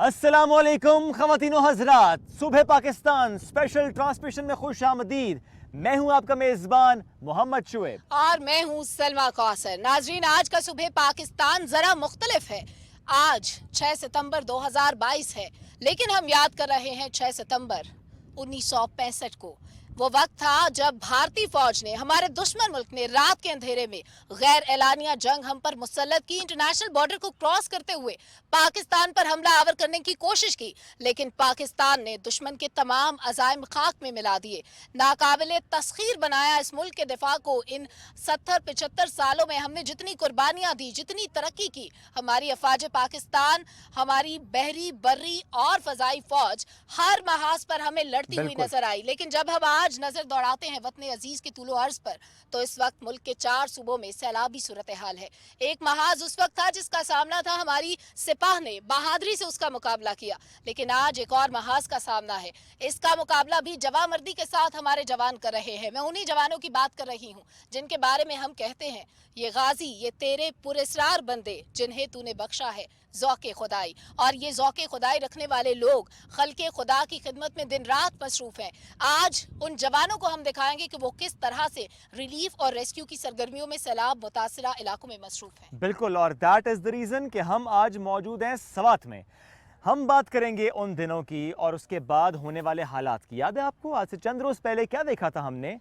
अस्सलाम वालेकुम ख़वातीन व हज़रात, सुबह पाकिस्तान स्पेशल ट्रांसमिशन में खुश आमदीद। मैं हूं आपका मेज़बान मोहम्मद शुएब और मैं हूं सलमा कौसर। नाजरीन, आज का सुबह पाकिस्तान जरा मुख्तलिफ है। आज 6 सितंबर 2022 है, लेकिन हम याद कर रहे हैं 6 सितंबर 1965 को। वो वक्त था जब भारतीय फौज ने, हमारे दुश्मन मुल्क ने रात के अंधेरे में गैर एलानिया जंग हम पर मुसल्लत की, इंटरनेशनल बॉर्डर को क्रॉस करते हुए पाकिस्तान पर हमला आवर करने की कोशिश की, लेकिन पाकिस्तान ने दुश्मन के तमाम अज़ाइम खाक में मिला दिए। नाकाबिले तस्खीर बनाया इस मुल्क के दिफा को। इन 70-75 सालों में हमने जितनी कुर्बानियां दी, जितनी तरक्की की, हमारी अफवाज पाकिस्तान, हमारी बहरी, बर्री और फजाई फौज हर महाज पर हमें लड़ती हुई नजर आई। लेकिन जब हम आज नजर दौड़ाते हैं वतन अजीज के तूलो अर्ज पर, तो इस वक्त मुल्क के 4 सूबों में सैलाबी सूरत हाल है। एक महाज उस वक्त था जिसका सामना था, हमारी सिपाह ने बहादुरी से उसका मुकाबला किया, लेकिन आज एक और महाज का सामना है। इसका मुकाबला भी जवामर्दी के साथ हमारे जवान कर रहे हैं। मैं उन्हीं जवानों की बात कर रही हूँ जिनके बारे में हम कहते हैं, ये गाजी, ये तेरे पुरस्रार बंदे जिन्हें तूने बख्शा है ज़ौक़े खुदाई। और ये ज़ौक़े खुदाई रखने वाले लोग खल्क़े खुदा की खिदमत में दिन रात मसरूफ़ हैं। आज उन जवानों को हम दिखाएंगे कि वो किस तरह से रिलीफ और रेस्क्यू की सरगर्मियों में सैलाब मुतासरा इलाकों में मसरूफ़ हैं। बिल्कुल, और दैट इज़ द रीज़न कि हम आज मौजूद हैं सवात में। हम बात करेंगे उन दिनों की और उसके बाद होने वाले हालात की। याद है आपको, आज से चंद रोज़ पहले क्या देखा था हमने?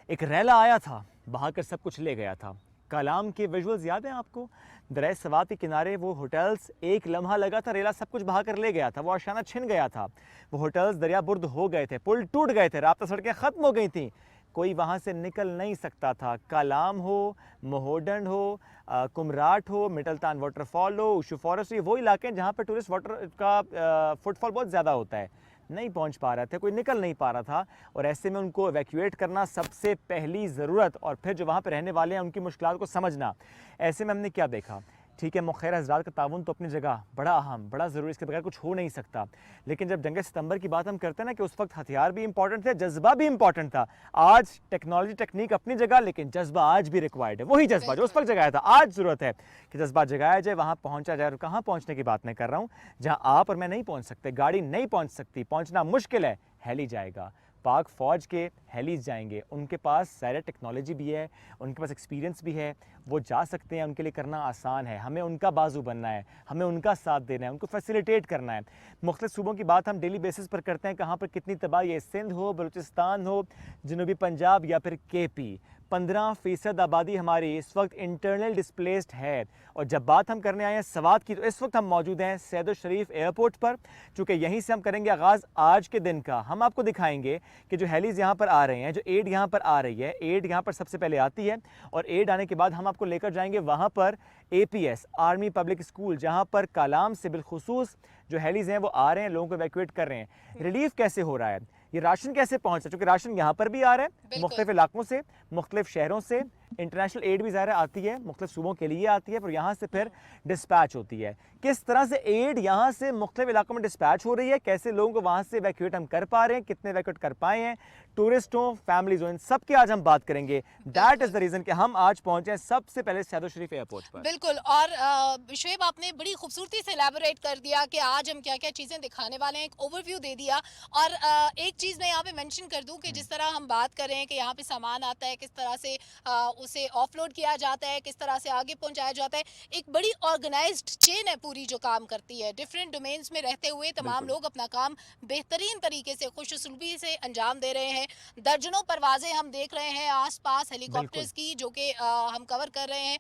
एक रैला आया था, बहाकर सब कुछ ले गया था। कलाम के विजुअल्स याद हैं आपको? दरिया सवात के किनारे वो होटल्स, एक लम्हा लगा था, रेला सब कुछ बहा कर ले गया था, वो आशाना छिन गया था। वो होटल्स दरिया बुर्द हो गए थे, पुल टूट गए थे, राब्ता सड़कें ख़त्म हो गई थी, कोई वहाँ से निकल नहीं सकता था। कलाम हो, मोहोडंड हो, कुमराट हो, मिटलतान वाटरफॉल हो, उशू फॉरेस्ट, ये वो इलाके हैं जहाँ पर टूरिस्ट वाटर का फुटफॉल बहुत ज़्यादा होता है। नहीं पहुंच पा रहे थे, कोई निकल नहीं पा रहा था, और ऐसे में उनको एवैक्यूएट करना सबसे पहली ज़रूरत, और फिर जो वहाँ पर रहने वाले हैं उनकी मुश्किलात को समझना। ऐसे में हमने क्या देखा? ठीक है, मुखैर हज़रात का ताउन तो अपनी जगह बड़ा अहम, बड़ा ज़रूरी, इसके बगैर कुछ हो नहीं सकता। लेकिन जब जंग सितंबर की बात हम करते हैं ना, कि उस वक्त हथियार भी इंपॉर्टेंट थे, जज्बा भी इंपॉर्टेंट था। आज टेक्नोलॉजी टेक्निक अपनी जगह, लेकिन जज्बा आज भी रिक्वायर्ड है। वही जज्बा जो उस वक्त जगाया था, आज ज़रूरत है कि जज्बा जगाया जाए, वहाँ पहुँचा जाए। और कहाँ पहुँचने की बात मैं कर रहा हूँ, जहाँ आप और मैं नहीं पहुँच सकते, गाड़ी नहीं पहुँच सकती, पहुँचना मुश्किल है, हेली जाएगा। पाक फ़ौज के हेलीज जाएंगे, उनके पास सारी टेक्नोलॉजी भी है, उनके पास एक्सपीरियंस भी है, वो जा सकते हैं, उनके लिए करना आसान है। हमें उनका बाजू बनना है, हमें उनका साथ देना है, उनको फैसिलिटेट करना है। मुख्तलिफ सूबों की बात हम डेली बेसिस पर करते हैं, कहाँ पर कितनी तबाही है। सिंध हो, बलूचिस्तान हो, जनूबी पंजाब या फिर KP, 15% आबादी हमारी इस वक्त इंटरनल डिस्प्लेस्ड है। और जब बात हम करने आए हैं सवात की, तो इस वक्त हम मौजूद हैं सैयद शरीफ एयरपोर्ट पर, चूँकि यहीं से हम करेंगे आगाज़ आज के दिन का। हम आपको दिखाएंगे कि जो हेलीज़ यहाँ पर आ रहे हैं, जो एड यहाँ पर आ रही है, एड यहाँ पर सबसे पहले आती है, और एड आने के बाद हम आपको लेकर जाएंगे वहाँ पर APS आर्मी पब्लिक स्कूल, जहाँ पर कलाम से बिलखुसूस जो हेलीज़ हैं वो आ रहे हैं, लोगों को इवैक्यूएट कर रहे हैं। रिलीफ कैसे हो रहा है, ये राशन कैसे पहुँच रहा है, चूँकि राशन यहाँ पर भी आ रहा है, मुख्तलिफ इलाकों से, मुख्तलिफ शहरों से। इंटरनेशनल एड भी ज़ाहिर आती है, मुख्तलिफ सूबों के लिए आती है, पर यहाँ से फिर डिस्पैच होती है। किस तरह से एड यहाँ से मुख्तलिफ इलाकों में डिस्पैच हो रही है, कैसे लोगों को वहाँ से इवैक्यूएट हम कर पा रहे हैं, कितने इवैक्यूएट कर पाए हैं, टूरिस्ट हो, फैमिलीज हो, इन सब की आज हम बात करेंगे। दैट इज़ द रीज़न कि हम आज पहुँचे हैं सबसे पहले सैयद शरीफ एयरपोर्ट पर। बिल्कुल, और शुएब, आपने बड़ी खूबसूरती से एलैबोरेट कर दिया कि आज हम क्या क्या चीज़ें दिखाने वाले हैं, एक ओवरव्यू दे दिया। और एक चीज़ मैं यहाँ पे मेंशन कर दूँ कि जिस तरह हम बात कर रहे हैं कि यहाँ पे सामान आता है, किस तरह से उसे ऑफलोड किया जाता है, किस तरह से आगे पहुँचाया जाता है, एक बड़ी ऑर्गेनाइज्ड चेन है पूरी जो काम करती है। डिफरेंट डोमेन्स में रहते हुए तमाम लोग अपना काम बेहतरीन तरीके से, खुशउस्लूबी से अंजाम दे रहे हैं। दर्जनों परवाजें हम देख रहे हैं आसपास हेलीकॉप्टर्स की, जो कि हम कवर कर रहे हैं।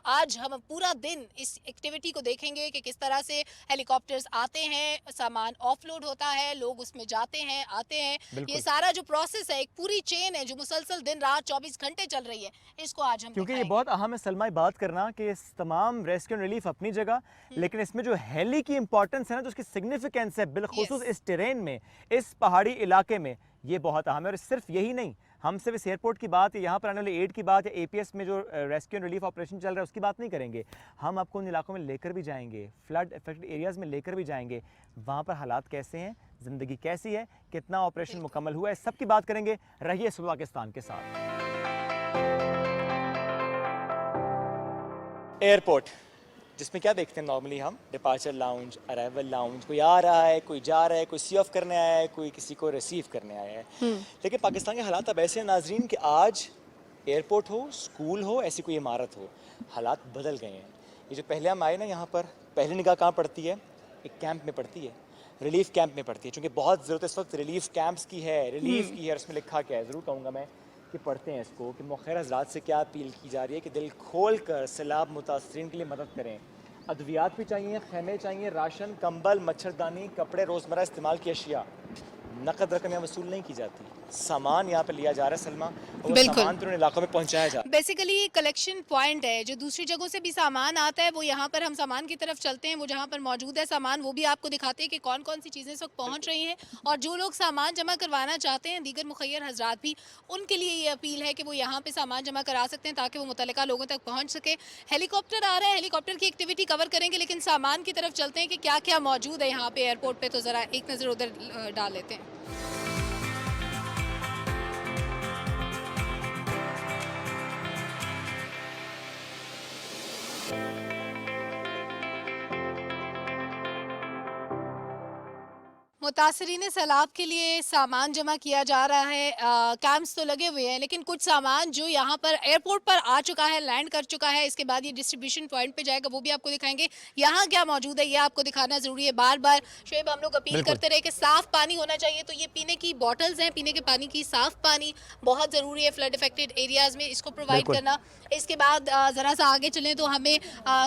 आज हम पूरा दिन इस एक्टिविटी को देखेंगे कि किस तरह से हेलीकॉप्टर्स आते हैं, सामान ऑफलोड होता है, लोग उसमें जाते हैं, आते हैं। ये सारा जो प्रोसेस है, एक पूरी चेन है जो मुसलसल दिन रात 24 घंटे चल रही है। इसको आज हम क्योंकि ये बहुत अहम है सलमा बात करना कि इस तमाम रेस्क्यू एंड रिलीफ अपनी जगह, लेकिन इसमें जो हेली की इंपॉर्टेंस है ना, जो उसकी सिग्निफिकेंस है बिलखुसूस इस टेरेन में, इस पहाड़ी इलाके में, ये बहुत अहम है। और सिर्फ यही नहीं, हम सिर्फ इस एयरपोर्ट की बात, यहाँ पर आने वाले एड की बात, या APS में जो रेस्क्यू एंड रिलीफ ऑपरेशन चल रहा है उसकी बात नहीं करेंगे। हम आपको उन इलाकों में लेकर भी जाएंगे, फ्लड इफेक्टेड एरियाज़ में लेकर भी जाएंगे, वहाँ पर हालात कैसे हैं, ज़िंदगी कैसी है, कितना ऑपरेशन मुकम्मल हुआ है, सब की बात करेंगे। रहिए सुबह पाकिस्तान के साथ। एयरपोर्ट جس میں کیا دیکھتے ہیں نارملی ہم ڈپارچر لاؤنج, ارائیول لاؤنج, کوئی آ رہا ہے, کوئی جا رہا ہے, کوئی سی آف کرنے آیا ہے, کوئی کسی کو ریسیو کرنے آیا ہے. لیکن پاکستان کے حالات اب ایسے ہیں ناظرین کہ آج ایئرپورٹ ہو, اسکول ہو, ایسی کوئی عمارت ہو, حالات بدل گئے ہیں. یہ جو پہلے ہم آئے نا یہاں پر, پہلی نگاہ کہاں پڑتی ہے؟ ایک کیمپ میں پڑتی ہے, ریلیف کیمپ میں پڑتی ہے, چونکہ بہت ضرورت اس وقت ریلیف کیمپس کی ہے, ریلیف کی ہے. اور اس میں لکھا کیا ہے ضرور کہوں گا میں کہ پڑھتے ہیں اس کو کہ مؤخر حضرات سے کیا اپیل کی جا رہی ہے کہ دل کھول کر سیلاب متاثرین کے لیے مدد کریں. ادویات بھی چاہیے, خیمے چاہیے, راشن, کمبل, مچھردانی, کپڑے, روزمرہ استعمال کی اشیاء. نقد رقم یہاں وصول نہیں کی جاتی, سامان یہاں پہ لیا جا رہا ہے سلمہ, اور وہ سامان پھر ان علاقوں میں پہنچایا جا رہا ہے. بیسیکلی یہ کلیکشن پوائنٹ ہے, جو دوسری جگہوں سے بھی سامان آتا ہے وہ یہاں پر ہم سامان کی طرف چلتے ہیں, وہ جہاں پر موجود ہے سامان وہ بھی آپ کو دکھاتے ہیں کہ کون کون سی چیزیں اس وقت پہنچ رہی ہیں. اور جو لوگ سامان جمع کروانا چاہتے ہیں, دیگر مخیر حضرات بھی, ان کے لیے یہ اپیل ہے کہ وہ یہاں پہ سامان جمع کرا سکتے ہیں تاکہ وہ متعلقہ لوگوں تک پہنچ سکے. ہیلی کاپٹر آ رہا ہے, ہیلی کاپٹر کی ایکٹیویٹی کور کریں گے, لیکن سامان کی طرف چلتے ہیں کہ کیا کیا موجود ہے یہاں پہ ایئرپورٹ پہ. تو ذرا ایک نظر ادھر ڈال لیتے ہیں. متاثرین سیلاب کے لیے سامان جمع کیا جا رہا ہے. کیمپس تو لگے ہوئے ہیں, لیکن کچھ سامان جو یہاں پر ایئرپورٹ پر آ چکا ہے, لینڈ کر چکا ہے, اس کے بعد یہ ڈسٹریبیوشن پوائنٹ پہ جائے گا, وہ بھی آپ کو دکھائیں گے. یہاں کیا موجود ہے یہ آپ کو دکھانا ضروری ہے. بار بار شعیب ہم لوگ اپیل کرتے رہے کہ صاف پانی ہونا چاہیے, تو یہ پینے کی بوٹلز ہیں, پینے کے پانی کی صاف پانی بہت ضروری ہے فلڈ افیکٹڈ ایریاز میں, اس کو پرووائڈ کرنا. اس کے بعد ذرا سا آگے چلیں تو ہمیں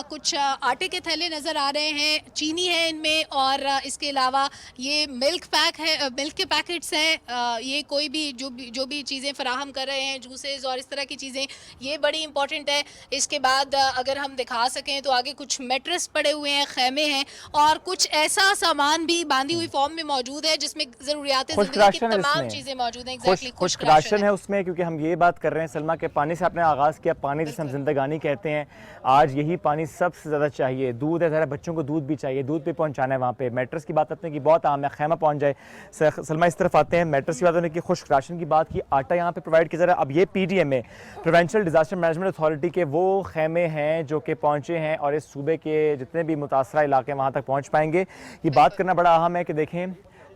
کچھ آٹے کے تھیلے نظر آ رہے ہیں, چینی ہے ان میں, اور اس کے علاوہ یہ ملک پیک ہے, ملک کے پیکٹس ہیں. یہ کوئی بھی جو بھی چیزیں فراہم کر رہے ہیں, جوسز اور اس طرح کی چیزیں, یہ بڑی امپورٹنٹ ہے. اس کے بعد اگر ہم دکھا سکیں تو آگے کچھ میٹرس پڑے ہوئے ہیں, خیمے ہیں, اور کچھ ایسا سامان بھی باندھی ہوئی فارم میں موجود ہے جس میں ضروریات زندگی کی تمام چیزیں موجود ہیں. خشک راشن ہے اس میں, کیونکہ ہم یہ بات کر رہے ہیں سلمہ کے پانی سے آپ نے آغاز کیا, پانی جسے ہم زندگانی کہتے ہیں, آج یہی پانی سب سے زیادہ چاہیے. دودھ ہے, ذرا بچوں کو دودھ بھی چاہیے, دودھ بھی پہنچانا ہے وہاں پہ. میٹرس کی بات اپنے کی بہت عام ہے, خیمہ پہنچ جائے. سلمہ اس طرف آتے ہیں, میٹرس کی بات ہونے کی, خشک راشن کی بات کی, آٹا یہاں پہ پرووائڈ کیا جا رہا ہے. اب یہ پی ڈی ایم اے, پریونشل ڈیزاسٹر مینجمنٹ اتھارٹی کے وہ خیمے ہیں جو کہ پہنچے ہیں, اور اس صوبے کے جتنے بھی متاثرہ علاقے وہاں تک پہنچ پائیں گے. یہ بات کرنا بڑا اہم ہے کہ دیکھیں,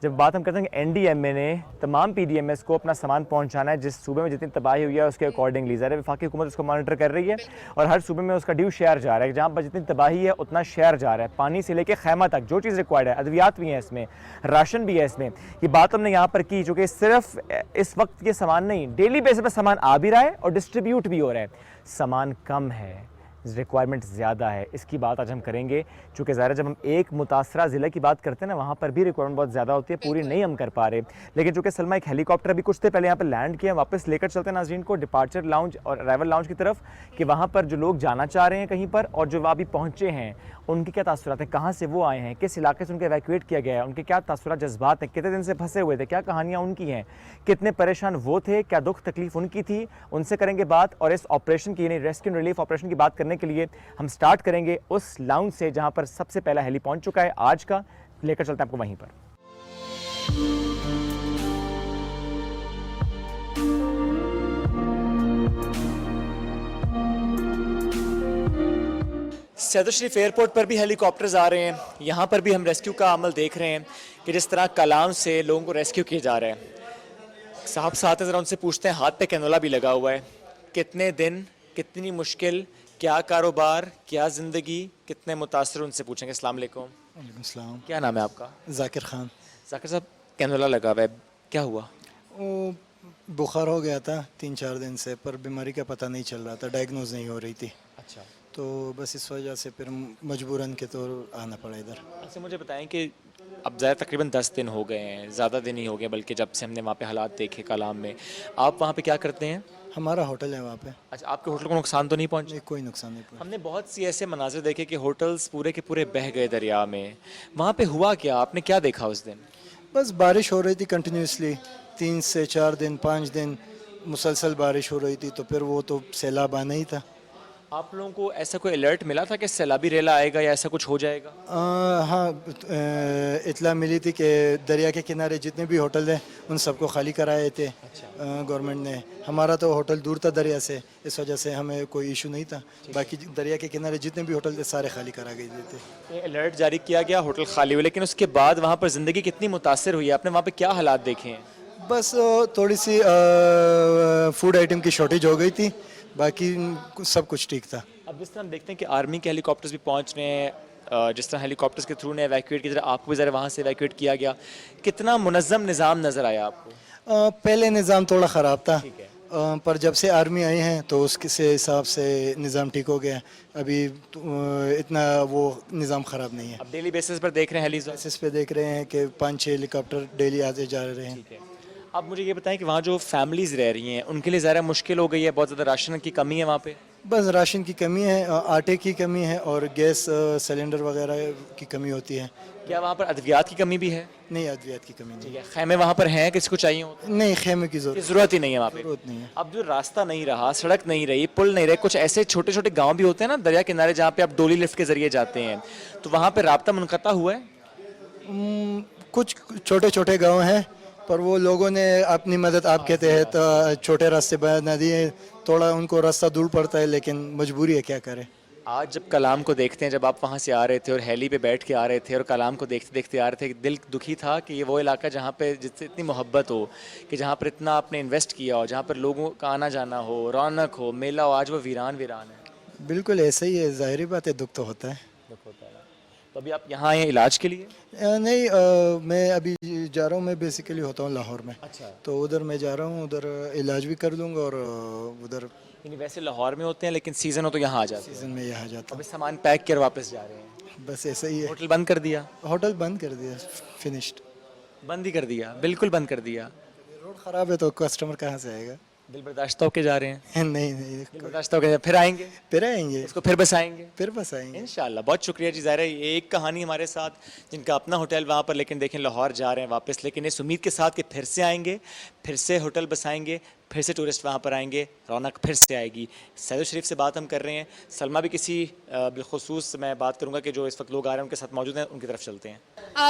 جب بات ہم کرتے ہیں کہ این ڈی ایم اے نے تمام پی ڈی ایم ایس کو اپنا سامان پہنچانا ہے, جس صوبے میں جتنی تباہی ہوئی ہے اس کے اکارڈنگلی, ظاہر ہے وفاقی حکومت اس کو مانیٹر کر رہی ہے, اور ہر صوبے میں اس کا ڈیو شیئر جا رہا ہے, جہاں پر جتنی تباہی ہے اتنا شیئر جا رہا ہے. پانی سے لے کے خیمہ تک جو چیز ریکوائرڈ ہے, ادویات بھی ہیں اس میں, راشن بھی ہے اس میں. یہ بات ہم نے یہاں پر کی, چونکہ صرف اس وقت کے سامان نہیں, ڈیلی بیسس پر سامان آ بھی رہا ہے اور ڈسٹریبیوٹ بھی ہو رہا ہے. سامان کم ہے, ریکوائرمنٹ زیادہ ہے, اس کی بات آج ہم کریں گے. چونکہ ظاہر ہے جب ہم ایک متاثرہ ضلع کی بات کرتے ہیں نا, وہاں پر بھی ریکوائرمنٹ بہت زیادہ ہوتی ہے, پوری نہیں ہم کر پا رہے. لیکن چونکہ سلمہ ایک ہیلی کاپٹر ابھی کچھ دیر پہلے یہاں پر لینڈ کیا, واپس لے کر چلتے ہیں ناظرین کو ڈپارچر لاؤنج اور ارائیول لاؤنج کی طرف, کہ وہاں پر جو لوگ جانا چاہ رہے ہیں کہیں پر, اور جو ابھی پہنچے ہیں, ان کی کیا تاثرات ہیں, کہاں سے وہ آئے ہیں, کس علاقے سے ان کو ایویکویٹ کیا گیا ہے, ان کے کیا تاثرات جذبات ہیں, کتنے دن سے پھنسے ہوئے تھے, کیا کہانیاں ان کی ہیں, کتنے پریشان وہ تھے, کیا دکھ تکلیف ان کی تھی, ان سے کریں گے بات. اور اس آپریشن کی, یعنی ریسکیو اینڈ ریلیف آپریشن کی بات کرنے کے لیے ہم سٹارٹ کریں گے اس لاؤنج سے جہاں پر سب سے پہلا ہیلی پہنچ چکا ہے آج کا. لے کر چلتے ہیں آپ کو وہیں پر. صدر شریف ایئرپورٹ پر بھی ہیلی کاپٹرز آ رہے ہیں, یہاں پر بھی ہم ریسکیو کا عمل دیکھ رہے ہیں کہ جس طرح کلام سے لوگوں کو ریسکیو کیا جا رہا ہے. صاحب ساتھ ہیں, ذرا ان سے پوچھتے ہیں, ہاتھ پہ کینولا بھی لگا ہوا ہے, کتنے دن, کتنی مشکل, کیا کاروبار, کیا زندگی, کتنے متاثر, ان سے پوچھیں گے. السلام علیکم. وعلیکم السلام. کیا نام ہے آپ کا؟ ذاکر خان. ذاکر صاحب, کینولا لگا ہوا ہے, کیا ہوا؟ وہ بخار ہو گیا تھا 3-4 دن سے, پر بیماری کا پتہ نہیں چل رہا تھا, ڈائگنوز نہیں ہو رہی تھی. اچھا, تو بس اس وجہ سے پھر مجبوراً کے طور آنا پڑا ادھر. اچھا, مجھے بتائیں کہ اب ظاہر تقریباً 10 دن ہو گئے ہیں, زیادہ دن ہی ہو گئے بلکہ, جب سے ہم نے وہاں پہ حالات دیکھے کلام میں. آپ وہاں پہ کیا کرتے ہیں؟ ہمارا ہوٹل ہے وہاں پہ. اچھا, آپ کے ہوٹل کو نقصان تو نہیں پہنچا؟ کوئی نقصان نہیں پڑا. ہم نے بہت سی ایسے مناظر دیکھے کہ ہوٹلز پورے کے پورے بہہ گئے دریا میں. وہاں پہ ہوا کیا, آپ نے کیا دیکھا اس دن؟ بس بارش ہو رہی تھی کنٹینیوسلی, 3 سے 4 دن 5 دن مسلسل بارش ہو رہی تھی, تو پھر وہ تو سیلاب آنا ہی تھا. آپ لوگوں کو ایسا کوئی الرٹ ملا تھا کہ سیلابی ریلا آئے گا یا ایسا کچھ ہو جائے گا؟ ہاں اطلاع ملی تھی کہ دریا کے کنارے جتنے بھی ہوٹل ہیں ان سب کو خالی کرائے تھے گورنمنٹ نے. ہمارا تو ہوٹل دور تھا دریا سے, اس وجہ سے ہمیں کوئی ایشو نہیں تھا. باقی دریا کے کنارے جتنے بھی ہوٹل تھے سارے خالی کرا گئے تھے. یہ الرٹ جاری کیا گیا, ہوٹل خالی ہوئے, لیکن اس کے بعد وہاں پر زندگی کتنی متاثر ہوئی ہے؟ آپ نے وہاں پہ کیا حالات دیکھے ہیں؟ بس تھوڑی سی فوڈ آئٹم کی شارٹیج ہو گئی تھی, باقی سب کچھ ٹھیک تھا. اب جس طرح ہم دیکھتے ہیں کہ آرمی کے ہیلی کاپٹرز بھی پہنچ رہے ہیں, جس طرح ہیلی کاپٹرز کے تھرو نے ایویکویٹ کی طرح آپ کو بھی ذرا وہاں سے ایویکویٹ کیا گیا, کتنا منظم نظام نظر آیا آپ کو؟ پہلے نظام تھوڑا خراب تھا, پر جب سے آرمی آئی ہیں تو اس کے حساب سے نظام ٹھیک ہو گیا. ابھی اتنا وہ نظام خراب نہیں ہے. اب ڈیلی بیسس پر دیکھ رہے ہیں ہیلیز؟ بیسس پہ دیکھ رہے ہیں کہ 5-6 ہیلی کاپٹر ڈیلی آتے جا رہے ہیں. اب مجھے یہ بتائیں کہ وہاں جو فیملیز رہ رہی ہیں ان کے لیے ذرا مشکل ہو گئی ہے, بہت زیادہ راشن کی کمی ہے وہاں پہ؟ بس راشن کی کمی ہے, آٹے کی کمی ہے اور گیس سلنڈر وغیرہ کی کمی ہوتی ہے. کیا وہاں پر ادویات کی کمی بھی ہے؟ نہیں, ادویات کی کمی نہیں ہے. خیمے وہاں پر ہیں کسی کو چاہیے ہو؟ نہیں, خیمے کی ضرورت ہی نہیں ہے وہاں پہ. ضرورت نہیں ہے. اب جو راستہ نہیں رہا, سڑک نہیں رہی, پل نہیں رہے, کچھ ایسے چھوٹے چھوٹے گاؤں بھی ہوتے ہیں نا دریا کنارے جہاں پہ آپ ڈولی لفٹ کے ذریعے جاتے ہیں, تو وہاں پہ رابطہ منقطع ہوا ہے؟ کچھ چھوٹے چھوٹے گاؤں ہیں, پر وہ لوگوں نے اپنی مدد آپ کے تحت چھوٹے راستے بنا دیے. تھوڑا ان کو راستہ دور پڑتا ہے لیکن مجبوری ہے, کیا کریں. آج جب کلام کو دیکھتے ہیں, جب آپ وہاں سے آ رہے تھے اور ہیلی پہ بیٹھ کے آ رہے تھے اور کلام کو دیکھتے دیکھتے آ رہے تھے, دل دکھی تھا کہ یہ وہ علاقہ جہاں پہ جس سے اتنی محبت ہو, کہ جہاں پر اتنا آپ نے انویسٹ کیا ہو, جہاں پر لوگوں کا آنا جانا ہو, رونق ہو, میلہ ہو, آج وہ ویران ویران ہے. بالکل ایسا ہی ہے, ظاہری بات ہے, دکھ تو ہوتا ہے. تو ابھی آپ یہاں آئے ہیں علاج کے لیے؟ نہیں, میں ابھی جا رہا ہوں, میں بیسیکلی ہوتا ہوں لاہور میں. اچھا. تو ادھر میں جا رہا ہوں, ادھر علاج بھی کر لوں گا اور ادھر یعنی ویسے لاہور میں ہوتے ہیں لیکن سیزن ہو تو یہاں آ جاتے ہیں؟ سیزن میں یہاں جاتا ہوں. ابھی سامان پیک کر واپس جا رہے ہیں؟ بس ایسا ہی ہے. ہوٹل بند کر دیا؟ ہوٹل بند کر دیا, فنشڈ. بند ہی کر دیا, بالکل بند کر دیا. روڈ خراب ہے تو کسٹمر کہاں سے آئے گا. دل برداشت ہو کے جا رہے ہیں؟ نہیں نہیں, دل برداشت ہو کے پھر آئیں گے؟ پھر آئیں گے, اس کو پھر بس آئیں گے؟ پھر بس آئیں گے انشاءاللہ. بہت شکریہ جی. ظاہر ہے یہ ایک کہانی ہمارے ساتھ جن کا اپنا ہوٹل وہاں پر, لیکن دیکھیں لاہور جا رہے ہیں واپس, لیکن اس امید کے ساتھ کہ پھر سے آئیں گے, پھر سے ہوٹل بسائیں گے, پھر سے ٹورسٹ وہاں پر آئیں گے, رونق پھر سے آئے گی. سید الشریف سے بات ہم کر رہے ہیں. سلمہ بھی کسی بالخصوص میں بات کروں گا کہ جو اس وقت لوگ آ رہے ہیں ان کے ساتھ موجود ہیں, ان کی طرف چلتے ہیں.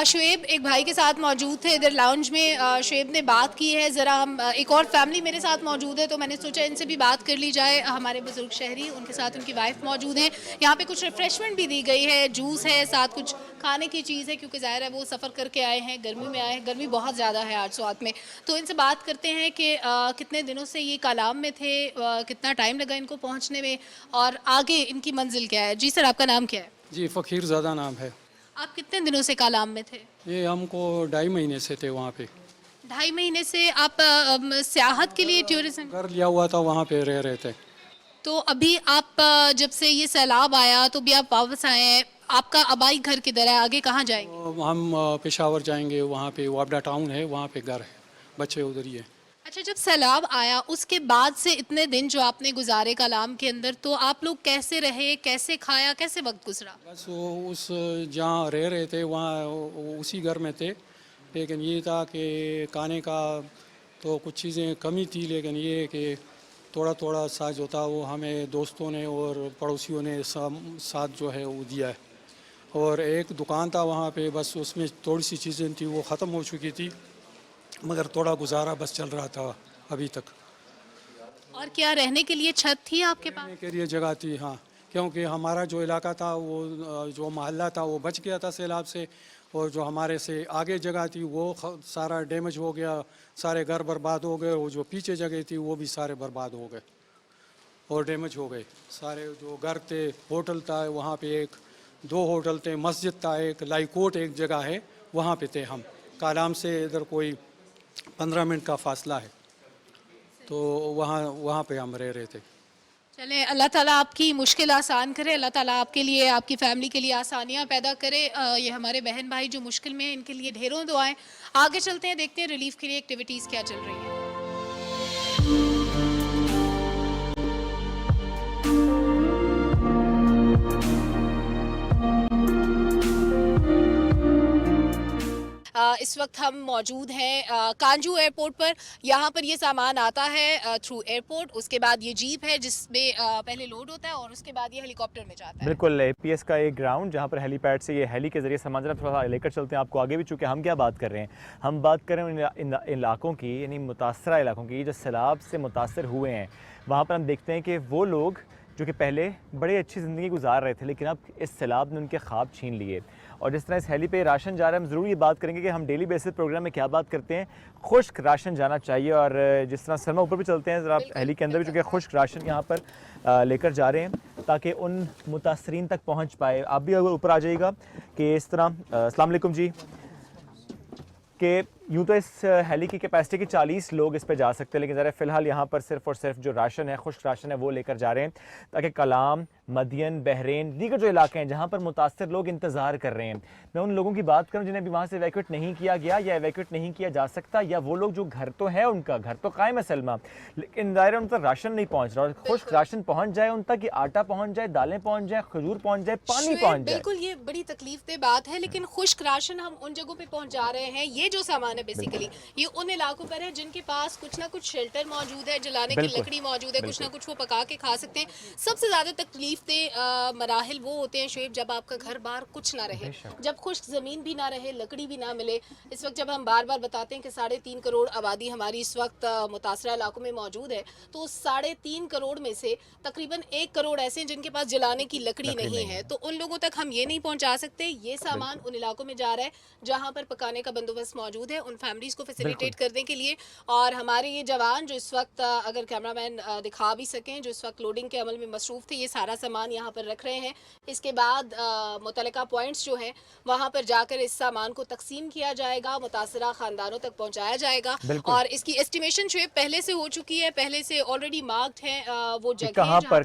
شعیب ایک بھائی کے ساتھ موجود تھے ادھر لاؤنج میں, شعیب نے بات کی ہے. ذرا ہم ایک اور فیملی میرے ساتھ موجود ہے تو میں نے سوچا ان سے بھی بات کر لی جائے. ہمارے بزرگ شہری, ان کے ساتھ ان کی وائف موجود ہیں. یہاں پہ کچھ ریفریشمنٹ بھی دی گئی ہے, جوس ہے, ساتھ کچھ کھانے کی چیز ہے, کیونکہ ظاہر ہے وہ سفر کر کے آئے ہیں, گرمی میں آئے ہیں, گرمی بہت زیادہ ہے آج سوات میں. تو ان سے بات کرتے ہیں کہ کتنے دنوں سے یہ کالام میں تھے, کتنا ٹائم لگا ان کو پہنچنے میں, اور آگے ان کی منزل کیا ہے. جی سر, آپ کا نام کیا ہے؟ جی فقیر زادہ نام ہے. آپ کتنے دنوں سے کالام میں تھے؟ یہ ہم کو 2.5 مہینے سے تھے وہاں پہ. 2.5 مہینے سے آپ سیاحت کے لیے ٹورزم گھر لیا ہوا تھا, وہاں پہ رہ رہے تھے. تو ابھی آپ جب سے یہ سیلاب آیا تو بھی آپ واپس آئے ہیں, آپ کا آبائی گھر کدھر ہے, آگے کہاں جائیں گے؟ ہم پشاور جائیں گے, وہاں پہ وابڈا ٹاؤن ہے, وہاں پہ گھر ہے, بچے ادھر ہی ہیں. اچھا, جب سیلاب آیا اس کے بعد سے اتنے دن جو آپ نے گزارے کالام کے اندر, تو آپ لوگ کیسے رہے, کیسے کھایا, کیسے وقت گزرا؟ بس اس جہاں رہ رہے تھے وہاں اسی گھر میں تھے, لیکن یہ تھا کہ کھانے کا تو کچھ چیزیں کمی تھی, لیکن یہ کہ تھوڑا تھوڑا سا جو تھا وہ ہمیں دوستوں نے اور پڑوسیوں نے ساتھ جو ہے وہ دیا ہے. اور ایک دکان تھا وہاں پہ, بس اس میں تھوڑی سی چیزیں تھیں وہ ختم ہو چکی تھی, مگر تھوڑا گزارا بس چل رہا تھا ابھی تک. اور کیا رہنے کے لیے چھت تھی آپ کے پاس؟ رہنے کے لیے جگہ تھی, ہاں, کیونکہ ہمارا جو علاقہ تھا وہ جو محلہ تھا وہ بچ گیا تھا سیلاب سے, اور جو ہمارے سے آگے جگہ تھی وہ سارا ڈیمیج ہو گیا, سارے گھر برباد ہو گئے, اور جو پیچھے جگہ تھی وہ بھی سارے برباد ہو گئے اور ڈیمیج ہو گئے سارے. جو گھر تھے, ہوٹل تھا وہاں پہ, 2 ہوٹل تھے, مسجد تھا, ایک لائکوٹ ایک جگہ ہے, وہاں پہ تھے ہم. کالام سے ادھر کوئی 15 منٹ کا فاصلہ ہے, تو وہاں پہ ہم رہ رہے تھے. چلیں, اللہ تعالیٰ آپ کی مشکل آسان کرے, اللہ تعالیٰ آپ کے لیے, آپ کی فیملی کے لیے آسانیاں پیدا کرے. یہ ہمارے بہن بھائی جو مشکل میں ہیں, ان کے لیے ڈھیروں دعائیں. آگے چلتے ہیں, دیکھتے ہیں ریلیف کے لیے ایکٹیویٹیز کیا چل رہی ہیں. اس اس وقت ہم موجود ہیں کانجو ایئرپورٹ پر. یہاں پر یہ سامان آتا ہے تھرو ایئرپورٹ, اس کے بعد یہ جیپ ہے جس میں پہلے لوڈ ہوتا ہے اور اس کے بعد یہ ہیلی کاپٹر میں جاتا ہے. بالکل اے پی ایس کا ایک گراؤنڈ جہاں پر ہیلی پیڈ سے یہ ہیلی کے ذریعے سامان تھوڑا سا لے کر چلتے ہیں آپ کو آگے بھی. چونکہ ہم کیا بات کر رہے ہیں, ہم بات کر رہے ہیں ان علاقوں کی, یعنی متاثرہ علاقوں کی جو سیلاب سے متاثر ہوئے ہیں. وہاں پر ہم دیکھتے ہیں کہ وہ لوگ جو کہ پہلے بڑے اچھی زندگی گزار رہے تھے لیکن اب اس سیلاب نے ان کے خواب چھین لیے. اور جس طرح اس ہیلی پہ راشن جا رہا ہے, ہم ضرور یہ بات کریں گے کہ ہم ڈیلی بیسس پروگرام میں کیا بات کرتے ہیں, خشک راشن جانا چاہیے. اور جس طرح سلمہ اوپر بھی چلتے ہیں ذرا ہیلی کے اندر بھی, چونکہ خشک راشن یہاں پر لے کر جا رہے ہیں تاکہ ان متاثرین تک پہنچ پائے. آپ بھی اوپر آ جائیے گا کہ اس طرح. السلام علیکم جی. کہ یوں تو اس ہیلی کی کیپیسٹی کی 40 لوگ اس پہ جا سکتے ہیں, لیکن ذرا فی الحال یہاں پر صرف اور صرف جو راشن ہے, خشک راشن ہے, وہ لے کر جا رہے ہیں تاکہ کلام, مدین, بحرین, دیگر جو علاقے ہیں جہاں پر متاثر لوگ انتظار کر رہے ہیں, میں ان لوگوں کی بات کروں جنہیں ابھی وہاں سے ایویکویٹ نہیں کیا گیا یا ایویکویٹ نہیں کیا جا سکتا, یا وہ لوگ جو گھر تو ہے, ان کا گھر تو قائم ہے سلمہ, لیکن ظاہر ان تک راشن نہیں پہنچ رہا. اور خشک راشن پہنچ جائے ان تک, کہ آٹا پہنچ جائے, دالیں پہنچ جائیں, کھجور پہنچ جائے, پانی پہنچ جائے. بالکل, یہ بڑی تکلیف دہ بات ہے, لیکن خشک راشن ہم ان جگہوں پہ پہنچا رہے ہیں. یہ جو سامان ہے بیسیکلی یہ ان علاقوں پر ہے جن کے پاس کچھ نہ کچھ شیلٹر موجود ہے, جلانے کی لکڑی موجود ہے, کچھ نہ کچھ وہ پکا کے کھا سکتے ہیں. سب سے زیادہ تکلیف دہ مراحل وہ ہوتے ہیں شعیب جب آپ کا گھر بار کچھ نہ رہے, جب خشک زمین بھی نہ رہے, لکڑی بھی نہ ملے. اس وقت جب ہم بار بار بتاتے ہیں کہ 3.5 کروڑ آبادی ہماری اس وقت متاثرہ علاقوں میں موجود ہے, تو اس 3.5 کروڑ میں سے تقریباً 1 کروڑ ایسے ہیں جن کے پاس جلانے کی لکڑی نہیں ہے, تو ان لوگوں تک ہم یہ نہیں پہنچا سکتے. یہ سامان ان علاقوں میں جا رہا ہے جہاں پر پکانے کا بندوبست موجود ہے, ان فیملیز کو فیسیلیٹیٹ کرنے کے لیے. اور ہمارے یہ جوان جو اس وقت, اگر کیمرہ مین دکھا بھی سکیں, جو اس وقت لوڈنگ کے عمل میں مصروف تھے, یہ سارا سامان یہاں پر رکھ رہے ہیں. اس کے بعد متعلقہ پوائنٹس جو ہیں وہاں پر جا کر اس سامان کو تقسیم کیا جائے گا, متاثرہ خاندانوں تک پہنچایا جائے گا. اور اس کی ایسٹیمیشن جو ہے پہلے سے ہو چکی ہے, پہلے سے آلریڈی مارکڈ ہے وہ جگہ کہاں پر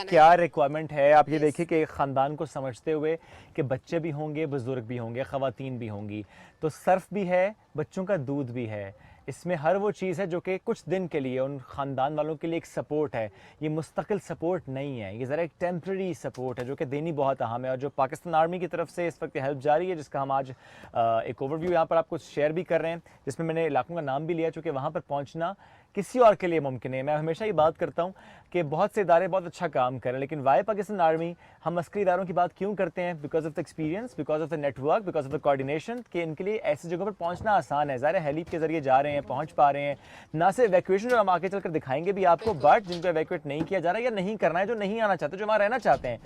کیا ریکوائرمنٹ ہے. آپ یہ دیکھیں کہ ایک خاندان کو سمجھتے ہوئے کہ بچے بھی ہوں گے, بزرگ بھی ہوں گے, خواتین بھی ہوں گی, تو صرف بھی ہے, بچوں کا دودھ بھی ہے, اس میں ہر وہ چیز ہے جو کہ کچھ دن کے لیے ان خاندان والوں کے لیے ایک سپورٹ ہے. یہ مستقل سپورٹ نہیں ہے, یہ ذرا ایک ٹیمپرری سپورٹ ہے جو کہ دینی بہت اہم ہے. اور جو پاکستان آرمی کی طرف سے اس وقت ہیلپ جاری ہے, جس کا ہم آج ایک اوور ویو یہاں پر آپ کو شیئر بھی کر رہے ہیں, جس میں نے علاقوں کا نام بھی لیا, چونکہ وہاں پر پہنچنا کسی اور کے لیے ممکن ہے. میں ہمیشہ یہ بات کرتا ہوں کہ بہت سے ادارے بہت اچھا کام کریں, لیکن وائی پاکستان آرمی, ہم عسکری اداروں کی بات کیوں کرتے ہیں؟ Because of the experience, because of the network, because of the coordination, کہ ان کے لیے ایسی جگہوں پر پہنچنا آسان ہے. ظاہر ہیلی کے ذریعے جا رہے ہیں, پہنچ پا رہے ہیں. نہ صرف ایویکویشن جو ہم آگے چل کر دکھائیں گے بھی آپ کو, بٹ جن کو ایویکویٹ نہیں کیا جا رہا ہے یا نہیں کرنا ہے, جو نہیں آنا چاہتے, جو وہاں رہنا چاہتے ہیں.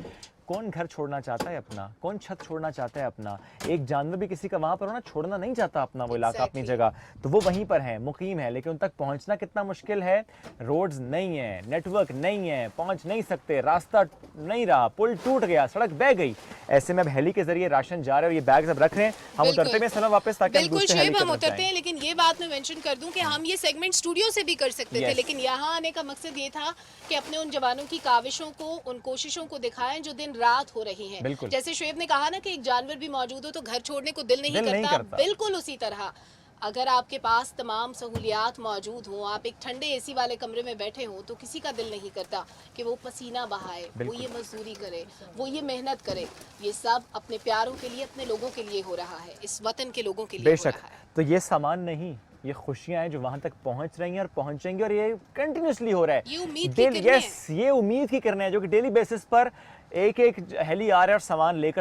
کون گھر چھوڑنا چاہتا ہے اپنا, کون چھت چھوڑنا چاہتا ہے اپنا, ایک جانور بھی کسی کا وہاں پر ہونا چھوڑنا نہیں چاہتا اپنا وہ علاقہ, اپنی جگہ, تو وہ وہیں پر ہیں, مقیم ہیں, لیکن ان تک پہنچنا کتنا مشکل ہے. روڈز نہیں ہیں, نیٹ ورک نہیں ہے, پہنچ نہیں سکتے, راستہ نہیں رہا, پل ٹوٹ گیا, سڑک بہ گئی. ایسے میں اب ہیلی کے ذریعے راشن جا رہے ہیں, اور یہ بیگز اب رکھ رہے ہیں, ہم اترتے ہیں سلام واپس تاکہ ہم دوسرے ہیلی ہم اترتے ہیں. لیکن یہ بات میں مینشن کر دوں کہ ہم یہ سیگمنٹ اسٹوڈیو سے بھی کر سکتے تھے, لیکن یہاں آنے کا مقصد یہ تھا کہ اپنے ان جوانوں کی کاوشوں کو, ان کوششوں کو دکھائیں جو دن رات ہو رہی ہیں. جیسے شعیب نے کہا نا کہ ایک جانور بھی موجود ہو تو گھر چھوڑنے کو دل نہیں کرتا, بالکل اسی طرح اگر آپ کے پاس تمام سہولیات موجود ہوں, آپ ایک ٹھنڈے اے سی والے کمرے میں بیٹھے ہوں, تو کسی کا دل نہیں کرتا کہ وہ پسینہ بہائے, وہ یہ مزدوری کرے, وہ یہ محنت کرے. یہ سب اپنے پیاروں کے لیے, اپنے لوگوں کے لیے ہو رہا ہے, اس وطن کے لوگوں کے لیے ہو رہا ہے. تو یہ سامان نہیں, یہ خوشیاں ہیں جو وہاں تک پہنچ رہی ہیں اور پہنچیں گی, اور یہ کنٹینیوسلی ہو رہا ہے. یہ امید کی کرنا ہے جو کہ ڈیلی بیسس پر ایک ہیلی آ رہا ہے اور سامان لے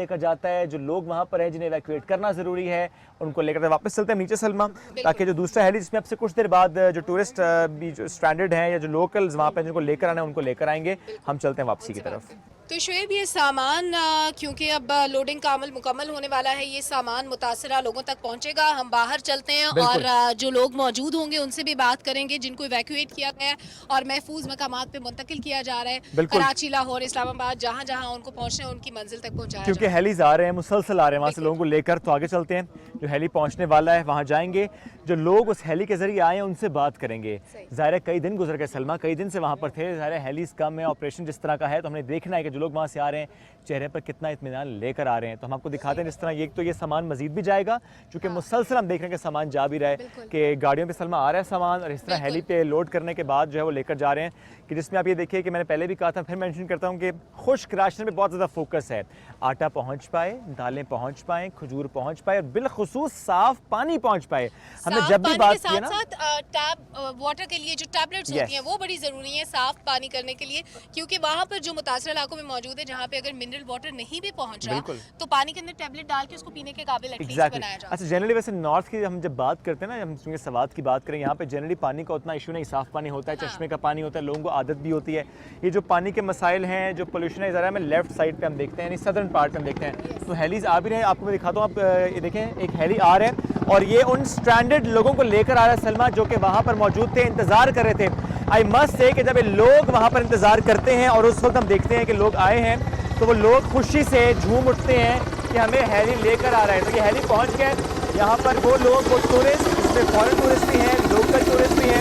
کر جاتا ہے. جو لوگ وہاں پر ہیں جنہیں ایویکویٹ کرنا ضروری ہے, ان کو لے کر واپس چلتے ہیں نیچے سلمہ, تاکہ جو دوسرا ہیلی جس میں اب سے کچھ دیر بعد جو ٹورسٹ بھی جو اسٹرینڈڈ ہیں یا جو لوکلز وہاں پہ جن کو لے کر آنا ہے ان کو لے کر آئیں گے. ہم چلتے ہیں واپسی کی طرف. تو شعیب یہ سامان کیونکہ اب لوڈنگ کا عمل مکمل ہونے والا ہے, یہ سامان متاثرہ لوگوں تک پہنچے گا. ہم باہر چلتے ہیں اور جو لوگ موجود ہوں گے ان سے بھی بات کریں گے جن کو ایویکویٹ کیا گیا ہے اور محفوظ مقامات پہ منتقل کیا جا رہا ہے. کراچی, لاہور, اسلام آباد, جہاں جہاں ان کو پہنچنا ہے ان کی منزل تک پہنچایا جائے. کیونکہ ہیلیز آ رہے ہیں, مسلسل آ رہے ہیں وہاں سے لوگوں کو لے کر, تو آگے چلتے ہیں. جو ہیلی پہنچنے والا ہے وہاں جائیں گے, جو لوگ اس ہیلی کے ذریعے آئے ہیں ان سے بات کریں گے. ظاہر ہے کئی دن گزر گئے سلمہ, کئی دن سے وہاں پر تھے, ظاہر ہے ہیلیز کم ہے, آپریشن جس طرح کا ہے, تو ہم نے دیکھنا ہے کہ جو لوگ وہاں سے آ رہے ہیں چہرے پر کتنا اطمینان لے کر آ رہے ہیں. تو ہم آپ کو دکھاتے ہیں جس طرح تو یہ سامان مزید بھی جائے گا چونکہ مسلسل ہم دیکھ رہے ہیں کہ سامان جا بھی رہا ہے کہ گاڑیوں پہ سلما آ رہا ہے سامان اور اس طرح ہیلی پہ لوڈ کرنے کے بعد جو ہے وہ لے کر جا رہے ہیں کہ جس میں آپ یہ دیکھیے کہ میں نے پہلے بھی کہا تھا پھر مینشن کرتا ہوں کہ خشک راشن پہ بہت زیادہ فوکس ہے. آٹا پہنچ پائے, دالیں پہنچ پائیں, کھجور پہنچ پائے اور بالخصوص صاف پانی پہنچ پائے. ہم نے جب بھی بات کی نا ساتھ ٹیپ واٹر کے لیے جو ٹیبلٹس ہوتی ہیں وہ بڑی ضروری ہیں صاف پانی کرنے کے لیے, کیونکہ وہاں پر جو متاثرہ علاقوں میں موجود ہے جہاں پہ اگر منرل واٹر نہیں بھی پہنچ رہا تو پانی کے اندر ٹیبلٹ ڈال کے اس کو پینے کے قابل ایٹ لیسٹ بنایا جائے. اچھا جنرلی ویسے نارتھ کی ہم جب بات کرتے ہیں نا, ہم چونکہ سوات کی بات کریں یہاں پہ جنرلی پانی کا اتنا ایشو نہیں, صاف پانی ہوتا ہے, چشمے کا پانی ہوتا ہے, لوگوں کو عادت بھی ہوتی ہے. یہ جو پانی کے مسائل ہیں, جو پولوشن ہے, ذرا میں لیفٹ سائڈ پہ ہم دیکھتے ہیں یعنی سدرن پارٹ پہ ہم دیکھتے ہیں تو ہیلیز آ بھی رہے ہیں. آپ کو میں دکھاتا ہوں, آپ یہ دیکھیں ایک ہیلی آ رہا ہے اور یہ ان سٹرینڈڈ لوگوں کو لے کر آ رہا ہے سلما, جو کہ وہاں پر موجود تھے, انتظار کر رہے تھے. آئی مسٹ سے کہ جب یہ لوگ وہاں پر انتظار کرتے ہیں اور اس وقت ہم دیکھتے ہیں کہ لوگ آئے ہیں تو وہ لوگ خوشی سے جھوم اٹھتے ہیں کہ ہمیں ہیلی لے کر آ رہا ہے. تو یہ ہیلی پہنچ گئے یہاں پر. وہ لوگ, وہ ٹورسٹ, اس میں فارن ٹورسٹ بھی ہیں, لوکل ٹورسٹ بھی ہیں,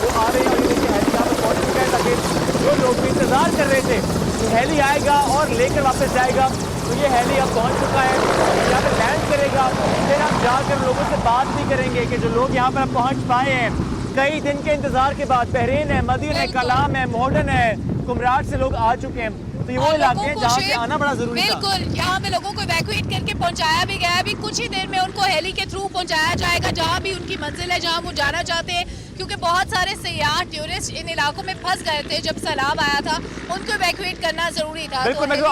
وہ آ رہے ہیں اور یہ ہیلی یہاں پر پہنچ چکا ہے تاکہ جو لوگ بھی انتظار کر رہے تھے کہ ہیلی آئے گا اور لے کر واپس جائے گا, تو یہ ہیلی اب پہنچ چکا ہے, یہاں پہ لینڈ کرے گا. پھر ہم جا کر لوگوں سے بات بھی کریں گے کہ جو لوگ یہاں پر پہنچ پائے ہیں کئی دن کے انتظار کے بعد. بحرین ہے, مدین ہے, کلام ہے, مہوڈن ہے, کمراٹ سے لوگ آ چکے ہیں. تو یہ وہ علاقے ہیں جہاں پہ آنا بڑا ضروری تھا. بالکل, یہاں پہ لوگوں کو ایویکویٹ کر کے پہنچایا بھی گیا ہے. ابھی کچھ ہی دیر میں ان کو ہیلی کے تھرو پہنچایا جائے گا جہاں بھی ان کی منزل ہے, جہاں وہ جانا چاہتے ہیں, کیونکہ بہت سارے سیاح ٹورسٹ ان علاقوں میں پھنس گئے تھے جب سیلاب آیا تھا, ان کو ایویکویٹ کرنا ضروری تھا. بالکل, میں جو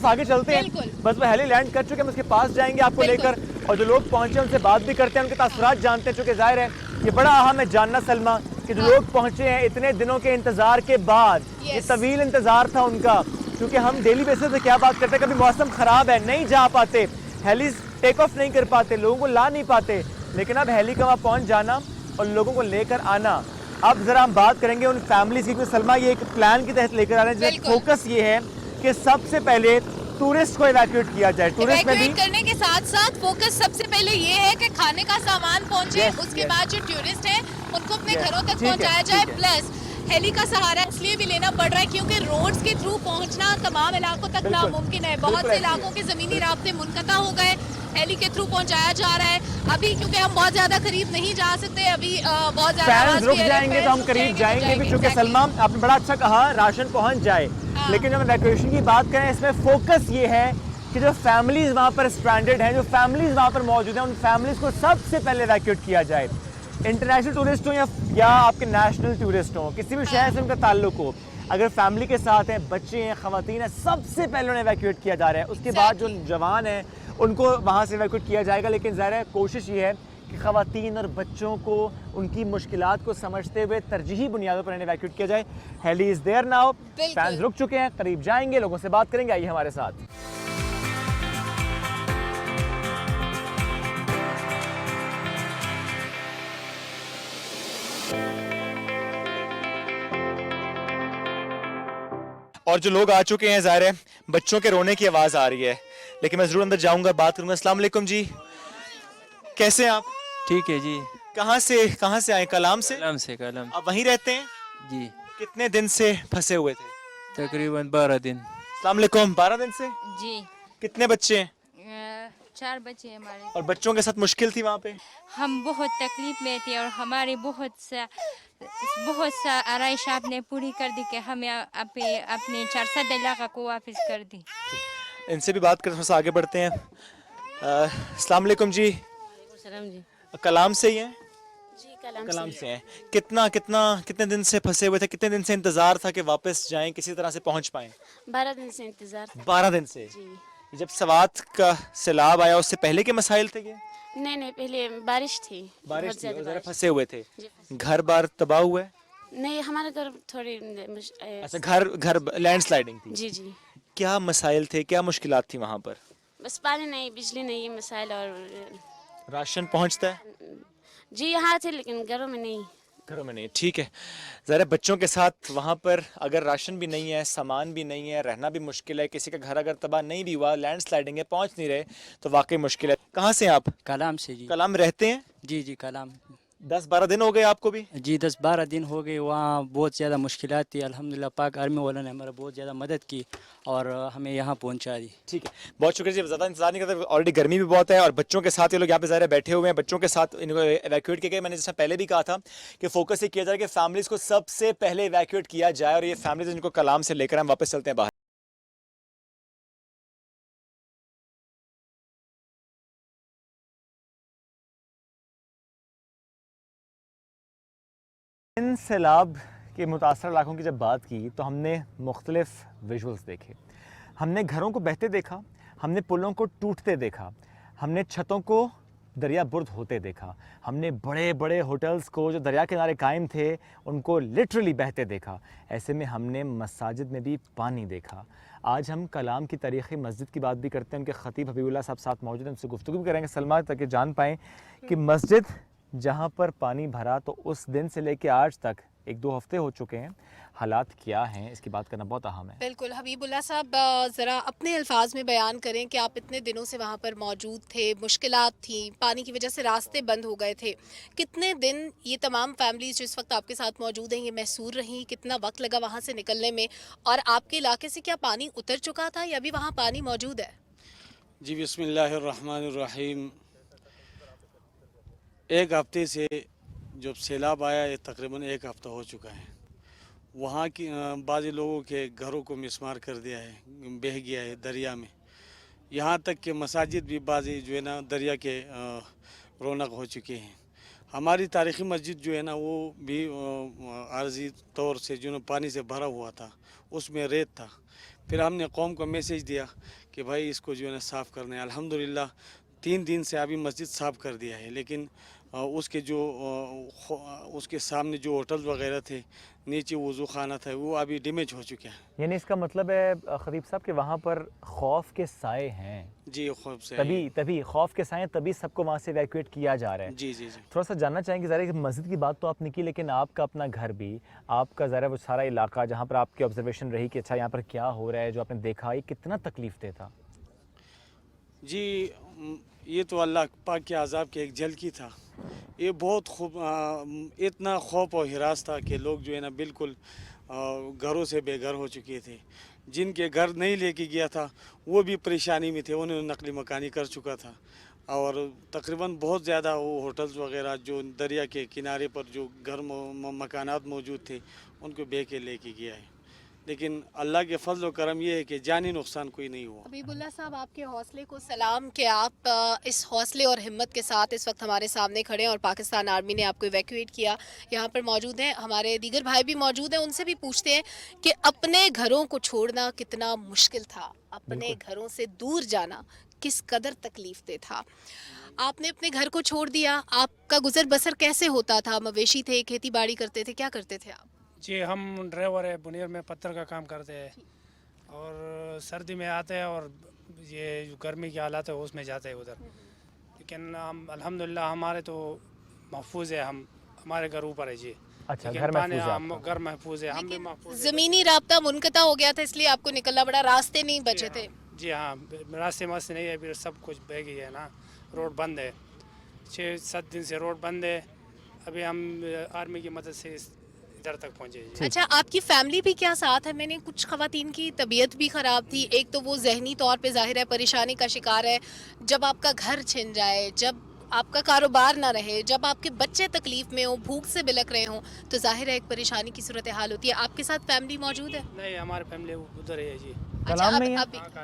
آگے چلتے ہیں بس وہ ہیلی لینڈ کر چکے ہیں, ہم اس کے پاس جائیں گے آپ کو لے کر اور جو لوگ پہنچے ان سے بات بھی کرتے ہیں, ان کے تاثرات جانتے ہیں. چونکہ ظاہر ہے یہ بڑا اہم ہے جاننا سلما کہ جو لوگ پہنچے ہیں اتنے دنوں کے انتظار کے بعد, یہ طویل انتظار تھا ان کا, کیونکہ ہم ڈیلی بیسس پہ کیا بات کرتے ہیں, کبھی موسم خراب ہے نہیں جا پاتے, ہیلیز ٹیک آف نہیں کر پاتے, لوگوں کو لا نہیں پاتے, لیکن اب ہیلی کا وہاں پہنچ جانا اور لوگوں کو لے کر آنا. اب ذرا ہم بات کریں گے ان فیملیز کی, کیونکہ سلما یہ ایک پلان کے تحت لے کر آ رہے ہیں جس میں فوکس یہ ہے کہ سب سے پہلے ٹورسٹ کو ایویکویٹ کیا جائے. ٹورسٹ میں بھی کرنے کے ساتھ ساتھ فوکس سب سے پہلے یہ ہے کہ کھانے کا سامان پہنچے, اس کے بعد جو ٹورسٹ ہیں ان کو اپنے گھروں تک پہنچایا جائے. پلس ہیلی کا سہارا اس لیے بھی لینا پڑ رہا ہے کیونکہ روڈز کے تھرو پہنچنا تمام علاقوں تک ناممکن ہے. بہت سے علاقوں کے زمینی رابطے منقطع ہو گئے, ہیلی کے تھرو پہنچایا جا رہا ہے. ابھی کیونکہ ہم بہت زیادہ قریب نہیں جا سکتے, ابھی بہت زیادہ فینز رک جائیں گے تو ہم قریب جائیں گے بھی, چونکہ سلما آپ نے بڑا اچھا کہا راشن پہنچ جائے, لیکن جب ہم ایویکویشن کی بات کریں اس میں فوکس یہ ہے کہ جو فیملیز وہاں پر اسٹرینڈڈ ہیں, جو فیملیز وہاں پر موجود ہیں, ان فیملیز کو سب سے پہلے ایویکویٹ کیا جائے. انٹرنیشنل ٹورسٹ ہوں یا آپ کے نیشنل ٹورسٹ ہوں, کسی بھی شہر سے ان کا تعلق ہو, اگر فیملی کے ساتھ ہیں, بچے ہیں, خواتین ہیں, سب سے پہلے انہیں ایویکویٹ کیا جا رہا ہے. اس کے بعد جو جوان ہیں ان کو وہاں سے ایویکویٹ کیا جائے گا. لیکن ظاہر ہے کوشش یہ ہے کہ خواتین اور بچوں کو ان کی مشکلات کو سمجھتے ہوئے ترجیحی بنیادوں پر انہیں ایویکویٹ کیا جائے. ہیلی از دیئر ناؤ, فینز رک چکے ہیں, قریب جائیں گے, لوگوں سے بات کریں گے. آئیے ہمارے ساتھ. اور جو لوگ آ چکے ہیں ظاہر ہے بچوں کے رونے کی آواز آ رہی ہے, لیکن میں ضرور اندر جاؤں گا, بات کروں گا. السلام علیکم جی, کیسے ہیں آپ؟ ٹھیک ہے جی. کہاں سے آئے؟ کلام سے. کلام آپ وہیں رہتے ہیں جی. کتنے دن سے پھنسے ہوئے تھے؟ تقریباً 12 دن. السلام علیکم. 12 دن سے جی. کتنے بچے ہیں؟ 4 بچے ہمارے. اور بچوں کے ساتھ مشکل تھی وہاں پہ؟ ہم بہت تکلیف میں تھے اور ہماری بہت سا آرائش آپ نے پوری کر دی کہ ہمیں اپنے 400 علاقہ کو واپس کر دی. ان سے بھی بات کرتے ہیں, آگے بڑھتے ہیں. السلام علیکم جی. السلام جی. کلام سے ہی ہیں؟ جی کلام سے ہیں. کتنے دن سے پھنسے ہوئے تھے, کتنے دن سے انتظار تھا کہ واپس جائیں, کسی طرح سے پہنچ پائیں؟ 12 دن سے انتظار تھا. 12 دن سے. جی. جب سوات کا سیلاب آیا اس سے پہلے کے مسائل تھے یہ؟ نہیں پہلے بارش تھی. بارش بہت زیادہ ذرا پھنسے ہوئے تھے. جی. گھر بار تباہ ہوا ہے؟ نہیں, ہمارا گھر تھوڑی اچھا, گھر لینڈ سلائڈنگ تھی. جی جی. کیا مسائل تھے, کیا مشکلات تھی وہاں پر؟ بس پانی نہیں, بجلی نہیں, یہ مسائل. اور راشن پہنچتا ہے؟ جی یہاں تھے لیکن گھروں میں نہیں. گھروں میں نہیں. ٹھیک ہے. ذرا بچوں کے ساتھ وہاں پر اگر راشن بھی نہیں ہے, سامان بھی نہیں ہے, رہنا بھی مشکل ہے, کسی کا گھر اگر تباہ نہیں بھی ہوا, لینڈ سلائڈنگ ہے, پہنچ نہیں رہے, تو واقعی مشکل ہے. کہاں سے آپ؟ کلام سے جی. کلام رہتے ہیں؟ جی جی کلام. 10-12 दिन हो गए आपको भी? जी 10-12 दिन हो गए, वहाँ बहुत ज़्यादा मुश्किलात थी। अल्हम्दुलिल्लाह पाक आर्मी वालों ने हमारा बहुत ज़्यादा मदद की और हमें यहाँ पहुँचा दी। ठीक है, बहुत शुक्रिया जी, ज़्यादा इंतजार नहीं करते, ऑलरेडी गर्मी भी बहुत है और बच्चों के साथ ये लोग यहाँ पे ज़ाहिर है बैठे हुए हैं, बच्चों के साथ इनको इवैक्यूएट किया गया। मैंने जैसा पहले भी कहा था कि फोकस ये किया जाए कि फैमिलीज़ को सबसे पहले इवैक्यूएट किया जाए और ये फैमिलीज़ इनको कलाम से लेकर हम वापस चलते हैं बाहर। इन सैलाब के मुतासर इलाकों की जब बात की तो हमने मुख्तलिफ विजुअल्स देखे, हमने घरों को बहते देखा, हमने पुलों को टूटते देखा, हमने छतों को दरिया बुर्द होते देखा, हमने बड़े बड़े होटल्स को जो दरिया किनारे कायम थे उनको लिटरली बहते देखा। ऐसे में हमने मसाजिद में भी पानी देखा। आज हम कलाम की तारीख़ी मस्जिद की बात भी करते हैं, उनके ख़तीब हबीबुल्लाह साहब साथ मौजूद हैं, उनसे गुफ्तगू भी करेंगे सलमा, ताकि जान पाएँ कि मस्जिद जहाँ पर पानी भरा तो उस दिन से लेके आज तक 1-2 हफ्ते हो चुके हैं, हालात क्या हैं इसकी बात करना बहुत अहम है। बिल्कुल हबीबुल्लाह साहब, ज़रा अपने अल्फाज में बयान करें कि आप इतने दिनों से वहाँ पर मौजूद थे, मुश्किलात थी, पानी की वजह से रास्ते बंद हो गए थे, कितने दिन ये तमाम फैमिलीज जो इस वक्त आपके साथ मौजूद हैं ये महसूर रहीं, कितना वक्त लगा वहाँ से निकलने में, और आपके इलाके से क्या पानी उतर चुका था या अभी वहाँ पानी मौजूद है? जी बिस्मिल्लाहिर्रहमानिर्रहीम। एक हफ्ते से जब सैलाब आया ये तकरीबन 1 हफ्ता हो चुका है। वहाँ की बाज़ी लोगों के घरों को मिसमार कर दिया है, बह गया है दरिया में। यहाँ तक कि मसाजिद भी बाज़ी जो है ना दरिया के रौनक हो चुके हैं। हमारी तारीख़ी मस्जिद जो है ना वो भी आर्जी तौर से जो ना पानी से भरा हुआ था, उसमें रेत था। फिर हमने कौम को मैसेज दिया कि भाई इसको जो है ना साफ़ करना है। अल्हम्दुलिल्लाह 3 दिन से अभी मस्जिद साफ़ कर दिया है, लेकिन उसके जो उसके सामने जो होटल वगैरह थे, नीचे वज़ू खाना था, वो अभी डैमेज हो चुके हैं। यानी इसका मतलब है खतीब साहब कि वहाँ पर खौफ के साए हैं। जी खौफ से तभी खौफ के साए, तभी सबको वहाँ से इवैक्यूएट किया जा रहा है। जी जी जी। थोड़ा सा जानना चाहेंगे, ज़रा कि मस्जिद की बात तो आपने की, लेकिन आपका अपना घर भी, आपका ज़रा वो सारा इलाका जहाँ पर आपकी ऑब्जर्वेशन रही कि अच्छा यहाँ पर क्या हो रहा है, जो आपने देखा, ये कितना तकलीफ दे था? जी ये तो अल्लाह पाक के अज़ाब की एक झलकी था। ये बहुत खूब इतना खौफ और हिरास था कि लोग जो है ना बिल्कुल घरों से बेघर हो चुके थे। जिनके घर नहीं लेके गया था वो भी परेशानी में थे, उन्हें नकली मकानी कर चुका था। और तकरीबन बहुत ज़्यादा वो होटल्स वगैरह जो दरिया के किनारे पर जो घर मकानात मौजूद थे उनको बह के लेके गया है। लेकिन अल्लाह के फजल व करम ये है कि जानी नुकसान कोई नहीं हुआ। हबीबुल्लाह साहब, आपके हौसले को सलाम कि आप इस हौसले और हिम्मत के साथ इस वक्त हमारे सामने खड़े हैं और पाकिस्तान आर्मी ने आपको इवैक्यूएट किया। यहाँ पर मौजूद हैं हमारे दीगर भाई भी मौजूद हैं, उनसे भी पूछते हैं कि अपने घरों को छोड़ना कितना मुश्किल था, अपने घरों से दूर जाना किस कदर तकलीफ दे था। आपने अपने घर को छोड़ दिया, आपका गुजर बसर कैसे होता था? मवेशी थे, खेती बाड़ी करते थे, क्या करते थे आप? जी हम ड्राइवर है, बुनियर में पत्थर का काम करते हैं और सर्दी में आते हैं और ये जो गर्मी की हालात है उसमें जाते हैं उधर। लेकिन हम अल्हम्दुलिल्लाह हमारे तो महफूज है, हमारे घर ऊपर है जी। अच्छा, लेकिन घर पानी महफूज है हम घर महफूज है, हम भी महफूज है। ज़मीनी राब्ता मुनक़ता हो गया था इसलिए आपको निकलना पड़ा, रास्ते नहीं बचे थे। जी हाँ, रास्ते मस्त नहीं है, अभी सब कुछ बह गई है ना, रोड बंद है, 6-7 दिन से रोड बंद है। अभी हम आर्मी की मदद से इधर तक पहुँचे जी। अच्छा, आपकी फैमिली भी क्या साथ है? मैंने कुछ ख़वातीन की तबीयत भी ख़राब थी, एक तो वो जहनी तौर पे ज़ाहिर है परेशानी का शिकार है, जब आपका घर छिन जाए, जब आपका कारोबार ना रहे, जब आपके बच्चे तकलीफ़ में हो, भूख से बिलक रहे हों, तो ज़ाहिर है एक परेशानी की सूरत हाल होती है। आपके साथ फैमिली मौजूद है? नहीं, हमारे फैमिली उधर है जी। अच्छा,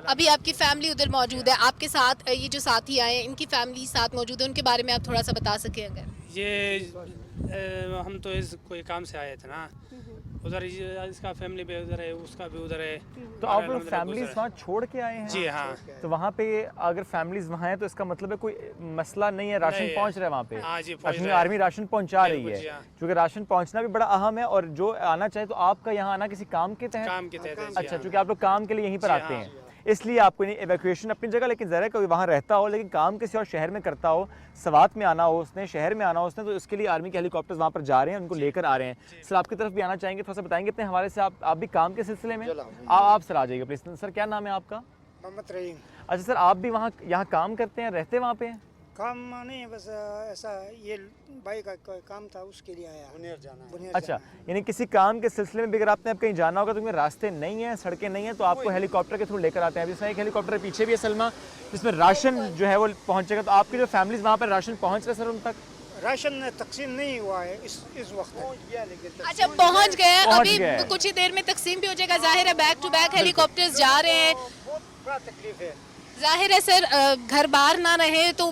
अभी आपकी फैमिली उधर मौजूद है, आपके साथ ये जो साथी आए हैं इनकी फैमिली साथ मौजूद है, उनके बारे में आप थोड़ा सा बता सकें अगर? ये हम तो इस कोई काम से आए थे ना, उधर इसका फैमिली भी उधर है, उसका भी उधर है। तो आप लोग फैमिलीज वहाँ छोड़ के आए हैं? जी हाँ। तो वहाँ पे अगर फैमिलीज वहाँ हैं तो इसका मतलब है कोई मसला नहीं है, राशन पहुँच रहा है वहाँ पे? हाँ जी, अपनी आर्मी राशन पहुँचा रही है, क्योंकि राशन पहुँचना भी बड़ा अहम है। और जो आना चाहे तो आपका यहाँ आना किसी काम के तहत? काम के तहत। अच्छा, क्योंकि आप लोग काम के लिए यहीं पर आते हैं इसलिए आपको नहीं एवैक्यूएशन अपनी जगह, लेकिन ज़रा कोई वहाँ रहता हो लेकिन काम किसी और शहर में करता हो, सवात में आना हो उसने, शहर में आना हो उसने, तो उसके लिए आर्मी के हेलीकॉप्टर्स वहाँ पर जा रहे हैं, उनको लेकर आ रहे हैं। सर आपकी तरफ भी आना चाहेंगे, थोड़ा सा बताएंगे अपने हवाले से, आप भी काम के सिलसिले में? आप सर आ जाइएगा प्लीज़। सर क्या नाम है आपका? मोहम्मद रहीम। अच्छा सर, आप भी वहाँ यहाँ काम करते हैं, रहते हैं वहाँ पे? काम नहीं, बस ऐसा ये भाई का काम था, उसके लिए आया। बुनियर जाना। अच्छा, यानी किसी काम के सिलसिले में भी अगर आपने अब कहीं जाना होगा तो क्योंकि रास्ते नहीं हैं, सड़कें नहीं हैं, तो आपको हेलीकॉप्टर के थ्रू लेकर आते हैं। जिसमें एक हेलीकॉप्टर पीछे भी है सलमा, जिसमें राशन जो है वो पहुंचेगा। तो आपकी जो फैमिलीज वहाँ पर राशन पहुंच रहे सर उन तक? राशन तकसीम नहीं हुआ है इस वक्त। अच्छा, पहुंच गए हैं, पहुंच अभी गए। कुछ ही देर में तकसीम भी हो जाएगा। जाहिर है बैक टू बैक हेलीकॉप्टर्स जा रहे हैं। बहुत बड़ा तकलीफ है। जाहिर है सर, घर बार ना रहे तो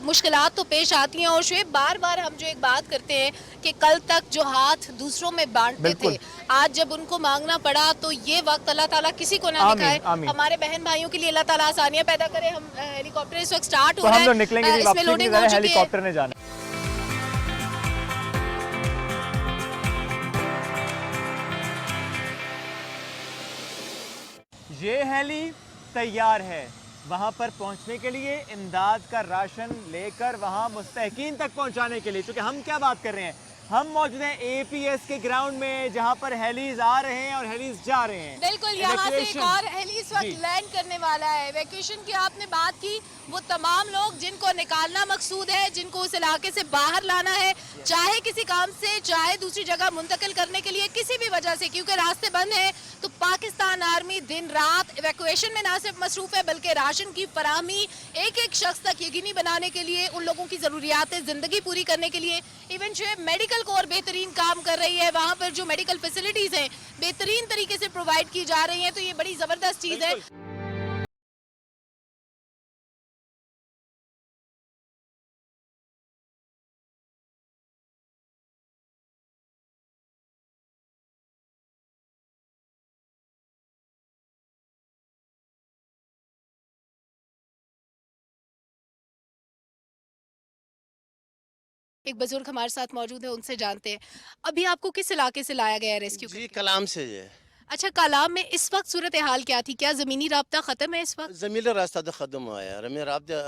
मुश्किलात तो पेश आती हैं। और शुएब, बार बार हम जो एक बात करते हैं कि कल तक जो हाथ दूसरों में बांटते थे, आज जब उनको मांगना पड़ा तो ये वक्त अल्लाह ताला किसी को ना आमीन, दिखाए। आमीन। हमारे बहन भाइयों के लिए अल्लाह ताला आसानियां पैदा करे। हम हेलीकॉप्टर इस वक्त स्टार्ट तो हो रहा हम है, लोग निकलेंगे जी, इसमें वापसी लोडिंग नहीं हो जा रहे, चुकी है। हेलीकॉप्टर ने जाना। ये हेली तैयार है वहाँ पर पहुँचने के लिए, इमदाद का राशन लेकर वहाँ मुस्तहकीन तक पहुँचाने के लिए। क्योंकि हम क्या बात कर रहे हैं, हम मौजूद हैं एपीएस के ग्राउंड में, जहाँ पर हेलीज आ रहे हैं और हेलीज जा रहे हैं। बिल्कुल, यहाँ से एक Evacuation। और हेली इस वक्त जी। लैंड करने वाला है। वैक्यूएशन की आपने बात की, वो तमाम लोग जिनको निकालना मकसूद है, जिनको उस इलाके से बाहर लाना है, चाहे किसी काम से, चाहे दूसरी जगह मुंतकिल करने के लिए, किसी भी वजह से, क्योंकि रास्ते बंद हैं, तो पाकिस्तान आर्मी दिन रात इवैक्यूएशन में ना सिर्फ मसरूफ है बल्कि राशन की फराहमी एक एक शख्स तक यकीनी बनाने के लिए, उन लोगों की ज़रूरियात ज़िंदगी पूरी करने के लिए। इवन जो मेडिकल कोर बेहतरीन काम कर रही है, वहाँ पर जो मेडिकल फैसिलिटीज़ हैं बेहतरीन तरीके से प्रोवाइड की जा रही हैं, तो ये बड़ी ज़बरदस्त चीज़ है। एक बुजुर्ग हमारे साथ मौजूद है, उनसे जानते हैं। अभी आपको किस इलाके से लाया गया है रेस्क्यू जी करके? कलाम से है। अच्छा, कलाम में इस वक्त सूरत हाल क्या थी? क्या ज़मीनी राब्ता ख़त्म है इस वक्त? ज़मीनी रास्ता तो ख़त्म हुआ है, रमी राब्ता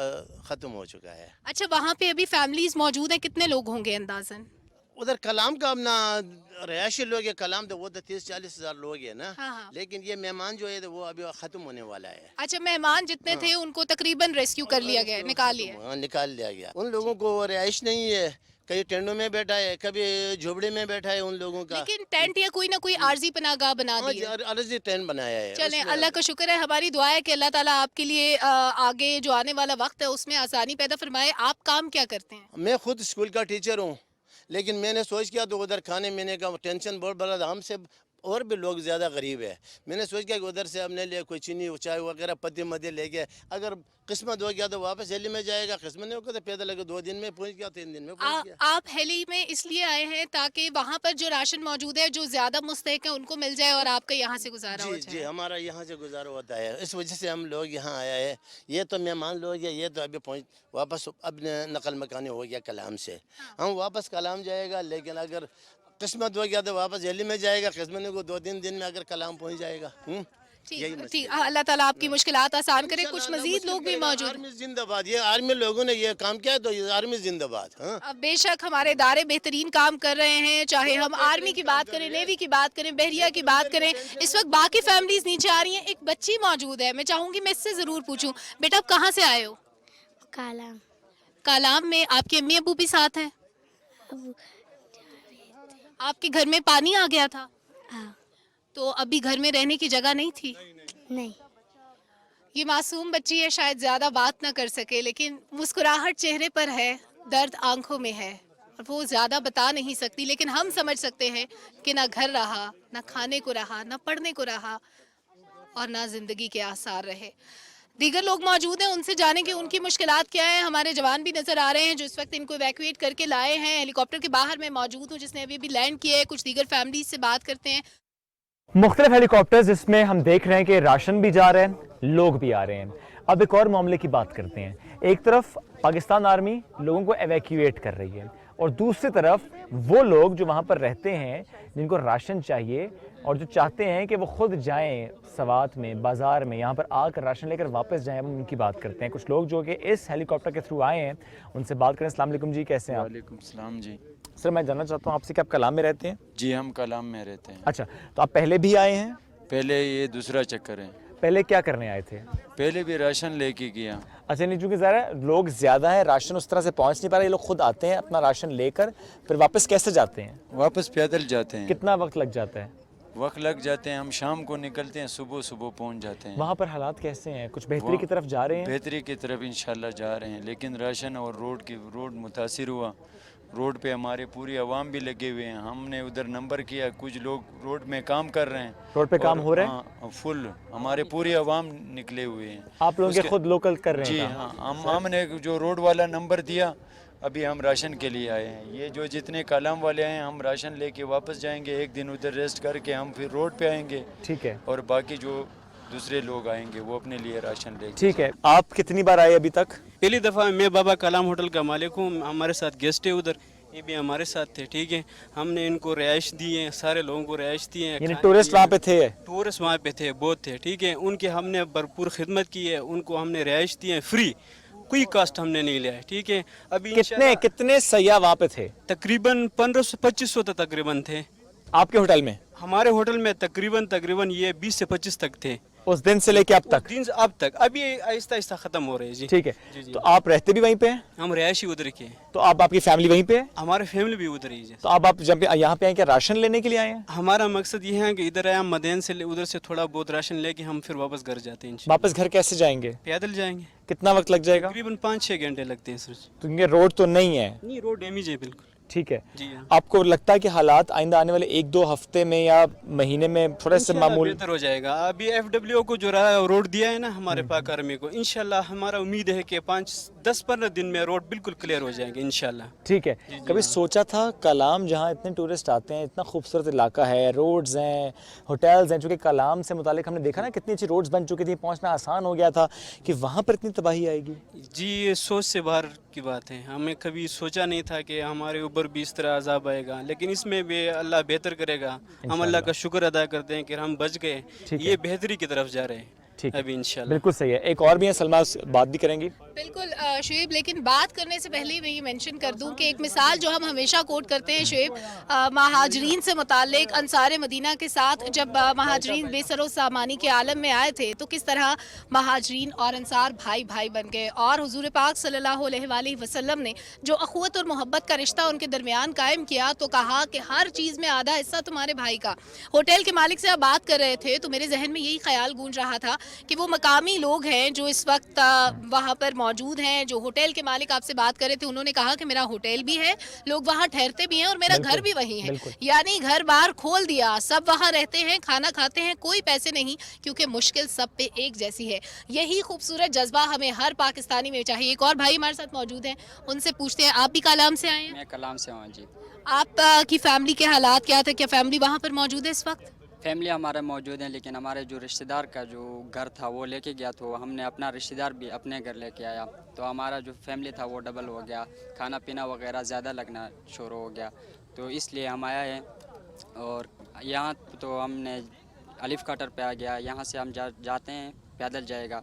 ख़त्म हो चुका है। अच्छा, वहाँ पे अभी फैमिलीज मौजूद हैं, कितने लोग होंगे अंदाजन? उधर कलाम का अपना रहायशी लोग है, कलाम तो वो तो 30-40 हज़ार लोग है ना। हाँ, हाँ। लेकिन ये मेहमान जो है वो अभी ख़त्म होने वाला है। अच्छा, मेहमान जितने थे उनको तकरीबन रेस्क्यू कर लिया गया, निकाल लिया। हाँ, निकाल लिया गया। उन लोगों को रहायश नहीं है, कहीं टेंटों में बैठा है, कभी झोपड़े में बैठा है उन लोगों का। लेकिन टेंट या कोई ना कोई आरजी पनाहगाह बना दी है। अर्जी टेंट बनाया है। चलें, उसमें- अल्लाह का शुक्र है। हमारी दुआ है कि अल्लाह ताला आपके लिए आगे जो आने वाला वक्त है उसमें आसानी पैदा फरमाए। आप काम क्या करते हैं? मैं खुद स्कूल का टीचर हूँ, लेकिन मैंने सोच किया तो उधर खाने मैंने का टेंशन बहुत बड़ा था, हमसे और भी लोग ज़्यादा गरीब है। मैंने सोच किया कि उधर से अपने लिए कोई चीनी चाय वगैरह पत्ती मध्य लेके, अगर किस्मत हो गया तो वापस हेली में जाएगा, किस्मत नहीं होगा तो पैदल लगे 2 दिन में पहुँच गया, 3 दिन में पहुँच गया। आप हेली में इसलिए आए हैं ताकि वहाँ पर जो राशन मौजूद है, जो ज़्यादा मुस्तहक है, उनको मिल जाए और आपका यहाँ से गुजारा हो जी जाए। जी, हमारा यहाँ से गुजारा होता है, इस वजह से हम लोग यहाँ आया है। ये तो मेहमान लोग है, ये तो अभी पहुँच वापस अब नकल मकानी हो गया कलाम से, हम वापस कलाम जाएगा। लेकिन अगर किस्मत हो गया तो वापस दिल्ली में जाएगा, किस्मत को 2-3 दिन में अगर कलाम पहुँच जाएगा। ठीक, अल्लाह ताला आपकी मुश्किलात आसान करे। कुछ मजीद लोग भी मौजूद। आर्मी जिंदाबाद, ये आर्मी लोगों ने ये काम किया तो ये आर्मी जिंदाबाद। हाँ, अब बेशक हमारे इदारे बेहतरीन काम कर रहे हैं, चाहे हम आर्मी की बात करें, नेवी की बात करें, बहरिया की बात करें। इस वक्त बाकी फैमिलीज नीचे आ रही हैं। एक बच्ची मौजूद है, मैं चाहूँगी मैं इससे ज़रूर पूछूं, बेटा आप कहाँ से आए हो? कालाम कालाम में आपके अम्मी अबू भी साथ हैं? आपके घर में पानी आ गया था? हाँ। तो अभी घर में रहने की जगह नहीं थी? नहीं। ये मासूम बच्ची है, शायद ज़्यादा बात ना कर सके, लेकिन मुस्कुराहट चेहरे पर है, दर्द आंखों में है, और वो ज़्यादा बता नहीं सकती। लेकिन हम समझ सकते हैं कि ना घर रहा, ना खाने को रहा, ना पढ़ने को रहा, और ना ज़िंदगी के आसार रहे। दीगर लोग मौजूद हैं, उनसे जाने कि उनकी मुश्किलात क्या है। हमारे जवान भी नज़र आ रहे हैं जो इस वक्त इनको इवैक्यूएट करके लाए हैं। हेलीकॉप्टर के बाहर मैं मौजूद हूँ जिसने अभी अभी लैंड किया है। कुछ दीगर फैमिली से बात करते हैं। मुख्तलिफ हेलीकॉप्टर्स जिसमें हम देख रहे हैं कि राशन भी जा रहे हैं, लोग भी आ रहे हैं। अब एक और मामले की बात करते हैं। एक तरफ पाकिस्तान आर्मी लोगों को एवैक्यूएट कर रही है, और दूसरी तरफ वो लोग जो वहाँ पर रहते हैं, जिनको राशन चाहिए और जो चाहते हैं कि वो खुद जाएं सवात में, बाज़ार में, यहाँ पर आकर राशन लेकर वापस जाएं। हम उनकी बात करते हैं। कुछ लोग जो कि इस हेलीकॉप्टर के थ्रू आए हैं, उनसे बात करें। अस्सलाम वालेकुम जी, कैसे हैं आप? वालेकुम सलाम जी। सर मैं जानना चाहता हूँ आपसे कि आप कलाम में रहते हैं? जी हम कलाम में रहते हैं। अच्छा, तो आप पहले भी आए हैं? पहले ये दूसरा चक्कर है। पहले क्या करने आए थे? पहले भी राशन लेके गया। अच्छा, नहीं, चूँकि ज़रा लोग ज़्यादा हैं, राशन उस तरह से पहुंच नहीं पा रहा, ये लोग खुद आते हैं अपना राशन लेकर, फिर वापस कैसे जाते हैं? वापस पैदल जाते हैं। कितना वक्त लग जाता है? वक्त लग जाते हैं, हम शाम को निकलते हैं, सुबह सुबह पहुंच जाते हैं। वहाँ पर हालात कैसे हैं? कुछ बेहतरी की तरफ जा रहे हैं? बेहतरी की तरफ इंशाल्लाह जा रहे हैं, लेकिन राशन और रोड मुतासिर हुआ। रोड पे हमारे पूरी आवाम भी लगे हुए हैं। हमने उधर नंबर किया, कुछ लोग रोड में काम कर रहे हैं। रोड पे काम हो रहे हैं? हाँ, फुल हमारे पूरी आवाम निकले हुए हैं। आप लोगों के खुद लोकल कर रहे हैं? जी हाँ, हमने जो रोड वाला नंबर दिया, अभी हम राशन के लिए आए हैं। ये जो जितने कालाम वाले हैं, हम राशन लेके वापस जाएंगे, एक दिन उधर रेस्ट करके हम फिर रोड पे आएंगे। ठीक है। और बाकी जो दूसरे लोग आएंगे वो अपने लिए राशन लेके। ठीक है। आप कितनी बार आए अभी तक? पहली दफ़ा। मैं बाबा कलाम होटल का मालिक हूँ, हमारे साथ गेस्ट है उधर, ये भी हमारे साथ थे। ठीक है, हमने इनको रिहाइश दी है, सारे लोगों को रिहाइश दी है। यानी टूरिस्ट वहाँ पे थे? टूरिस्ट वहाँ पे थे, बहुत थे। ठीक है, उनकी हमने भरपूर खिदमत की है, उनको हमने रिहाइश दी है फ्री, कोई कास्ट हमने नहीं लिया है। ठीक है, अभी कितने सयाह वहाँ पे थे? तकरीबन 1500-2500 तकरीबन थे आपके होटल में? हमारे होटल में तकरीबन ये 20 से 25 तक थे उस दिन से लेके अब तक? दिन से अब तक, अभी आहिस्ता आहिस्ता खत्म हो रहे हैं जी। ठीक है। तो आप रहते भी वहीं पे हैं? हम रिहायशी उधर के। तो आपकी फैमिली वहीं पे है? हमारे फैमिली भी उधर ही है। तो आप जब यहाँ पे आए, क्या राशन लेने के लिए आए हैं? हमारा मकसद ये है कि इधर आए, हम मदेन से उधर से थोड़ा बहुत राशन लेके हम फिर वापस घर जाते हैं। वापस घर कैसे जाएंगे? पैदल जाएंगे। कितना वक्त लग जाएगा? तकरीबन 5-6 घंटे लगते हैं सर। तो ये रोड तो नहीं है? नहीं, रोड डैमेज है बिल्कुल। ठीक है। जी हाँ। आपको लगता है कि हालात आइंदा आने वाले 1-2 हफ्ते में या महीने में थोड़ा सा मामूल बेहतर हो जाएगा? अभी FWO को जो रोड दिया है ना हमारे पाक आर्मी को, इंशाल्लाह हमारा उम्मीद है कि 5-10-15 दिन में रोड बिल्कुल क्लियर हो जाएंगे इंशाल्लाह। ठीक है। कभी सोचा था कलाम जहाँ इतने टूरिस्ट आते हैं, इतना खूबसूरत इलाका है, रोड्स हैं, होटल्स हैं, चूँकि कलाम से मुतालिक हमने देखा ना कितनी अच्छी रोड्स बन चुकी थी, पहुँचना आसान हो गया था, कि वहाँ पर इतनी तबाही आएगी? जी, ये सोच से बाहर की बात है। हमें कभी सोचा नहीं था कि हमारे ऊपर भी इस तरह अजाब आएगा, लेकिन इसमें भी अल्लाह बेहतर करेगा। हम अल्लाह का शुक्र अदा करते हैं कि हम बच गए, ये बेहतरी की तरफ जा रहे हैं। ठीक है, अभी इंशाल्लाह। बिल्कुल सही है। एक और भी है, सलमा बात भी करेंगी। बिल्कुल शुएब, लेकिन बात करने से पहले मैं ये मेंशन कर दूं कि एक मिसाल जो हम हमेशा कोट करते हैं शुएब, महाजरीन से मुतालिक, अंसार मदीना के साथ जब महाजरीन बेसरो सामानी के आलम में आए थे तो किस तरह महाजरीन और अंसार भाई भाई बन गए, और हुजूर पाक सल्लल्लाहु अलैहि वसल्लम ने जो अखुवत और मोहब्बत का रिश्ता उनके दरमियान कायम किया, तो कहा कि हर चीज़ में आधा हिस्सा तुम्हारे भाई का। होटल के मालिक से आप बात कर रहे थे तो मेरे जहन में यही ख्याल गूंज रहा था कि वो मकामी लोग हैं जो इस वक्त वहाँ पर मौजूद हैं। जो होटल के मालिक आपसे बात कर रहे थे, उन्होंने कहा कि मेरा होटल भी है, लोग वहाँ ठहरते भी हैं और मेरा घर भी वहीं है। यानी घर बार खोल दिया, सब वहाँ रहते हैं, खाना खाते हैं, कोई पैसे नहीं, क्योंकि मुश्किल सब पे एक जैसी है। यही खूबसूरत जज्बा हमें हर पाकिस्तानी में चाहिए। एक और भाई हमारे साथ मौजूद हैं, उनसे पूछते हैं, आप भी कलाम से आए हैं? मैं कलाम से हूँ जी। आप की फैमिली के हालात क्या थे? क्या फैमिली वहाँ पर मौजूद है इस वक्त? फैमिली हमारे मौजूद हैं, लेकिन हमारे जो रिश्तेदार का जो घर था वो लेके गया, तो हमने अपना रिश्तेदार भी अपने घर लेके आया, तो हमारा जो फैमिली था वो डबल हो गया, खाना पीना वगैरह ज़्यादा लगना शुरू हो गया, तो इसलिए हम आया है। और यहाँ तो हमने अलिफ क्वार्टर पे आ गया, यहाँ से हम जाते हैं, पैदल जाएगा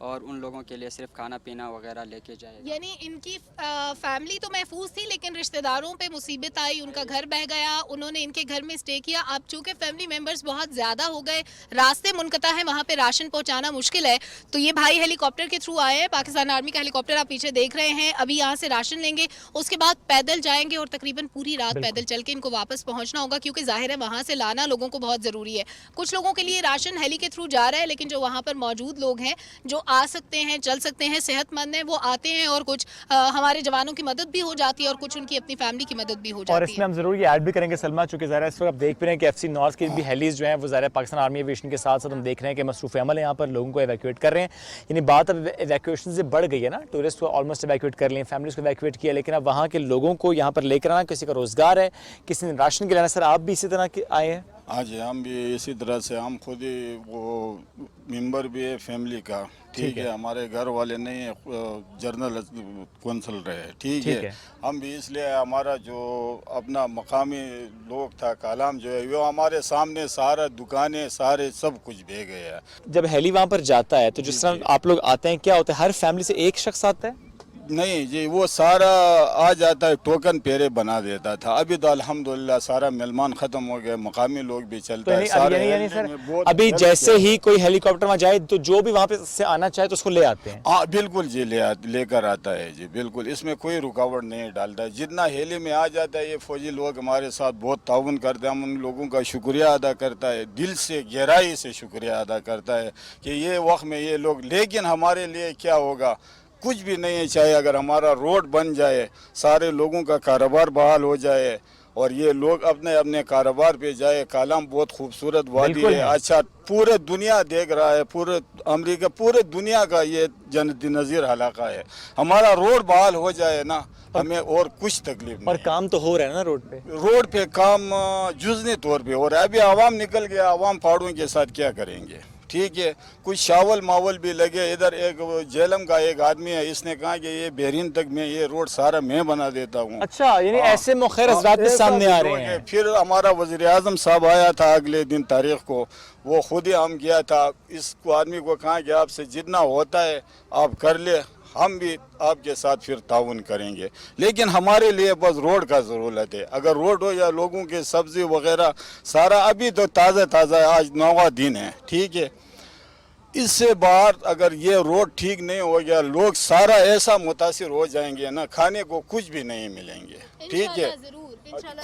और उन लोगों के लिए सिर्फ खाना पीना वगैरह लेके जाएगा। यानी इनकी फैमिली तो महफूज थी, लेकिन रिश्तेदारों पे मुसीबत आई, उनका घर बह गया, उन्होंने इनके घर में स्टे किया। अब चूंकि फैमिली मेंबर्स बहुत ज़्यादा हो गए, रास्ते मुनक़ता है, वहाँ पे राशन पहुँचाना मुश्किल है, तो ये भाई हेलीकॉप्टर के थ्रू आए हैं, पाकिस्तान आर्मी का हेलीकॉप्टर आप पीछे देख रहे हैं। अभी यहाँ से राशन लेंगे, उसके बाद पैदल जाएंगे और तकरीबन पूरी रात पैदल चल के इनको वापस पहुँचना होगा, क्योंकि जाहिर है वहाँ से लाना लोगों को बहुत ज़रूरी है। कुछ लोगों के लिए राशन हेली के थ्रू जा रहा है, लेकिन जो वहाँ पर मौजूद लोग हैं जो आ सकते हैं, चल सकते हैं, सेहतमंद हैं, वो आते हैं, और कुछ हमारे जवानों की मदद भी हो जाती है और कुछ उनकी अपनी फैमिली की मदद भी हो जाती है। और इसमें हम जरूर ये ऐड भी करेंगे सलमा, चूंकि ज़रा इस वक्त आप देख भी रहे हैं कि FC नॉर्थ की भी हेलीज जो हैं वो ज़रा पाकिस्तान आर्मी एविएशन के साथ साथ हम देख रहे हैं कि मसरूफ़ अमल है, यहाँ पर लोगों को एवैक्यूएट कर रहे हैं। यानी बात अब एवैक्यूएशन से बढ़ गई है ना, टूरिस्ट को ऑलमोस्ट एवैक्यूएट कर लिए, फैमिलीज़ को एवैक्यूएट किया, लेकिन अब वहाँ के लोगों को यहाँ पर लेकर आना, किसी का रोज़गार है, किसी ने राशन के लाना। सर आप भी इसी तरह के आए हैं? आज हम भी इसी तरह से, हम खुद ही वो मेंबर भी है फैमिली का, ठीक है, हमारे घर वाले नहीं है, जर्नल कौंसल रहे, ठीक है, हम भी इसलिए, हमारा जो अपना मकामी लोग था कालाम जो है वो हमारे सामने सारा दुकानें सारे सब कुछ भे गए हैं। जब हेली वहाँ पर जाता है तो जिस तरह आप लोग आते हैं, क्या होता है, हर फैमिली से एक शख्स आता है? नहीं जी, वो सारा आ जाता है, टोकन पेरे बना देता था। अभी तो अल्हम्दुलिल्लाह सारा मेहमान खत्म हो गए, मकामी लोग भी तो चलता है यानी सारे यानी एरिया में सर बहुत अभी हेल्प जैसे किया। ही कोई हेलीकॉप्टर वहाँ जाए तो जो भी वहाँ पे से आना चाहे तो उसको ले आते हैं। हाँ बिल्कुल जी, लेकर आता है जी, बिल्कुल इसमें कोई रुकावट नहीं डालता है। जितना हेली में आ जाता है, ये फौजी लोग हमारे साथ बहुत ताउन करते हैं, हम उन लोगों का शुक्रिया अदा करता है, दिल से गहराई से शुक्रिया अदा करता है कि ये वक्त में ये लोग। लेकिन हमारे लिए क्या होगा, कुछ भी नहीं है, चाहे अगर हमारा रोड बन जाए, सारे लोगों का कारोबार बहाल हो जाए और ये लोग अपने अपने कारोबार पे जाए। कालाम बहुत खूबसूरत वादी बिल्कुल है, है। अच्छा पूरे दुनिया देख रहा है, पूरे अमेरिका, पूरे दुनिया का ये जन्नत नज़ीर इलाका है। हमारा रोड बहाल हो जाए ना, हमें और कुछ तकलीफ नहीं और है। काम तो हो रहा है ना रोड पे। रोड पे काम जुज़नी तौर पे हो रहा है। अभी आवाम निकल गया, आवाम पहाड़ों के साथ क्या करेंगे, ठीक है। कुछ शावल मावल भी लगे। इधर एक जेलम का एक आदमी है, इसने कहा कि ये बेहरीन तक में ये रोड सारा मैं बना देता हूँ। अच्छा, यानी ऐसे मुखर हज़रात भी ऐसा सामने भी आ लोग रहे हैं। फिर हमारा वज़ीर आज़म साहब आया था अगले दिन तारीख को, वो खुद ही हम गया था, इसको आदमी को कहा कि आपसे जितना होता है आप कर ले, हम भी आपके साथ फिर ताउन करेंगे। लेकिन हमारे लिए बस रोड का ज़रूरत है। अगर रोड हो या लोगों के सब्ज़ी वगैरह सारा, अभी तो ताज़ा ताज़ा है, आज 9वां दिन है, ठीक है। इससे बाहर अगर ये रोड ठीक नहीं हो गया, लोग सारा ऐसा मुतासिर हो जाएंगे ना, खाने को कुछ भी नहीं मिलेंगे, ठीक है,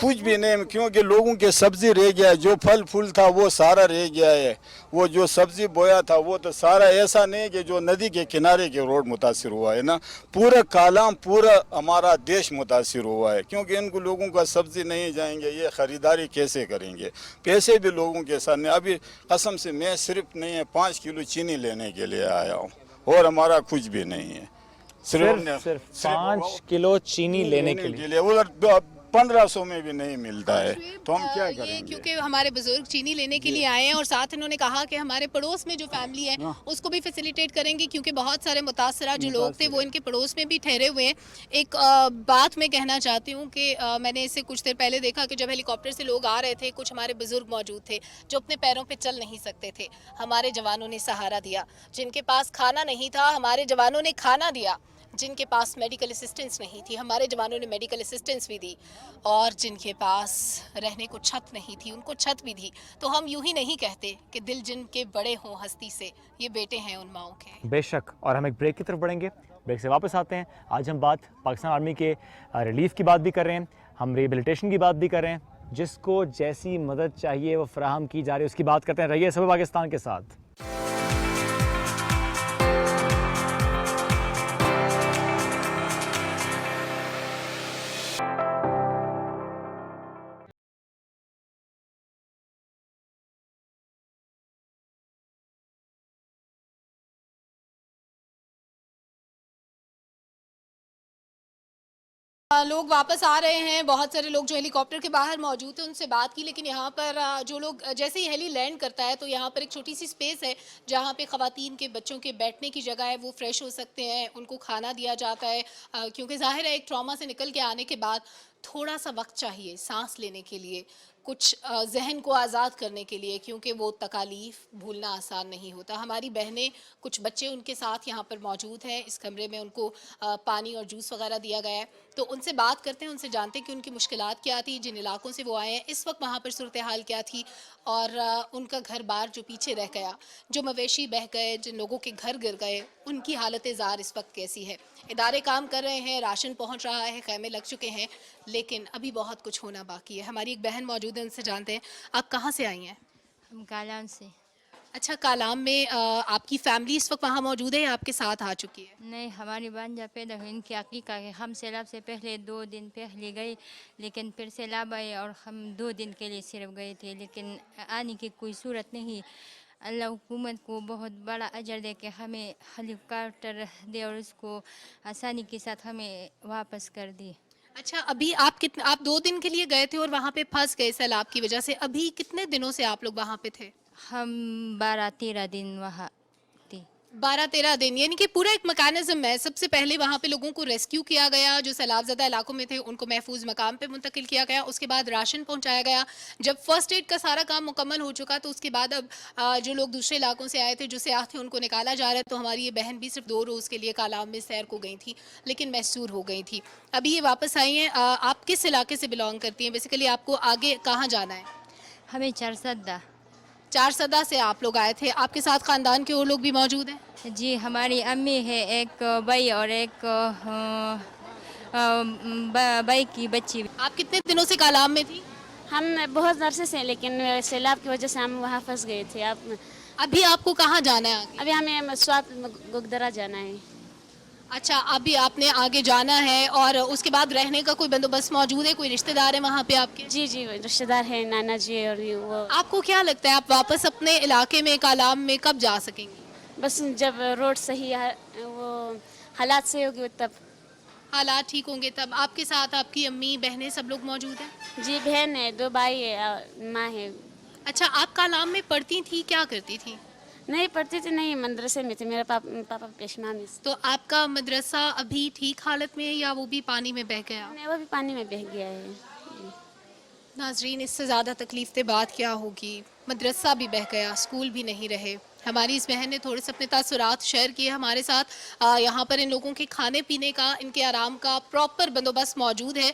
कुछ भी नहीं, क्योंकि लोगों के सब्जी रह गया है, जो फल फूल था वो सारा रह गया है। वो जो सब्जी बोया था वो तो सारा, ऐसा नहीं कि जो नदी के किनारे के रोड मुतासिर हुआ है ना, पूरा कालाम, पूरा हमारा देश मुतासिर हुआ है। क्योंकि इनको लोगों का सब्जी नहीं जाएंगे, ये ख़रीदारी कैसे करेंगे, पैसे भी लोगों के साथ नहीं। अभी कसम से मैं सिर्फ नहीं है 5 किलो चीनी लेने के लिए आया हूँ और हमारा कुछ भी नहीं है, सिर्फ 5 किलो चीनी लेने के लिए। उधर 1500 में भी नहीं मिलता है, तो हम क्या ये करेंगे। क्योंकि हमारे बुजुर्ग चीनी लेने के लिए आए हैं और साथ इन्होंने कहा कि हमारे पड़ोस में जो फैमिली है उसको भी फैसिलिटेट करेंगे, क्योंकि बहुत सारे मुतासरा जो लोग थे वो इनके पड़ोस में भी ठहरे हुए हैं। एक बात मैं कहना चाहती हूँ कि मैंने इससे कुछ देर पहले देखा कि जब हेलीकॉप्टर से लोग आ रहे थे, कुछ हमारे बुजुर्ग मौजूद थे जो अपने पैरों पर चल नहीं सकते थे। हमारे जवानों ने सहारा दिया। जिनके पास खाना नहीं था, हमारे जवानों ने खाना दिया। जिनके पास मेडिकल असिस्टेंस नहीं थी, हमारे जवानों ने मेडिकल असिस्टेंस भी दी। और जिनके पास रहने को छत नहीं थी, उनको छत भी दी। तो हम यूं ही नहीं कहते कि दिल जिनके बड़े हों हस्ती से, ये बेटे हैं उन माओं के। बेशक। और हम एक ब्रेक की तरफ बढ़ेंगे, ब्रेक से वापस आते हैं। आज हम बात पाकिस्तान आर्मी के रिलीफ की बात भी कर रहे हैं, हम रिहेबिलिटेशन की बात भी कर रहे हैं, जिसको जैसी मदद चाहिए वो फराहम की जा रही है, उसकी बात करते हैं। रहिए सब पाकिस्तान के साथ। लोग वापस आ रहे हैं। बहुत सारे लोग जो हेलीकॉप्टर के बाहर मौजूद थे उनसे बात की, लेकिन यहाँ पर जो लोग, जैसे ही हेली लैंड करता है तो यहाँ पर एक छोटी सी स्पेस है जहाँ पे ख़वातीन के बच्चों के बैठने की जगह है, वो फ्रेश हो सकते हैं, उनको खाना दिया जाता है। क्योंकि ज़ाहिर है एक ट्रॉमा से निकल के आने के बाद थोड़ा सा वक्त चाहिए सांस लेने के लिए, कुछ जहन को आज़ाद करने के लिए, क्योंकि वो तकालीफ भूलना आसान नहीं होता। हमारी बहनें, कुछ बच्चे उनके साथ यहाँ पर मौजूद हैं इस कमरे में, उनको पानी और जूस वगैरह दिया गया है। तो उनसे बात करते हैं, उनसे जानते हैं कि उनकी मुश्किलात क्या थी, जिन इलाकों से वो आए हैं इस वक्त वहाँ पर सूरत हाल क्या थी, और उनका घर बार जो पीछे रह गया, जो मवेशी बह गए, जिन लोगों के घर गिर गए, उनकी हालत ज़ार इस वक्त कैसी है। इदारे काम कर रहे हैं, राशन पहुँच रहा है, खैमे लग चुके हैं, लेकिन अभी बहुत कुछ होना बाकी है। हमारी एक बहन मौजूद है, उनसे जानते हैं आप कहाँ से आई हैं। हम कालाम से। अच्छा, कालाम में आपकी फैमिली इस वक्त वहाँ मौजूद है या आपके साथ आ चुकी है? नहीं, हमारी भांजा पैदा हुई, इनकी अकीका है। हम सैलाब से पहले 2 दिन पहले गए, लेकिन फिर सैलाब आए और हम 2 दिन के लिए सिर्फ गए थे, लेकिन आने की कोई सूरत नहीं। अल्लाह हुकूमत को बहुत बड़ा अजर दे के हमें हेलीकॉप्टर दे और उसको आसानी के साथ हमें वापस कर दी। अच्छा, अभी आप 2 दिन के लिए गए थे और वहाँ पे फंस गए सैलाब की वजह से। अभी कितने दिनों से आप लोग वहाँ पे थे? हम 12-13 दिन वहाँ थे। 12-13 दिन, यानी कि पूरा एक मैकेनिज्म है। सबसे पहले वहाँ पे लोगों को रेस्क्यू किया गया, जो सैलाब ज़दा इलाकों में थे उनको महफूज मकाम पे मुंतकिल किया गया, उसके बाद राशन पहुँचाया गया। जब फर्स्ट एड का सारा काम मुकम्मल हो चुका तो उसके बाद अब जो लोग दूसरे इलाकों से आए थे, जो सियाह थे, उनको निकाला जा रहा है। तो हमारी ये बहन भी सिर्फ 2 रोज़ के लिए कालाम में सैर को गई थी, लेकिन महसूर हो गई थी। अभी ये वापस आई हैं। आप किस इलाके से बिलोंग करती हैं? बेसिकली आपको आगे कहाँ जाना है? हमें चारसदा। चारसदा से आप लोग आए थे। आपके साथ ख़ानदान के और लोग भी मौजूद हैं? जी, हमारी अम्मी है, एक भाई और एक भाई की बच्ची। आप कितने दिनों से कालाम में थी? हम बहुत अरसे से, लेकिन सैलाब की वजह से हम वहाँ फंस गए थे। अब अभी आपको कहाँ जाना है आगे? अभी हमें स्वात गुगदरा जाना है। अच्छा, अभी आपने आगे जाना है और उसके बाद रहने का कोई बंदोबस्त मौजूद है? कोई रिश्तेदार है वहाँ पे आपके? जी जी, रिश्तेदार हैं, नाना जी और वो। आपको क्या लगता है आप वापस अपने इलाके में कालाम में कब जा सकेंगे? बस जब रोड सही वो हालात सही होगी तब। हालात ठीक होंगे तब। आपके साथ आपकी अम्मी बहनें सब लोग मौजूद हैं? जी, बहन है, 2 भाई है, माँ है। अच्छा, आप कालाम में पढ़ती थी, क्या करती थी? नहीं पढ़ती थी, नहीं मदरसे में थे। मेरे पापा पेशमा में। तो आपका मदरसा अभी ठीक हालत में है या वो भी पानी में बह गया? नहीं, वो भी पानी में बह गया है। नाजरीन, इससे ज़्यादा तकलीफ दे बात क्या होगी? मदरसा भी बह गया, स्कूल भी नहीं रहे। हमारी इस बहन ने थोड़े से अपने तासुरात शेयर किए हमारे साथ। यहाँ पर इन लोगों के खाने पीने का, इनके आराम का प्रॉपर बंदोबस्त मौजूद है।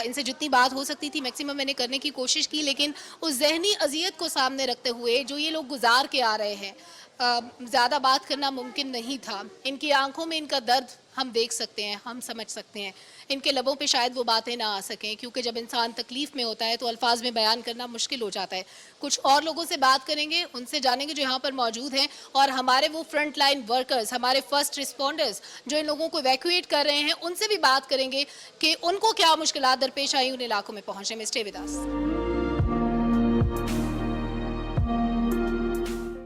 इनसे जितनी बात हो सकती थी मैक्सिमम मैंने करने की कोशिश की, लेकिन उस जहनी अजियत को सामने रखते हुए जो ये लोग गुजार के आ रहे हैं, ज़्यादा बात करना मुमकिन नहीं था। इनकी आंखों में इनका दर्द हम देख सकते हैं, हम समझ सकते हैं। इनके लबों पे शायद वो बातें ना आ सकें, क्योंकि जब इंसान तकलीफ़ में होता है तो अल्फाज में बयान करना मुश्किल हो जाता है। कुछ और लोगों से बात करेंगे, उनसे जानेंगे जो यहाँ पर मौजूद हैं, और हमारे वो फ्रंट लाइन वर्कर्स, हमारे फर्स्ट रिस्पॉन्डर्स जो इन लोगों को इवैक्यूएट कर रहे हैं, उनसे भी बात करेंगे कि उनको क्या मुश्किलात दरपेश आई उन इलाकों में पहुँचने में। Stay with us.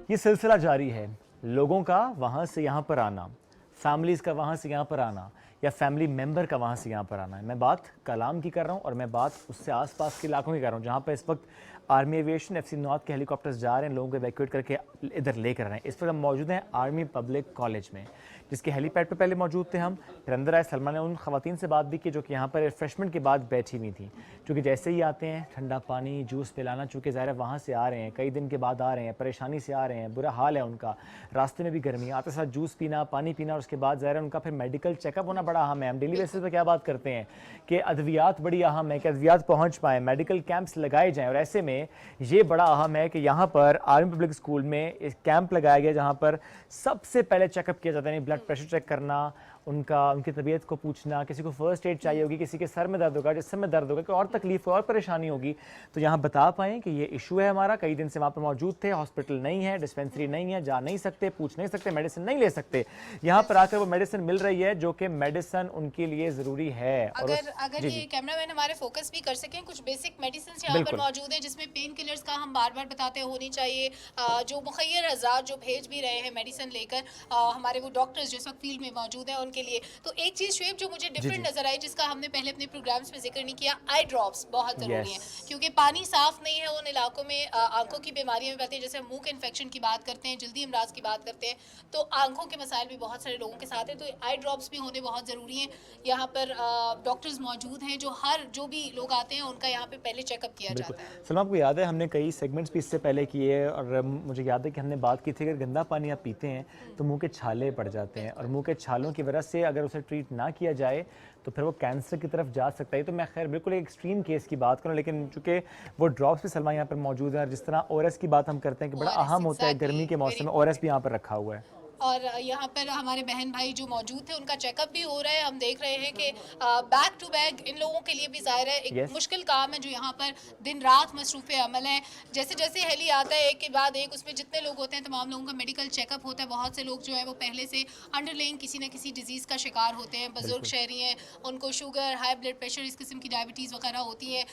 ये सिलसिला जारी है, लोगों का वहाँ से यहाँ पर आना, फैमिलीज़ का वहाँ से यहाँ पर आना, या फैमिली मेंबर का वहाँ से यहाँ पर आना है। मैं बात कलाम की कर रहा हूँ और मैं बात उससे आसपास के इलाकों की कर रहा हूँ, जहाँ पर इस वक्त आर्मी एविएशन FC नॉर्थ के हेलीकॉप्टर्स जा रहे हैं, लोगों को इवैक्यूएट करके इधर लेकर आ रहे हैं। इस वक्त हम मौजूद हैं आर्मी पब्लिक कॉलेज में, जिसके हेलीपैड पे पहले मौजूद थे हम। फिर अंदर आए, सलमान ने उन ख़वातीन से बात भी की जो कि यहाँ पर रिफ्रेशमेंट के बाद बैठी हुई थी, क्योंकि जैसे ही आते हैं ठंडा पानी, जूस पिलाना, चूँकि ज़ाहिर है वहाँ से आ रहे हैं, कई दिन के बाद आ रहे हैं, परेशानी से आ रहे हैं, बुरा हाल है उनका, रास्ते में भी गर्मी, आते साथ जूस पीना, पानी पीना, और उसके बाद ज़ाहिर है उनका फिर मेडिकल चेकअप होना बड़ा अहम है। हम डेली बेसिस पर क्या बात करते हैं कि अद्वियात बड़ी अहम है, कि अद्वियात पहुँच पाएँ, मेडिकल कैंप्स लगाए जाएँ, और ऐसे में ये बड़ा अहम है कि यहाँ पर आर्मी पब्लिक स्कूल में एक कैंप लगाया गया जहाँ पर सबसे पहले चेकअप किया जाता है, ब्लड प्रेशर चेक करना, उनकी तबीयत को पूछना, किसी को फर्स्ट एड चाहिए होगी, किसी के सर में दर्द होगा, जिसम में दर्द होगा, कोई और तकलीफ और परेशानी होगी, तो यहाँ बता पाएँ कि ये इशू है हमारा। कई दिन से वहाँ पर मौजूद थे, हॉस्पिटल नहीं है, डिस्पेंसरी नहीं है, जा नहीं सकते, पूछ नहीं सकते, मेडिसिन नहीं ले सकते। यहाँ पर आकर वो मेडिसिन मिल रही है जो कि मेडिसिन उनके लिए ज़रूरी है। अगर ये कैमरामैन हमारे फोकस भी कर सकें, कुछ बेसिक मेडिसिन यहाँ पर मौजूद हैं, जिसमें पेन किलर्स का हम बार बार बताते होनी चाहिए, जो मुखैर हज़ार जो भेज भी रहे हैं मेडिसिन लेकर, हमारे वो डॉक्टर्स जो इस वक्त फील्ड में मौजूद हैं उनके लिए। तो एक चीज़ शुएब जो मुझे डिफरेंट नजर आई, जिसका हमने पहले अपने प्रोग्राम्स में जिक्र नहीं किया, आई ड्रॉप्स बहुत ज़रूरी हैं, क्योंकि पानी साफ नहीं है उन इलाकों में, आंखों की बीमारियां भी आती हैं, जैसे मुंह के इन्फेक्शन की बात करते हैं, जल्दी अमराज की बात करते हैं, तो आंखों के मसाइल भी बहुत सारे लोगों के साथ हैं, तो आई ड्रॉप्स भी होने बहुत ज़रूरी हैं। यहाँ पर डॉक्टर्स मौजूद हैं जो भी लोग आते हैं उनका यहाँ पे पहले चेकअप किया जाता है। सलमा, आपको याद है हमने कई सेगमेंट्स भी इससे पहले किए, और मुझे याद है कि हमने बात की थी अगर गंदा पानी आप पीते हैं तो मुंह के छाले पड़ जाते हैं, और मुंह के छालों की वजह से अगर उसे ट्रीट ना किया जाए तो फिर वो कैंसर की तरफ जा सकता है। तो मैं खैर बिल्कुल एक एक्सट्रीम केस की बात करूं, लेकिन चूंकि वो ड्रॉप्स भी सलमा यहाँ पर मौजूद है, जिस तरह ORS की बात हम करते हैं कि बड़ा अहम होता है गर्मी के मौसम में, ORS भी यहाँ पर रखा हुआ है। और यहाँ पर हमारे बहन भाई जो मौजूद थे उनका चेकअप भी हो रहा है। हम देख रहे हैं कि बैक टू बैक इन लोगों के लिए भी ज़ाहिर है एक मुश्किल काम है, जो यहाँ पर दिन रात मसरूफ़ अमल है। जैसे जैसे हेली आता है एक के बाद एक, उसमें जितने लोग होते हैं तमाम लोगों का मेडिकल चेकअप होता है। बहुत से लोग जो है वो पहले से अंडरलाइंग किसी न किसी डिजीज़ का शिकार होते हैं, बुजुर्ग शहरी हैं, उनको शुगर, हाई ब्लड प्रेशर, इस किस्म की डायबिटीज़ वगैरह होती हैं,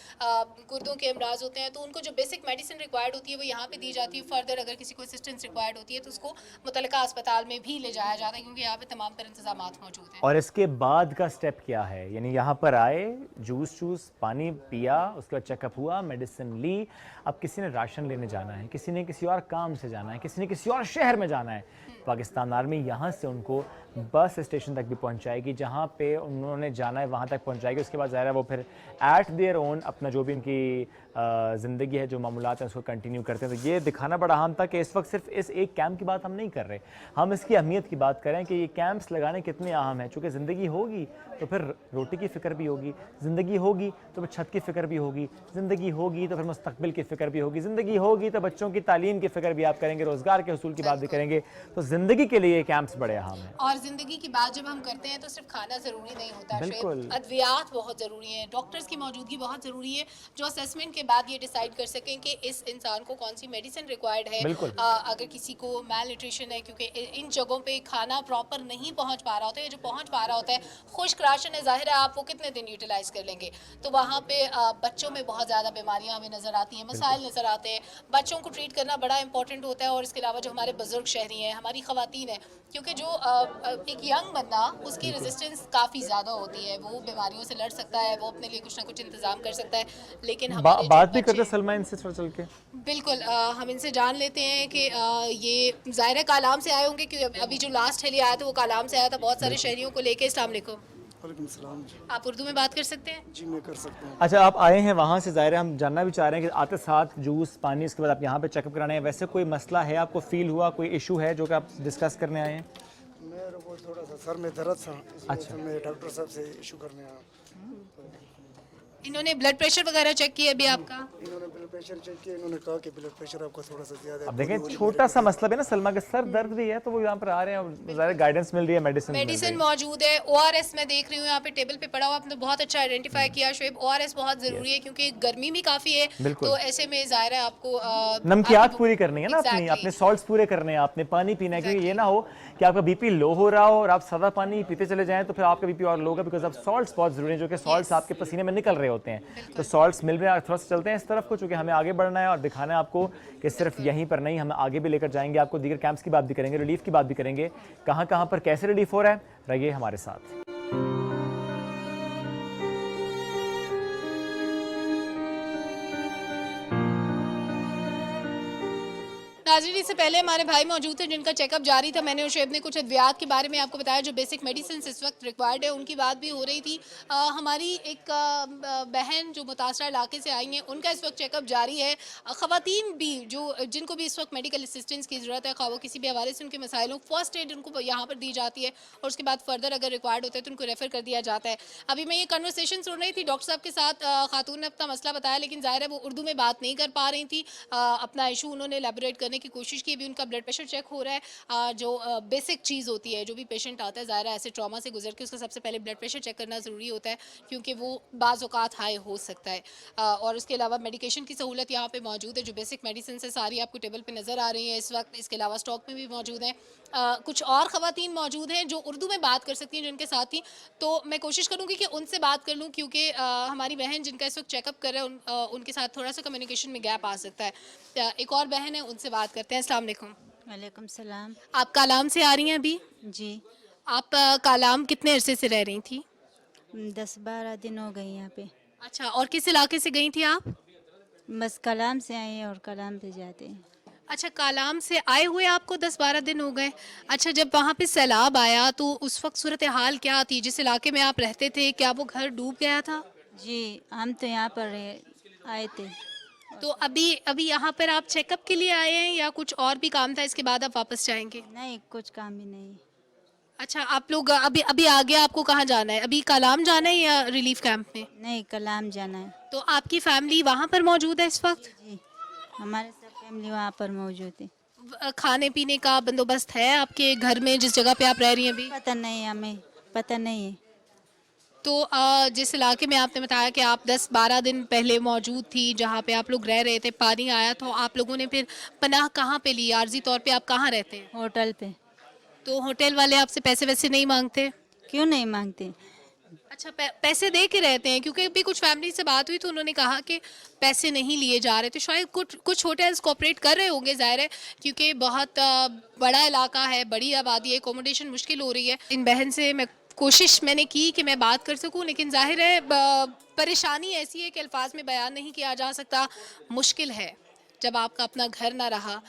गुर्दों के अमराज होते हैं, तो उनको जो बेसिक मेडिसिन रिक्वायर्ड होती है वो यहाँ पर दी जाती है। फर्दर अगर किसी को असिस्टेंस रिक्वायर्ड होती है तो उसको मुतल्लिका अस्पताल ہسپتال میں بھی لے جایا جاتا ہے کیونکہ یہاں پہ تمام تر انتظامات موجود ہیں. اور اس کے بعد کا سٹیپ کیا ہے؟ یعنی یہاں پر آئے, جوس پانی پیا, اس کے بعد چیک اپ ہوا, میڈیسن لی, اب کسی نے راشن لینے جانا ہے, کسی نے کسی اور کام سے جانا ہے, کسی نے کسی اور شہر میں جانا ہے. پاکستان آرمی یہاں سے ان کو بس اسٹیشن تک بھی پہنچائے گی, جہاں پہ انہوں نے جانا ہے وہاں تک پہنچائے گی. اس کے بعد ظاہر ہے وہ پھر ایٹ دیئر اون اپنا جو بھی ان کی زندگی ہے, جو معمولات ہیں, اس کو کنٹینیو کرتے ہیں. تو یہ دکھانا بڑا اہم تھا کہ اس وقت صرف اس ایک کیمپ کی بات ہم نہیں کر رہے, ہم اس کی اہمیت کی بات کریں کہ یہ کیمپس لگانے کتنے اہم ہیں. چونکہ زندگی ہوگی تو پھر روٹی کی فکر بھی ہوگی, زندگی ہوگی تو پھر چھت کی فکر بھی ہوگی, زندگی ہوگی تو پھر مستقبل کی فکر بھی ہوگی, زندگی ہوگی تو بچوں کی تعلیم کی فکر بھی آپ کریں گے, روزگار کے حصول کی بات بھی کریں گے. تو زندگی کے لیے یہ کیمپس بڑے اہم ہیں. اور زندگی کی بات جب ہم کرتے ہیں تو صرف کھانا ضروری نہیں ہوتا, ادویات بہت ضروری ہیں, ڈاکٹرز کی موجودگی بہت ضروری ہے جو اسیسمنٹ کے بعد یہ ڈیسائیڈ کر سکیں کہ اس انسان کو کون سی میڈیسن ریکوائرڈ ہے. اگر کسی کو میل نیوٹریشن ہے, کیونکہ ان جگہوں پہ کھانا پراپر نہیں پہنچ پا رہا ہوتا ہے, جو پہنچ پا رہا ہوتا ہے خشک راشن ہے, ظاہر ہے آپ وہ کتنے دن یوٹیلائز کر لیں گے. تو وہاں پہ بچوں میں بہت زیادہ بیماریاں ہمیں نظر آتی ہیں, مسائل نظر آتے ہیں. بچوں کو ٹریٹ کرنا بڑا امپورٹنٹ ہوتا ہے. اور اس کے علاوہ جو ہمارے بزرگ شہری ہیں, ہماری خواتین ہیں, کیونکہ جو ایک ینگ بندہ اس کی ریزسٹنس کافی زیادہ ہوتی ہے, وہ بیماریوں سے لڑ سکتا ہے, وہ اپنے لیے کچھ نہ کچھ انتظام کر سکتا ہے. لیکن بات بھی کرتے سلمہ ان سے چل کے, بالکل ہم ان سے جان لیتے ہیں کہ یہ ظاہر ہے کالام سے آئے ہوں گے, کیونکہ ابھی جو لاسٹ ہیلی آیا تھا وہ کالام سے آیا تھا بہت سارے شہریوں کو لے کے. السلام علیکم. وعلیکم السلام. آپ اردو میں بات کر سکتے ہیں؟ جی میں کر سکتا ہوں. اچھا آپ آئے ہیں وہاں سے, ظاہر ہے ہم جاننا بھی چاہ رہے ہیں کہ آتے ساتھ جوس پانی, اس کے بعد آپ یہاں پہ چیک اپ کرانے ہیں. ویسے کوئی مسئلہ ہے آپ کو فیل ہوا, کوئی ایشو ہے جو کہ آپ ڈسکس کرنے آئے ہیں؟ میرے کو تھوڑا سا سر میں درد تھا, اس وجہ سے میں ڈاکٹر صاحب سے ایشو کرنے آیا. انہوں نے بلڈ پریشر وغیرہ چیک کیا ابھی آپ کا؟ انہوں نے بلڈ پریشر چیک کیا, انہوں نے کہا کہ بلڈ پریشر آپ کا تھوڑا سا زیادہ ہے. اب دیکھیں چھوٹا سا مسئلہ بھی نا سلمہ کے سر درد بھی ہے, تو وہ یہاں پر آ رہے ہیں, ظاہر گائیڈنس مل رہی ہے, میڈیسن موجود ہے. او آر ایس میں دیکھ رہی ہوں یہاں پہ ٹیبل پہ پڑا ہوا, آپ نے بہت اچھا آئیڈینٹیفائی کیا شعیب. او آر ایس بہت ضروری ہے کیونکہ گرمی بھی کافی ہے, تو ایسے میں ظاہر ہے آپ کو نمکیات پوری کرنی ہے نا, اپنے سالٹس پورے کرنے ہیں, آپ نے پانی پینا ہے, کیونکہ یہ نہ ہو کہ آپ کا بی پی لو ہو رہا ہو اور آپ سادہ پانی پیتے چلے جائیں تو پھر آپ کا بی پی اور لو ہوگا, بیکاز اب سالٹس بہت ضروری ہیں, جو کہ سالٹس آپ کے پسینے میں نکل رہے ہوتے ہیں. تو سالٹس مل رہے ہیں, تھوڑا سا چلتے ہیں اس طرف کو, چونکہ ہمیں آگے بڑھنا ہے اور دکھانا ہے آپ کو کہ صرف یہیں پر نہیں, ہم آگے بھی لے کر جائیں گے آپ کو, دیگر کیمپس کی بات بھی کریں گے, ریلیف کی بات بھی کریں گے, کہاں کہاں پر کیسے ریلیف ہو رہا ہے. رہیے ہمارے ساتھ. ناظرین اس سے پہلے ہمارے بھائی موجود تھے جن کا چیک اپ جاری تھا. میں نے اور شعیب نے کچھ ادویات کے بارے میں آپ کو بتایا جو بیسک میڈیسنس اس وقت ریکوائرڈ ہے, ان کی بات بھی ہو رہی تھی. ہماری ایک بہن جو متاثرہ علاقے سے آئی ہیں, ان کا اس وقت چیک اپ جاری ہے. خواتین بھی جن کو بھی اس وقت میڈیکل اسسٹنس کی ضرورت ہے, خواہ وہ کسی بھی حوالے سے ان کے مسائلوں, فرسٹ ایڈ ان کو یہاں پر دی جاتی ہے, اور اس کے بعد فردر اگر ریکوائرڈ ہوتا ہے تو ان کو ریفر کر دیا جاتا ہے. ابھی میں یہ کنورسیشن سن رہی تھی ڈاکٹر صاحب کے ساتھ, خاتون نے اپنا مسئلہ بتایا, لیکن ظاہر ہے وہ اردو میں بات نہیں کر پا رہی تھی. اپنا ایشو انہوں نے ایلیبوریٹ کرنے کی کوشش کی. بھی ان کا بلڈ پریشر چیک ہو رہا ہے, جو بیسک چیز ہوتی ہے, جو بھی پیشنٹ آتا ہے ظاہر ہے ایسے ٹراما سے گزر کے, اس کا سب سے پہلے بلڈ پریشر چیک کرنا ضروری ہوتا ہے, کیونکہ وہ بعض اوقات ہائی ہو سکتا ہے. اور اس کے علاوہ میڈیکیشن کی سہولت یہاں پہ موجود ہے, جو بیسک میڈیسن سے ساری آپ کو ٹیبل پہ نظر آ رہی ہیں اس وقت. اس کے علاوہ اسٹاک میں بھی موجود ہیں. کچھ اور خواتین موجود ہیں جو اردو میں بات کر سکتی ہیں جن کے ساتھ ہی, تو میں کوشش کروں گی کہ ان سے بات کر لوں, کیونکہ ہماری بہن جن کا اس وقت چیک اپ کر رہے ہیں ان کے ساتھ تھوڑا سا کمیونیکیشن میں گیپ آ سکتا ہے. ایک اور بہن ہے, ان سے بات کرتے ہیں. السلام علیکم. وعلیکم السلام. آپ کالام سے آ رہی ہیں ابھی؟ جی. آپ کالام کتنے عرصے سے رہ رہی تھیں؟ 10-12 دن ہو گئے یہاں پہ. اچھا, اور کس علاقے سے گئی تھی آپ؟ بس کالام سے آئے ہیں اور کالام پہ جاتے ہیں. اچھا, کالام سے آئے ہوئے آپ کو 10-12 دن ہو گئے. اچھا, جب وہاں پہ سیلاب آیا تو اس وقت صورتحال کیا تھی؟ جس علاقے میں آپ رہتے تھے کیا وہ گھر ڈوب گیا تھا؟ جی, ہم تو یہاں پر آئے تھے. تو ابھی یہاں پر آپ چیک اپ کے لیے آئے ہیں یا کچھ اور بھی کام تھا, اس کے بعد آپ واپس جائیں گے؟ نہیں, کچھ کام بھی نہیں. اچھا, آپ لوگ ابھی آگے آپ کو کہاں جانا ہے؟ ابھی کالام جانا ہے یا ریلیف کیمپ میں؟ نہیں, کالام جانا ہے. تو آپ کی فیملی وہاں پر موجود ہے اس وقت؟ جی, ہمارے سب فیملی وہاں پر موجود ہے. کھانے پینے کا بندوبست ہے آپ کے گھر میں جس جگہ پہ آپ رہ رہی ہیں ابھی؟ پتہ نہیں, ہمیں پتہ نہیں ہے. تو جس علاقے میں آپ نے بتایا کہ آپ 10-12 دن پہلے موجود تھی, جہاں پہ آپ لوگ رہ رہے تھے, پانی آیا تو آپ لوگوں نے پھر پناہ کہاں پہ لی؟ عارضی طور پہ آپ کہاں رہتے ہیں؟ ہوٹل پہ. تو ہوٹل والے آپ سے پیسے ویسے نہیں مانگتے؟ کیوں نہیں مانگتے؟ अच्छा, पैसे दे के रहते हैं? क्योंकि अभी कुछ फैमिली से बात हुई तो उन्होंने कहा कि पैसे नहीं लिए जा रहे, तो शायद कुछ होटल्स कोऑपरेट कर रहे होंगे, जाहिर है क्योंकि बहुत बड़ा इलाका है, बड़ी आबादी है, एकोमोडेशन मुश्किल हो रही है। इन बहन से मैं कोशिश मैंने की कि मैं बात कर सकूं, लेकिन जाहिर है परेशानी ऐसी है कि अल्फाज में बयान नहीं किया जा सकता। मुश्किल है जब आपका अपना घर ना रहा,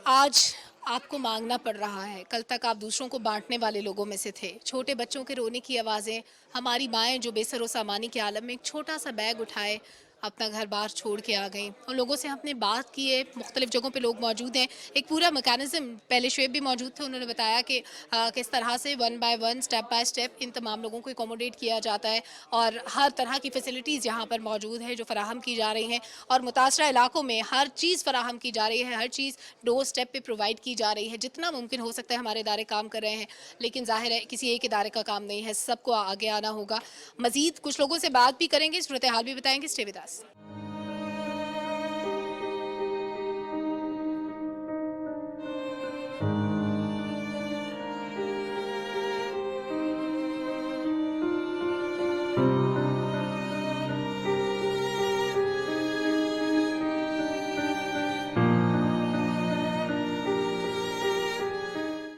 आज आपको मांगना पड़ रहा है, कल तक आप दूसरों को बांटने वाले लोगों में से थे। छोटे बच्चों के रोने की आवाज़ें, हमारी माएँ जो बेसरो सामानी के आलम में एक छोटा सा बैग उठाए अपना घर बार छोड़ के आ गई। उन लोगों से हमने बात की है, मुख्तलिफ जगहों पे लोग मौजूद हैं, एक पूरा मैकेनिज़्म, पहले शुएब भी मौजूद थे, उन्होंने बताया कि किस तरह से 1 बाय 1 स्टेप बाय स्टेप इन तमाम लोगों को एकोमोडेट किया जाता है और हर तरह की फैसिलिटीज़ यहाँ पर मौजूद है जो फराहम की जा रही हैं और मुतासरा इलाकों में हर चीज़ फराहम की जा रही है, हर चीज़ डोर स्टेप पे प्रोवाइड की जा रही है। जितना मुमकिन हो सकता है हमारे इदारे काम कर रहे हैं, लेकिन जाहिर है किसी एक इदारे का काम नहीं है, सबको आगे आना होगा। मज़ीद कुछ लोगों से बात भी करेंगे, सूरत हाल भी बताएंगे। Stay with us.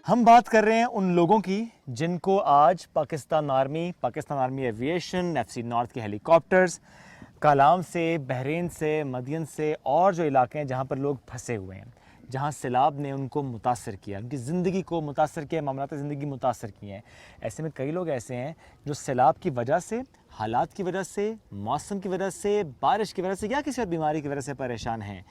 हम बात कर रहे हैं उन लोगों की जिनको आज Pakistan army aviation, FC north के हेलीकॉप्टर्स, कालाम से, बहरीन से, मदियन से और जो इलाके हैं जहां पर लोग फंसे हुए हैं, जहां सैलाब ने उनको मुतासर किया, उनकी ज़िंदगी को मुतासर किया, मामलात ज़िंदगी मुतासर किए हैं। ऐसे में कई लोग ऐसे हैं जो सैलाब की वजह से, हालात की वजह से, मौसम की वजह से, बारिश की वजह से या किसी और बीमारी की वजह से परेशान हैं।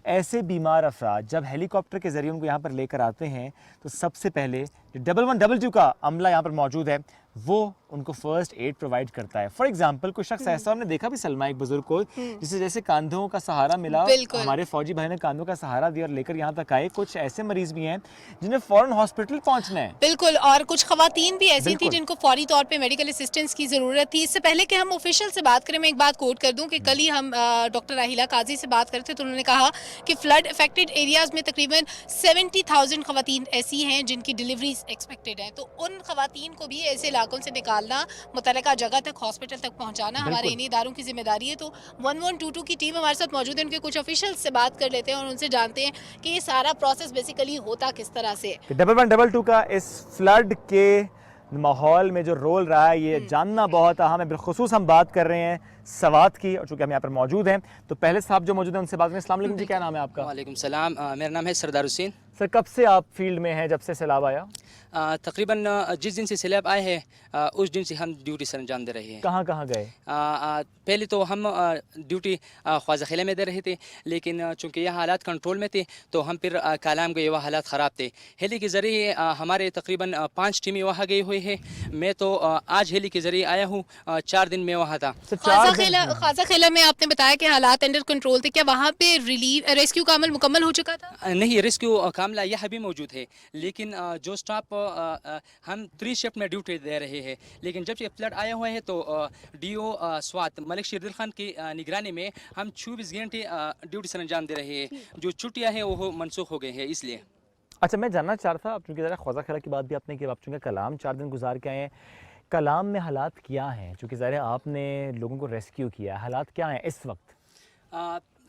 ऐसे बीमार अफराद जब हेलीकॉप्टर के ज़रिए उनको यहाँ पर लेकर आते हैं तो सबसे पहले जो 112 का अमला यहाँ पर मौजूद है वो उनको फर्स्ट एड प्रोवाइड करता है। फॉर एग्जांपल कुछ शख्स ऐसा, हमने देखा भी सलमा एक बुजुर्ग को जिसे जैसे कंधों का सहारा मिला, हमारे फौजी भाई ने कंधों का सहारा दिया और लेकर यहाँ तक आए। कुछ ऐसे मरीज भी हैं जिन्हें फौरन हॉस्पिटल पहुँचना है। बिल्कुल, और कुछ खवातीन भी ऐसी थी जिनको फौरी तौर पे मेडिकल असिस्टेंस की ज़रूरत थी। इससे पहले कि हम ऑफिशियल से बात करें, मैं एक बात कोट कर दूं कि कल ही हम डॉक्टर राहिला काजी से बात करते तो उन्होंने कहा कि फ्लड अफेक्टेड एरियाज़ में तकरीबन 70,000 खवातीन ऐसी हैं जिनकी डिलीवरीज एक्सपेक्टेड हैं। तो उन खवातीन को भी ऐसे इलाकों से निकालना, मुतल्लिका जगह तक, हॉस्पिटल तक पहुंचाना हमारे इन्हीं इदारों की जिम्मेदारी है। तो 1122 की टीम हमारे साथ मौजूद है, उनके कुछ ऑफिशियल से बात कर लेते हैं और उनसे जानते हैं कि ये सारा प्रोसेस बेसिकली होता किस तरह से। 1122 का इस फ्लड के माहौल में जो रोल रहा है ये जानना बहुत अहम है। बिलखुसूस हम बात कर रहे हैं सवात की, और चूँकि हम यहाँ पर मौजूद हैं तो पहले साहब जो मौजूद हैं उनसे बात करें। अस्सलाम वालेकुम जी, क्या नाम है आपका? वालेकुम सलाम, मेरा नाम है सरदार हुसैन। सर, कब से आप फील्ड में हैं, जब से सैलाब आया? तकरीबन जिस दिन से सैलाब आए हैं उस दिन से हम ड्यूटी सर अंजाम दे रहे हैं। कहाँ कहाँ गए? पहले तो हम ड्यूटी ख्वाजा खिला में दे रहे थे, लेकिन चूँकि यह हालात कंट्रोल में थे तो हम फिर कालाम गए, वह हालात ख़राब थे। हेली के ज़रिए हमारे तकरीबन 5 टीमें वहाँ गई हुई हैं। मैं तो आज हेली के ज़रिए आया हूँ, 4 दिन में वहाँ था। ख्वाजा खिला में आपने बताया कि हालात अंडर कंट्रोल थे, क्या वहाँ पे रेस्क्यू का अमल मुकम्मल हो चुका था? नहीं, रेस्क्यू कामला यह भी मौजूद है, लेकिन जो स्टाफ हम 3 शिफ्ट में ड्यूटी दे रहे हैं। लेकिन जब से फ्लड आया हुआ है तो DO स्वात मलिक शेरदिल खान की निगरानी में हम 24 घंटे ड्यूटी सर अंजाम दे रहे हैं। जो छुट्टियाँ हैं वो मनसूख हो गए हैं इसलिए। अच्छा, मैं जानना चाह रहा था, आप चूँकि ज़रा ख्वाजा खिला की बात भी आपने की, आप चूँकि कलाम 4 दिन गुजार के आए हैं, कलाम में हालात क्या हैं? चूँकि ज़रा आपने लोगों को रेस्क्यू किया, हालात क्या हैं इस वक्त?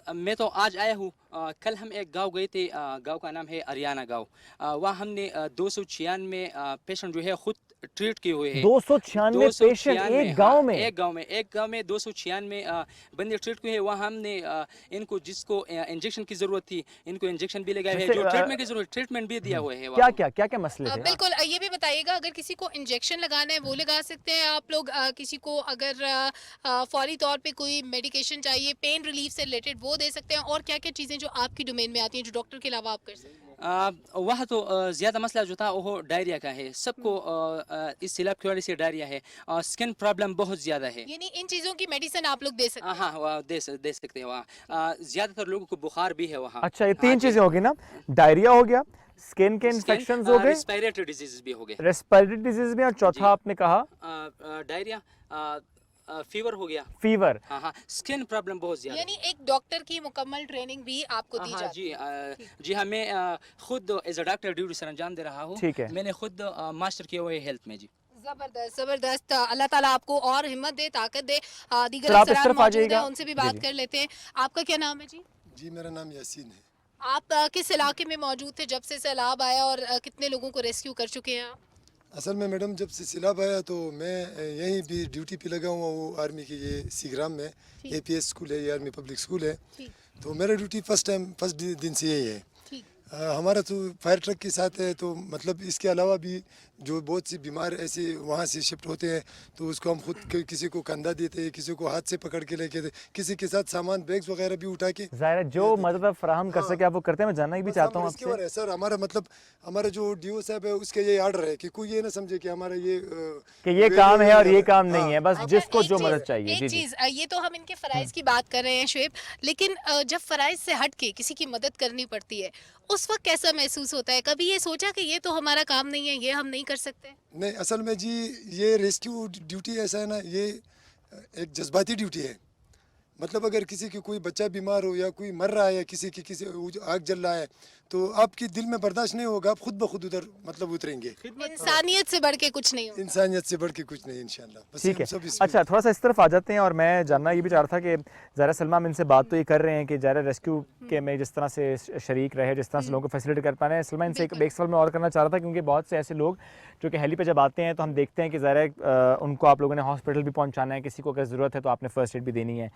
मैं तो आज आया हूँ। कल हम एक गांव गए थे, गांव का नाम है अरियाना गांव। वहाँ हमने 296 पेशेंट जो है खुद ट्रीट किए हुए हैं। 296 पेशेंट एक गांव में? एक गांव में 296 बंदे ट्रीट किए हैं। वहाँ हमने इनको जिसको इंजेक्शन की ज़रूरत थी इनको इंजेक्शन भी लगाया है, जो ट्रीटमेंट की ज़रूरत ट्रीटमेंट भी दिया हुआ है। क्या मसले थे? बिल्कुल, ये भी बताइएगा, अगर किसी को इंजेक्शन लगाना है वो लगा सकते हैं आप लोग, किसी को अगर फौरी तौर पे कोई मेडिकेशन चाहिए, पेन रिलीफ से रिलेटेड, वो दे सकते हैं, और क्या क्या चीज़ें जो आपकी डोमेन में आती हैं जो डॉक्टर के अलावा आप कर सकते हैं? वह तो ज़्यादा मसला जो था वो डायरिया का है। सबको इस सैलाब की वजह से डायरिया है, स्किन प्रॉब्लम बहुत ज़्यादा है। यानी इन चीज़ों की मेडिसिन आप लोग दे सकते हैं? हाँ, दे सकते हैं। वहाँ ज़्यादातर लोगों को बुखार भी है वहाँ। अच्छा, ये 3 चीज़ें होगी ना, डायरिया हो गया, स्किन के इन्फेक्शंस हो गए, रेस्पिरेटरी डिजीज भी हो गए, रेस्पिरेटरी डिजीज भी, और चौथा आपने कहा डायरिया, फीवर हो गया। फीवर, हाँ, स्किन प्रॉब्लम बहुत ज्यादा। यानी एक डॉक्टर की मुकम्मल ट्रेनिंग भी आपको दी जाती है? जी हाँ, मैं खुद एज अ डॉक्टर ड्यूटी सर अंजाम दे रहा हूँ। ठीक है। मैंने खुद मास्टर किया हुआ है हेल्थ में। जी जबरदस्त जबरदस्त। अल्लाह ताला आपको और हिम्मत दे, ताकत दे। दीगर सर, आप इस अफसरान तरफ आ मौजूद हैं, जाइएगा। उनसे भी जी, बात जी। कर लेते हैं। आपका क्या नाम है जी? जी मेरा नाम यासीन है। आप किस इलाके में मौजूद थे जब से सैलाब आया और कितने लोगों को रेस्क्यू कर चुके हैं आप? असल में मैडम जब से सैलाब आया तो मैं यहीं भी ड्यूटी पे लगा हुआ हूँ आर्मी की, ये सीग्राम में APS स्कूल है, ये आर्मी पब्लिक स्कूल है। तो मेरा ड्यूटी फर्स्ट दिन से यही है। हमारा तो फायर ट्रक के साथ है, तो मतलब इसके अलावा भी जो बहुत सी बीमार ऐसे वहाँ से शिफ्ट होते हैं तो उसको हम खुद किसी को कंधा देते हैं, किसी को हाथ से पकड़ के लेके, किसी के साथ सामान बैग्स वगैरह भी उठा के ज़ाहिर है जो मदद आप फराहम कर सके आप वो करते हैं। मैं जानना भी चाहता हूँ इसके आपसे बारे सर, हमारा मतलब हमारा जो DO साहब है उसके ये आर्डर है कि कोई ये ना समझे कि हमारा ये कि ये काम है और ये काम नहीं है, बस जिसको जो मदद चाहिए। एक जी जी चीज, ये तो हम इनके फराइज की बात कर रहे हैं शुएब, लेकिन जब फराइज से हट के किसी की मदद करनी पड़ती है उस वक्त कैसा महसूस होता है? कभी ये सोचा कि ये तो हमारा काम नहीं है, ये हम नहीं कर सकते? नहीं, असल में जी ये रेस्क्यू ड्यूटी ऐसा है ना, ये एक जज्बाती ड्यूटी है। मतलब अगर किसी की कोई बच्चा बीमार हो या कोई मर रहा है, किसी आग जल रहा है, तो आपकी दिल में बर्दाश्त नहीं होगा, आप खुद ब खुद उधर मतलब उतरेंगे। इंसानियत से बढ़ के कुछ नहीं होता। इंसानियत से बढ़ के कुछ नहीं इंशाल्लाह। बस ठीक है। हम सब इसमें- अच्छा, थोड़ा सा इस तरफ आ जाते हैं और मैं जानना ये भी चाह रहा था कि ज़ाहिर सलमा हम इनसे बात तो ये कर रहे हैं कि ज़ाहिर रेस्क्यू के में जिस तरह से शरीक रहे, जिस तरह से लोगों को फैसिलिटी कर पा रहे हैं। सलमा इनसे एक सवाल मैं और करना चाह रहा था क्योंकि बहुत से ऐसे लोग जो कि हेली पे जब आते हैं तो हम देखते हैं कि ज़ाहिर उनको आप लोगों ने हॉस्पिटल भी पहुँचाना है, किसी को अगर ज़रूरत है तो आपने फर्स्ट एड भी देनी है।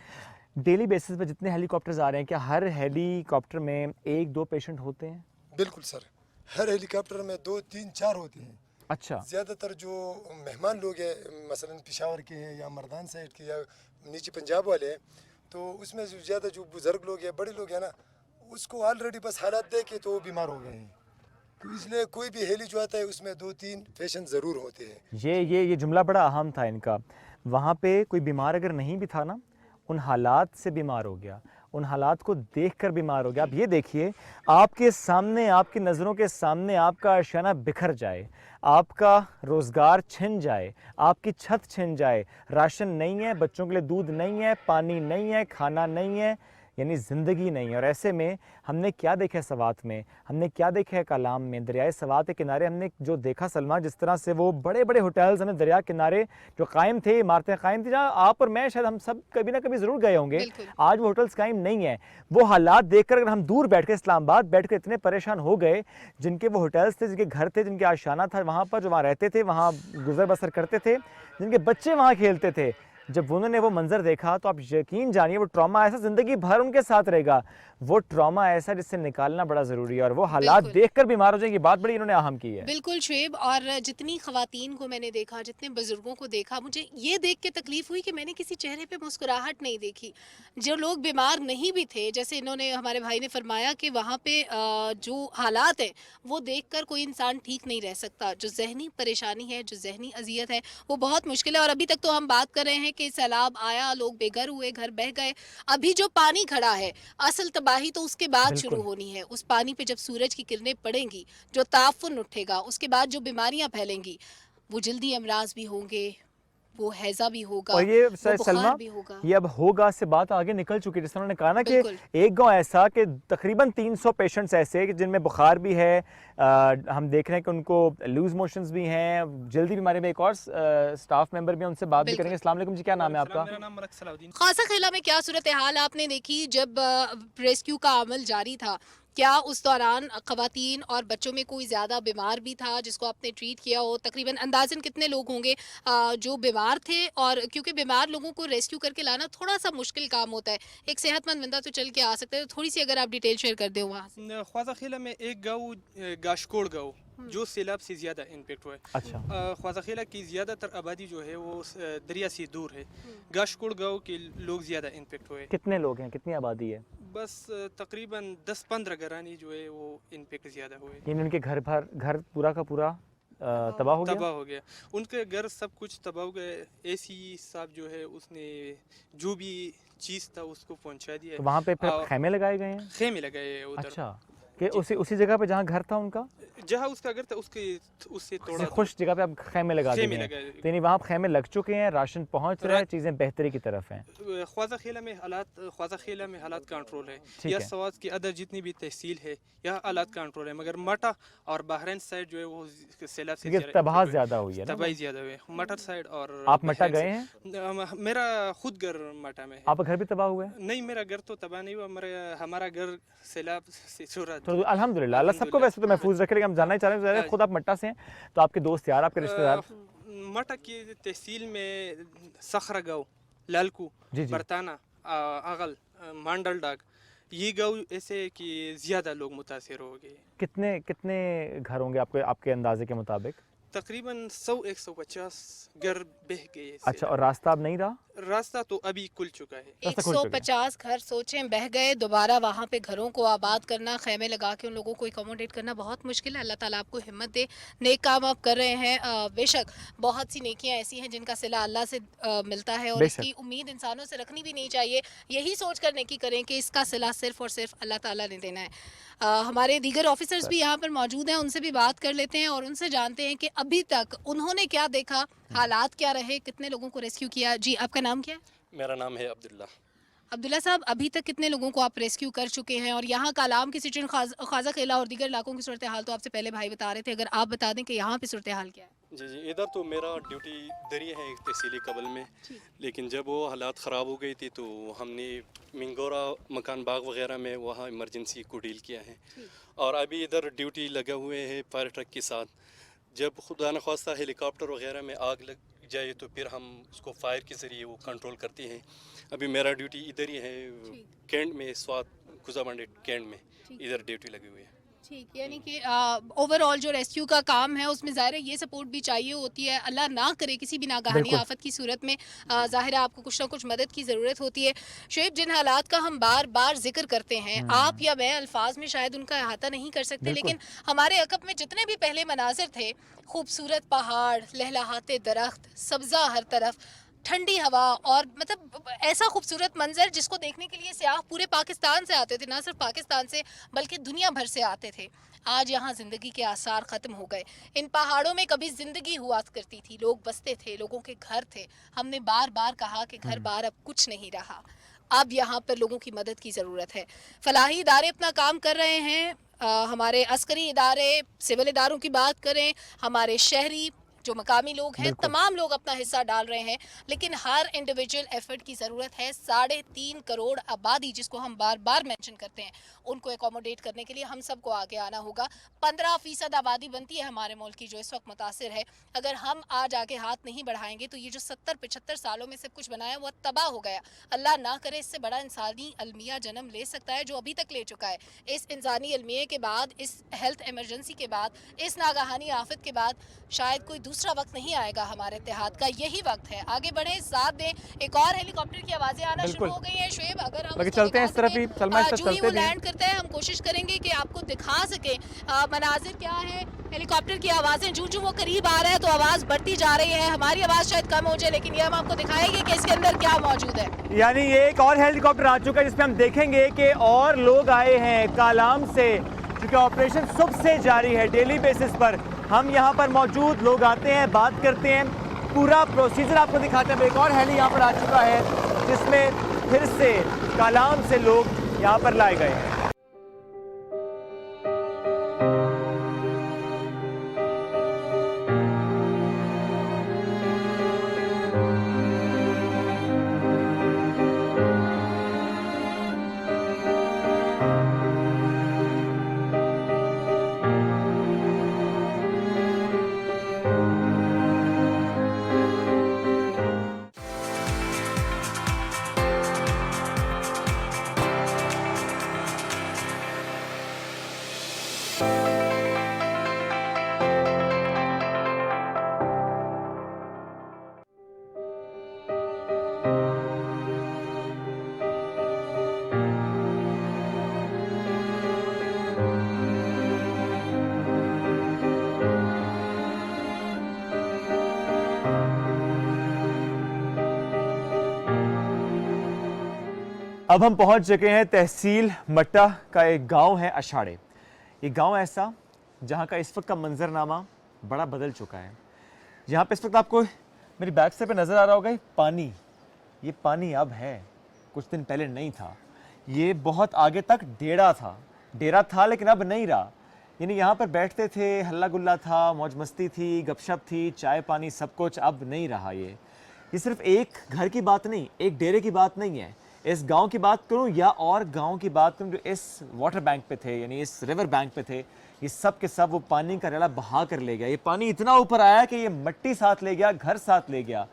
डेली बेसिस पे जितने हेलीकॉप्टर्स आ रहे हैं क्या हर हेलीकॉप्टर में 1-2 पेशेंट होते हैं? बिल्कुल सर, हर हेलीकॉप्टर में 2, 3, 4 होते हैं। अच्छा। ज़्यादातर जो मेहमान लोग हैं मसलन पेशावर के हैं या मर्दान साइड के या नीचे पंजाब वाले हैं, तो उसमें ज़्यादा जो बुज़ुर्ग लोग हैं, बड़े लोग हैं ना, उसको ऑलरेडी बस हालात देख के तो वो बीमार हो गए हैं। तो इसलिए कोई भी हेली जो आता है उसमें 2-3 पेशेंट ज़रूर होते हैं। ये जुमला बड़ा अहम था इनका। वहाँ पे कोई बीमार अगर नहीं भी था ना, उन हालात से बीमार हो गया, उन हालात को देखकर बीमार हो गया। आप ये देखिए, आपके सामने, आपकी नज़रों के सामने आपका आशियाना बिखर जाए, आपका रोज़गार छिन जाए, आपकी छत छिन जाए, राशन नहीं है, बच्चों के लिए दूध नहीं है, पानी नहीं है, खाना नहीं है, यानी ज़िंदगी नहीं है। और ऐसे में हमने क्या देखा है सवात में, हमने क्या देखा है कलाम में, दरियाए सवात के किनारे हमने जो देखा सलमा, जिस तरह से वो बड़े बड़े होटल्स हमें दरिया किनारे जो कायम थे, इमारतें कायम थी, जहाँ आप और मैं शायद हम सब कभी ना कभी ज़रूर गए होंगे। आज वो होटल्स कायम नहीं है। वो हालात देखकर अगर हम दूर बैठ कर, इस्लामाबाद बैठ कर इतने परेशान हो गए, जिनके वो होटल्स थे, जिनके घर थे, जिनके आशाना था वहाँ पर, जो वहाँ रहते थे, वहाँ गुजर बसर करते थे, जिनके बच्चे वहाँ खेलते थे, जब उन्होंने वो मंजर देखा तो आप यकीन जानिए वो ट्रॉमा ऐसा ज़िंदगी भर उनके साथ रहेगा। वो ट्रॉमा ऐसा जिससे निकालना बड़ा ज़रूरी है और वो हालात देखकर बीमार हो जाएंगी। बात बड़ी इन्होंने अहम की है। बिल्कुल शुएब, और जितनी ख़वातीन को मैंने देखा, जितने बुज़ुर्गों को देखा, मुझे ये देख के तकलीफ़ हुई कि मैंने किसी चेहरे पे मुस्कुराहट नहीं देखी। जो लोग बीमार नहीं भी थे, जैसे इन्होंने, हमारे भाई ने फरमाया कि वहाँ पे जो हालात हैं वो देख कर कोई इंसान ठीक नहीं रह सकता। जो जहनी परेशानी है, जो जहनी अजियत है, वो बहुत मुश्किल है। और अभी तक तो हम बात कर रहे हैं कि सैलाब आया, लोग बेघर हुए, घर बह गए। अभी जो पानी खड़ा है, असल तबाही तो उसके बाद शुरू होनी है। उस पानी पे जब सूरज की किरणें पड़ेंगी, जो ताफुन उठेगा, उसके बाद जो बीमारियां फैलेंगी, वो जल्दी अमराज भी होंगे, वो हैजा भी होगा, और ये वो सलमा, बुखार भी होगा। ये अब होगा से बात आगे निकल चुकी है। जिस तरह उन्होंने कहा ना कि एक गांव ऐसा कि तकरीबन 300 पेशेंट्स ऐसे कि जिनमें बुखार भी है, हम देख रहे हैं कि उनको लूज मोशंस भी हैं, जल्दी बीमारी में। एक और स्टाफ मेंबर भी हैं, उनसे बात भी करेंगे। अस्सलाम वालेकुम जी, क्या नाम है आपका? मेरा नाम मलक सलाउद्दीन। खासा खेला में क्या सूरत हाल आपने देखी जब रेस्क्यू का अमल जारी था? क्या उस दौरान ख़वातीन और बच्चों में कोई ज़्यादा बीमार भी था जिसको आपने ट्रीट किया हो? तकरीबन अंदाज़न कितने लोग होंगे जो बीमार थे? और क्योंकि बीमार लोगों को रेस्क्यू करके लाना थोड़ा सा मुश्किल काम होता है, एक सेहतमंद बंदा तो चल के आ सकता है, तो थोड़ी सी अगर आप डिटेल शेयर कर दें वहाँ से। ख्वाजा खेला में एक गाँव गाशकोड़ गाँव जो सैलाब से ज़्यादा इम्पेक्ट हुआ है। अच्छा। ख्वाजा खेला की ज़्यादातर आबादी जो है वो दरिया से दूर है। गाशकोड़ गाँव के लोग ज़्यादा इम्पेक्ट हुए। कितने लोग हैं, कितनी आबादी है? बस तकरीबन 10-15 घरानी जो है वो इम्पेक्ट ज़्यादा हुए। यानी उनके घर पूरा का पूरा तबाह हो गया? उनके घर सब कुछ तबाह हो गया। एसी साहब जो है उसने जो भी चीज़ था उसको पहुंचा दिया। तो वहाँ पे फिर खैमे लगाए गए हैं? खेमे लगाए उधर। अच्छा। کہ اسی جگہ پہ جہاں گھر تھا ان کا؟ جہاں اس کا گھر تھا اس سے تھوڑا خوش جگہ پہ آپ خیمے لگا دیے ہیں، تو یعنی وہاں خیمے لگ چکے ہیں، راشن پہنچ رہا ہے، چیزیں بہتری کی طرف ہیں۔ خوازہ خیلہ میں حالات کنٹرول ہے، یا سوات کی ادر جتنی بھی تحصیل ہے یا حالات کنٹرول ہے، مگر مٹا اور بحرین سائڈ جو ہے وہ سیلاب سے تباہ زیادہ ہوئی ہے، تباہی زیادہ ہوئی ہے مٹا سائڈ۔ اور آپ مٹا گئے ہیں؟ میرا خود گھر مٹا میں ہے۔ آپ کا گھر بھی تباہ ہوا ہے؟ نہیں، میرا گھر تو تباہ نہیں ہوا، ہمارا گھر سیلاب سے چھوڑا۔ تو الحمدللہ اللہ سب کو ویسے تو محفوظ رکھے، لیکن ہم جاننا چاہ رہے ہیں خود آپ مٹا سے ہیں تو آپ کے دوست یار، آپ کے رشتہ دار؟ مٹا کی تحصیل میں سخرہ گاؤں، لالکو، برتانہ، اغل، مانڈل ڈاگ، یہ گاؤں ایسے کہ زیادہ لوگ متاثر ہو گئے۔ کتنے گھر ہوں گے آپ کے اندازے کے مطابق؟ تقریباً 100-150 گھر بہ گئے۔ اچھا، اور راستہ اب نہیں رہا؟ راستہ تو ابھی کھل چکا ہے۔ 150 گھر سوچیں بہ گئے، دوبارہ وہاں پہ گھروں کو آباد کرنا، خیمے لگا کے ان لوگوں کو اکوموڈیٹ کرنا بہت مشکل ہے۔ اللہ تعالیٰ آپ کو ہمت دے، نیک کام آپ کر رہے ہیں۔ بے شک بہت سی نیکیاں ایسی ہیں جن کا صلہ اللہ سے ملتا ہے، اور اس کی امید انسانوں سے رکھنی بھی نہیں چاہیے، یہی سوچ کر نیکی کریں کہ اس کا صلہ صرف اور صرف اللہ تعالیٰ نے دینا ہے۔ ہمارے دیگر آفیسرز بھی یہاں پر موجود ہیں، ان سے بھی بات کر لیتے ہیں اور ان سے جانتے ہیں کہ ابھی تک انہوں نے کیا دیکھا، حالات کیا رہے، کتنے لوگوں کو ریسکیو کیا۔ جی، آپ کا نام کیا ہے؟ میرا نام ہے عبداللہ۔ عبداللہ صاحب، ابھی تک کتنے لوگوں کو آپ ریسکیو کر چکے ہیں، اور یہاں کالام کی سچویشن، خوازہ خیلہ اور دیگر علاقوں کی صورتحال تو آپ سے پہلے بھائی بتا رہے تھے، اگر آپ بتا دیں کہ یہاں پہ صورتحال کیا ہے؟ جی، ادھر تو میرا ڈیوٹی دریا ہے ایک تحصیلی قبل میں، لیکن جب وہ حالات خراب ہو گئی تھی تو ہم نے منگورا، مکان باغ وغیرہ میں وہاں ایمرجنسی کو ڈیل کیا ہے، اور ابھی ادھر ڈیوٹی لگے ہوئے ہیں فائر ٹرک کے ساتھ۔ جب خدا نخواستہ ہیلی کاپٹر وغیرہ میں آگ لگ جائے تو پھر ہم اس کو فائر کے ذریعے وہ کنٹرول کرتے ہیں۔ ابھی میرا ڈیوٹی ادھر ہی ہے، کینٹ میں، سوات کھزا منڈی کینٹ میں ادھر ڈیوٹی لگی ہوئی ہے۔ ٹھیک، یعنی کہ اوور آل جو ریسکیو کا کام ہے اس میں ظاہر ہے یہ سپورٹ بھی چاہیے ہوتی ہے، اللہ نہ کرے کسی بھی ناگہانی آفت کی صورت میں ظاہر ہے آپ کو کچھ نہ کچھ مدد کی ضرورت ہوتی ہے۔ شعیب، جن حالات کا ہم بار بار ذکر کرتے ہیں، آپ یا میں الفاظ میں شاید ان کا احاطہ نہیں کر سکتے، لیکن ہمارے عقب میں جتنے بھی پہلے مناظر تھے، خوبصورت پہاڑ، لہلہاتے درخت، سبزہ ہر طرف، ٹھنڈی ہوا، اور مطلب ایسا خوبصورت منظر جس کو دیکھنے کے لیے سیاح پورے پاکستان سے آتے تھے، نہ صرف پاکستان سے بلکہ دنیا بھر سے آتے تھے۔ آج یہاں زندگی کے آثار ختم ہو گئے۔ ان پہاڑوں میں کبھی زندگی ہوا کرتی تھی، لوگ بستے تھے، لوگوں کے گھر تھے۔ ہم نے بار بار کہا کہ گھر بار اب کچھ نہیں رہا، اب یہاں پر لوگوں کی مدد کی ضرورت ہے۔ فلاحی ادارے اپنا کام کر رہے ہیں، ہمارے عسکری ادارے، سول اداروں کی بات کریں، ہمارے شہری جو مقامی لوگ ہیں، تمام لوگ اپنا حصہ ڈال رہے ہیں، لیکن ہر انڈیویجول ایفرٹ کی ضرورت ہے۔ 3.5 کروڑ آبادی جس کو ہم بار بار مینشن کرتے ہیں، ان کو اکوموڈیٹ کرنے کے لیے ہم سب کو آگے آنا ہوگا۔ 15% آبادی بنتی ہے ہمارے ملک کی جو اس وقت متاثر ہے۔ اگر ہم آج آگے ہاتھ نہیں بڑھائیں گے تو یہ جو 70-75 سالوں میں سب کچھ بنایا وہ تباہ ہو گیا۔ اللہ نہ کرے اس سے بڑا انسانی المیہ جنم لے سکتا ہے جو ابھی تک لے چکا ہے۔ اس انسانی المیے کے بعد، اس ہیلتھ ایمرجنسی کے بعد، اس ناگہانی آفت کے بعد شاید کوئی دوسرا وقت نہیں آئے گا ہمارے اتحاد کا، یہی وقت ہے۔ آگے بڑھیں، ساتھ دیں۔ ایک اور ہیلی کاپٹر کی آوازیں آنا شروع ہو گئی ہیں شعیب، اگر ہم چلتے ہیں اس طرف ہی، سلمہ اس طرف جو ہی چلتے وہ بھی ہیں۔ لینڈ کرتا ہے ہم کوشش کریں گے کہ آپ کو دکھا سکیں مناظر کیا ہے۔ ہیلی کاپٹر کی آوازیں جو وہ قریب آ رہا ہے تو آواز بڑھتی جا رہی ہے، ہماری آواز شاید کم ہو جائے، لیکن یہ ہم آپ کو دکھائیں گے کہ اس کے اندر کیا موجود ہے۔ یعنی یہ ایک اور ہیلی کاپٹر آ چکا ہے جس پہ ہم دیکھیں گے کہ اور لوگ آئے ہیں کالام سے، کیونکہ آپریشن صبح سے جاری ہے ڈیلی بیسس پر۔ ہم یہاں پر موجود لوگ آتے ہیں، بات کرتے ہیں، پورا پروسیجر آپ کو دکھاتے ہیں۔ ایک اور ہیلی یہاں پر آ چکا ہے جس میں پھر سے کالام سے لوگ یہاں پر لائے گئے ہیں۔ اب ہم پہنچ چکے ہیں تحصیل مٹا کا ایک گاؤں ہے اشاڑے۔ ये गांव ऐसा जहां का इस वक्त का मंजरनामा बड़ा बदल चुका है। यहाँ पे इस वक्त आपको मेरी बैक से पे नज़र आ रहा होगा पानी, ये पानी अब है, कुछ दिन पहले नहीं था। ये बहुत आगे तक डेरा था लेकिन अब नहीं रहा। यानी यहाँ पर बैठते थे, हल्ला गुल्ला था, मौज मस्ती थी, गपशप थी, चाय पानी सब कुछ अब नहीं रहा। ये सिर्फ एक घर की बात नहीं, एक डेरे की बात नहीं है। इस गांव की बात करूं या और गांव की बात करूं जो इस वाटर बैंक पे थे, यानी इस रिवर बैंक पे थे, ये सब के सब वो पानी का रेला बहा कर ले गया। ये पानी इतना ऊपर आया कि ये मिट्टी साथ ले गया, घर साथ ले गया।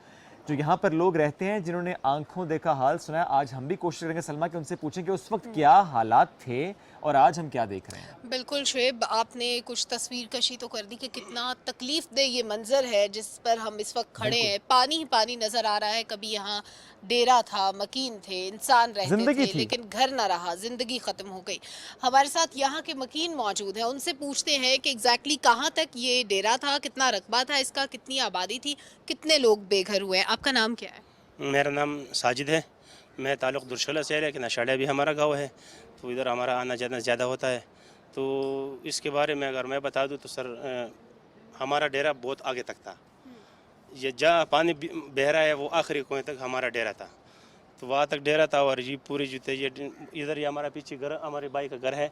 जो यहाँ पर लोग रहते हैं जिन्होंने आंखों देखा हाल सुना है, आज हम भी कोशिश करेंगे सलमा कि उनसे पूछें कि उस वक्त क्या हालात थे और आज हम क्या देख रहे हैं। बिल्कुल शुएब, आपने कुछ तस्वीर कशी तो कर दी कि कितना तकलीफ दे ये मंजर है जिस पर हम इस वक्त खड़े हैं। पानी ही पानी नजर आ रहा है। कभी यहाँ डेरा था, मकीन थे, इंसान रहते थे, लेकिन घर ना रहा, जिंदगी खत्म हो गई। हमारे साथ यहाँ के मकीन मौजूद हैं, उनसे पूछते हैं कि एग्जैक्टली कहाँ तक ये डेरा था, कितना रकबा था इसका, कितनी आबादी थी, कितने लोग बेघर हुए हैं। आपका नाम क्या है? मेरा नाम साजिद है। मैं ताल्लुक़ दुर्शला से है, लेकिन अशाड़िया भी हमारा गांव है, तो इधर हमारा आना जाना ज़्यादा होता है। तो इसके बारे में अगर मैं बता दूं तो सर, हमारा डेरा बहुत आगे तक था। ये जहाँ पानी बह रहा है वो आखिरी कुएं तक हमारा डेरा था, तो वहाँ तक डेरा था। और ये पूरी जूते ये इधर ये हमारा पीछे घर, हमारे भाई का घर है,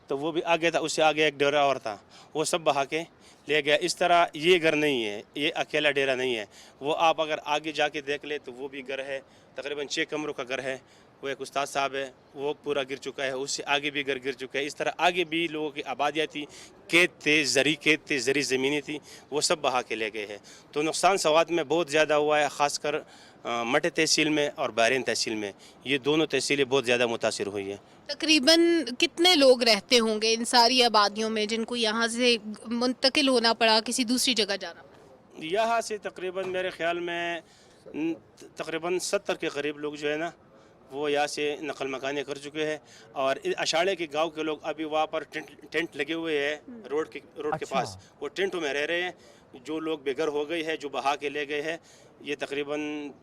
तो वो भी आगे था, उससे आगे एक डेरा और था, वो सब बहा के ले गया। इस तरह ये घर नहीं है, ये अकेला डेरा नहीं है। वो आप अगर आगे जाके देख ले तो वो भी घर है, तकरीबन 6 कमरों का घर है। वो एक उस्ताद साहब है, वो पूरा गिर चुका है। उससे आगे भी घर गिर चुका है। इस तरह आगे भी लोगों की आबादियाँ थी, खेत थे, जरी ज़मीनें थी, वो सब बहा के ले गए हैं। तो नुकसान सवात में बहुत ज़्यादा हुआ है, ख़ासकर मटे तहसील में और बहरीन तहसील में। ये दोनों तहसीलें बहुत ज़्यादा मुतासिर हुई हैं। तकरीबन कितने लोग रहते होंगे इन सारी आबादियों में जिनको यहाँ से मुंतकिल होना पड़ा, किसी दूसरी जगह जाना पड़ा? यहाँ से तकरीबन मेरे ख्याल में तकरीबन 70 के करीब लोग जो है ना, वो यहाँ से नकल मकानी कर चुके हैं। और अशाड़े के गांव के लोग अभी वहाँ पर टेंट लगे हुए हैं रोड के पास, वो टेंटों में रह रहे हैं। जो लोग बेघर हो गए हैं, जो बहा के ले गए हैं, ये तकरीबन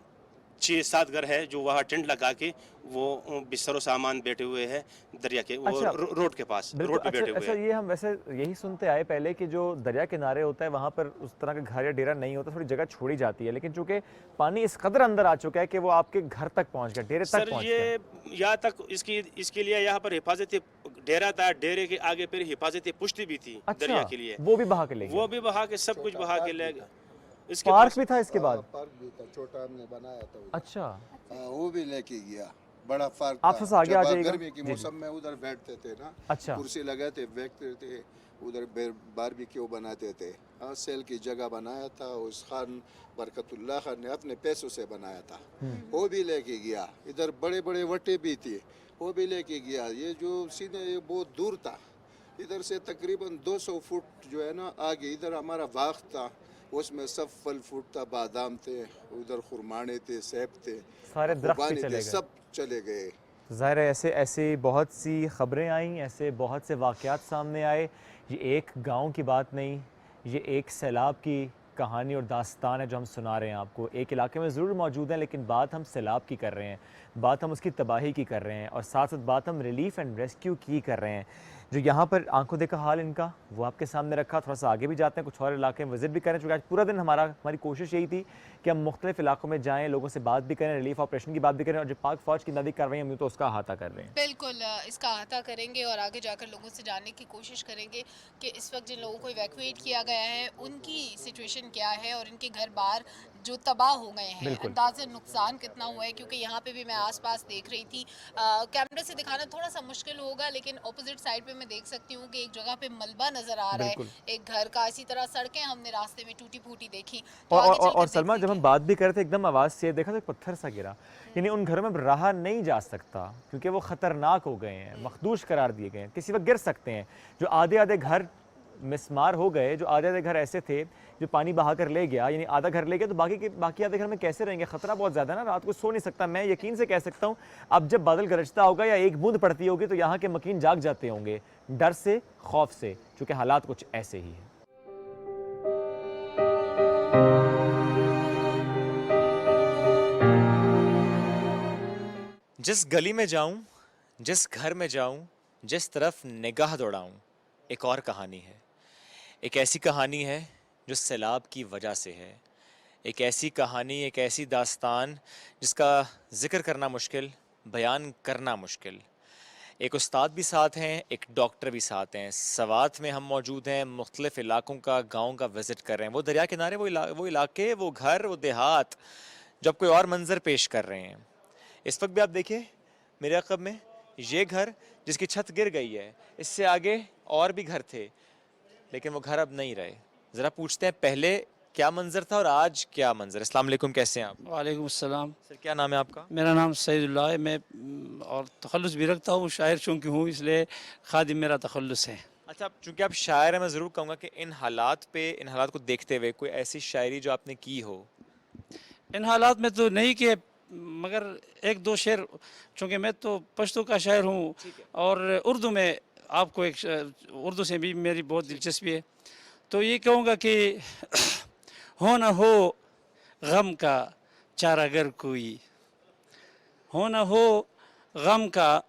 6-7 घर है जो वहाँ टेंट लगा के वो बिस्तरों सामान बैठे हुए हैं दरिया के वो रोड के पास, रोड पे बैठे हुए हैं। ये हम वैसे यही सुनते आए पहले कि जो दरिया किनारे होता है वहाँ पर उस तरह का घर या डेरा नहीं होता, थोड़ी जगह छोड़ी जाती है। लेकिन चूंकि पानी इस कदर अंदर आ चुका है कि वो आपके घर तक पहुँच गया, डेरे तक पहुँच गया। ये यहाँ तक इसके लिए यहाँ पर हिफाजती डेरा था, डेरे के आगे फिर हिफाजती पुश्ती भी थी दरिया के लिए, वो भी बहा के ले गए। वो भी बहा के सब कुछ बहा के ले गए। इसके पार्क भी था, इसके बाद पार्क भी था, छोटा हमने बनाया था। अच्छा, वो भी लेके गया, बड़ा पार्क आप थोड़ा आगे आ जाइएगा। गर्मी के मौसम में उधर बैठते थे ना, अच्छा, कुर्सी लगाए थे, बैठते थे उधर, बारबेक्यू बनाते थे। सेल की जगह बनाया था, उस खान बरकतुल्लाह खान ने अपने पैसों से बनाया था, वो भी लेके गया। इधर बड़े बड़े वटे भी थे, वो भी लेके गया। ये जो सीधे ये बहुत दूर था, इधर से तकरीबन 200 फुट जो है ना आगे, इधर हमारा बाग था, उसमें सब फल फ्रूट था, बादाम थे, उधर खुरमाने थे, सेब थे, सारे दरख्त चले गए, सब चले गए। ज़ाहिर है ऐसे बहुत सी ख़बरें आईं, ऐसे बहुत से वाक़यात सामने आए। ये एक गांव की बात नहीं, ये एक सैलाब की कहानी और दास्तान है जो हम सुना रहे हैं आपको। एक इलाके में ज़रूर मौजूद हैं, लेकिन बात हम सैलाब की कर रहे हैं, बात हम उसकी तबाही की कर रहे हैं, और साथ साथ बात हम रिलीफ़ एंड रेस्क्यू की कर रहे हैं। जो यहाँ पर आंखों देखा हाल इनका वो आपके सामने रखा। थोड़ा सा आगे भी जाते हैं, कुछ और इलाके में विज़िट भी करें, क्योंकि आज पूरा दिन हमारी कोशिश यही थी कि हम मुख्तलिफ इलाकों में जाएँ, लोगों से बात भी करें, रिलीफ ऑपरेशन की बात भी करें, और जो पाक फ़ौज की नदी कार्रवाई हम तो उसका अहाता कर रहे हैं। बिल्कुल, इसका अहाता करेंगे और आगे जाकर लोगों से जानने की कोशिश करेंगे कि इस वक्त जिन लोगों को इवैक्यूएट किया गया है उनकी सिचुएशन क्या है और इनके घर बार जो तबाह हो गए हैं, अंदाज़ा नुकसान कितना हुआ है। क्योंकि यहाँ पे भी मैं आसपास देख रही थी, कैमरे से दिखाना थोड़ा सा मुश्किल होगा, लेकिन ऑपोजिट साइड पे मैं देख सकती हूँ कि एक जगह पे मलबा नज़र आ रहा है एक घर का। इसी तरह सड़कें हमने रास्ते में टूटी फूटी देखी। और सलमा, जब हम बात भी कर रहे थे एकदम आवाज़ से देखा तो एक पत्थर सा गिरा, यानी उन घरों में रहा नहीं जा सकता क्योंकि वो ख़तरनाक हो गए हैं, मखदूश करार दिए गए हैं, किसी वक्त गिर सकते हैं। जो आधे घर मिसमार हो गए, जो आधे घर ऐसे थे जो पानी बहा कर ले गया, यानी आधा घर ले गया, तो बाकी आधे घर में कैसे रहेंगे? ख़तरा बहुत ज़्यादा है ना, रात को सो नहीं सकता। मैं यकीन से कह सकता हूँ अब जब बादल गरजता होगा या एक बूंद पड़ती होगी तो यहाँ के मकीन जाग जाते होंगे, डर से, खौफ से, चूँकि हालात कुछ ऐसे ही हैं। जिस गली में जाऊं, जिस घर में जाऊं, जिस तरफ निगाह दौड़ाऊं, ایک اور کہانی ہے. ایک ایسی کہانی ہے جو سیلاب کی وجہ سے ہے. ایک ایسی کہانی, ایک ایسی داستان جس کا ذکر کرنا مشکل, بیان کرنا مشکل. ایک استاد بھی ساتھ ہیں, ایک ڈاکٹر بھی ساتھ ہیں. سوات میں ہم موجود ہیں, مختلف علاقوں کا, گاؤں کا وزٹ کر رہے ہیں. وہ دریا کنارے, وہ علاقے, وہ گھر, وہ دیہات جب کوئی اور منظر پیش کر رہے ہیں. اس وقت بھی آپ دیکھیں میرے عقب میں یہ گھر جس کی چھت گر گئی ہے, اس سے آگے اور بھی گھر تھے لیکن وہ گھر اب نہیں رہے. ذرا پوچھتے ہیں پہلے کیا منظر تھا اور آج کیا منظر. السلام علیکم, کیسے ہیں آپ؟ وعلیکم السلام. سر کیا نام ہے آپ کا؟ میرا نام سعید اللہ ہے. میں اور تخلص بھی رکھتا ہوں, شاعر چونکہ ہوں اس لیے خادم میرا تخلص ہے. اچھا, چونکہ آپ شاعر ہیں, میں ضرور کہوں گا کہ ان حالات کو دیکھتے ہوئے کوئی ایسی شاعری جو آپ نے کی ہو. ان حالات میں تو نہیں کہ, مگر ایک دو شعر, چونکہ میں تو پشتو کا شاعر ہوں اور اردو میں آپ کو ایک اردو سے بھی میری بہت دلچسپی ہے, تو یہ کہوں گا کہ ہو نہ ہو غم کا چارہ گر کوئی, ہو نہ ہو غم کا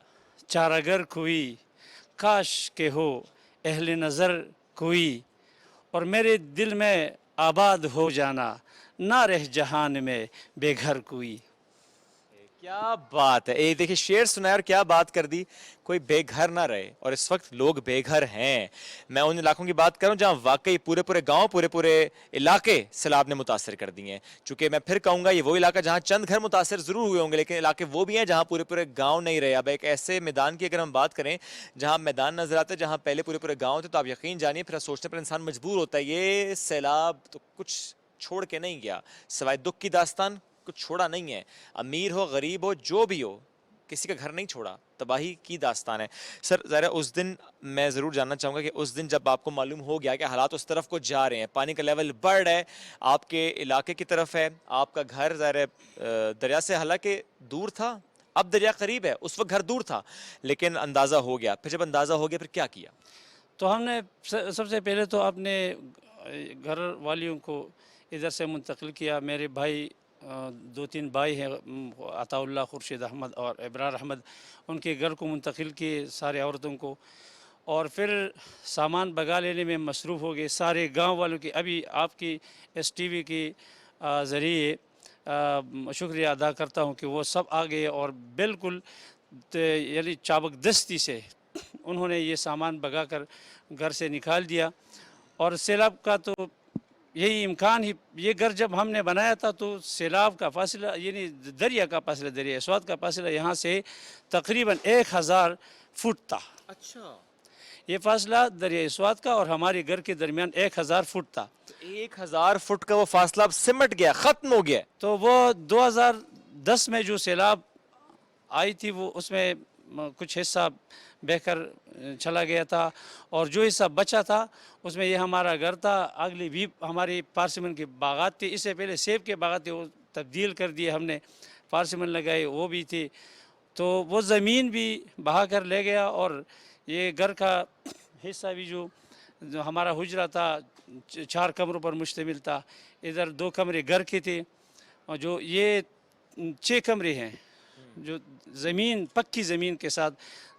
چارہ گر کوئی, کاش کہ ہو اہل نظر کوئی, اور میرے دل میں آباد ہو جانا, نہ رہ جہان میں بے گھر کوئی. کیا بات ہے. دیکھیں شعر سنایا اور کیا بات کر دی, کوئی بے گھر نہ رہے. اور اس وقت لوگ بے گھر ہیں. میں ان علاقوں کی بات کروں جہاں واقعی پورے گاؤں, پورے علاقے سیلاب نے متاثر کر دی ہیں. چونکہ میں پھر کہوں گا یہ وہ علاقہ جہاں چند گھر متاثر ضرور ہوئے ہوں گے, لیکن علاقے وہ بھی ہیں جہاں پورے گاؤں نہیں رہے. اب ایک ایسے میدان کی اگر ہم بات کریں جہاں میدان نظر آتا ہے جہاں پہلے پورے گاؤں تھے, تو آپ یقین جانیے پھر سوچنے پر انسان مجبور ہوتا ہے. یہ سیلاب تو کچھ چھوڑ کے نہیں گیا, سوائے دکھ کی داستان کچھ چھوڑا نہیں ہے. امیر ہو, غریب ہو, جو بھی ہو, کسی کا گھر نہیں چھوڑا, تباہی کی داستان ہے. سر ذرا اس دن میں ضرور جاننا چاہوں گا کہ اس دن جب آپ کو معلوم ہو گیا کہ حالات اس طرف کو جا رہے ہیں, پانی کا لیول بڑھ رہا ہے, آپ کے علاقے کی طرف ہے, آپ کا گھر ظاہر دریا سے حالانکہ دور تھا, اب دریا قریب ہے, اس وقت گھر دور تھا, لیکن اندازہ ہو گیا. پھر جب اندازہ ہو گیا پھر کیا کیا؟ تو ہم نے سب سے پہلے تو اپنے گھر والیوں کو ادھر سے منتقل کیا. میرے بھائی, 2-3 بھائی ہیں, عطا اللہ, خورشید احمد اور ابرار احمد, ان کے گھر کو منتقل کیے سارے عورتوں کو, اور پھر سامان بگا لینے میں مصروف ہو گئے سارے گاؤں والوں کی. ابھی آپ کی ایس ٹی وی کے ذریعے شکریہ ادا کرتا ہوں کہ وہ سب آ گئے اور بالکل یعنی چابک دستی سے انہوں نے یہ سامان بگا کر گھر سے نکال دیا. اور سیلاب کا تو یہی امکان ہی, یہ گھر جب ہم نے بنایا تھا تو سیلاب کا فاصلہ یعنی دریا کا فاصلہ, دریا سوات کا فاصلہ یہاں سے تقریباً 1000 فٹ تھا. اچھا, یہ فاصلہ دریا سوات کا اور ہمارے گھر کے درمیان 1000 فٹ تھا. 1000 فٹ کا وہ فاصلہ اب سمٹ گیا, ختم ہو گیا. تو وہ 2010 میں جو سیلاب آئی تھی وہ اس میں کچھ حصہ بہہ کر چلا گیا تھا, اور جو حصہ بچا تھا اس میں یہ ہمارا گھر تھا. اگلی بھی ہماری پارسمن کے باغات تھے, اس سے پہلے سیب کے باغات تھے, وہ تبدیل کر دیے ہم نے, پارسمن لگائے, وہ بھی تھی. تو وہ زمین بھی بہا کر لے گیا, اور یہ گھر کا حصہ بھی جو ہمارا حجرہ تھا 4 کمروں پر مشتمل تھا, ادھر 2 کمرے گھر کے تھے, اور جو یہ 6 کمرے ہیں جو زمین, پکی زمین کے ساتھ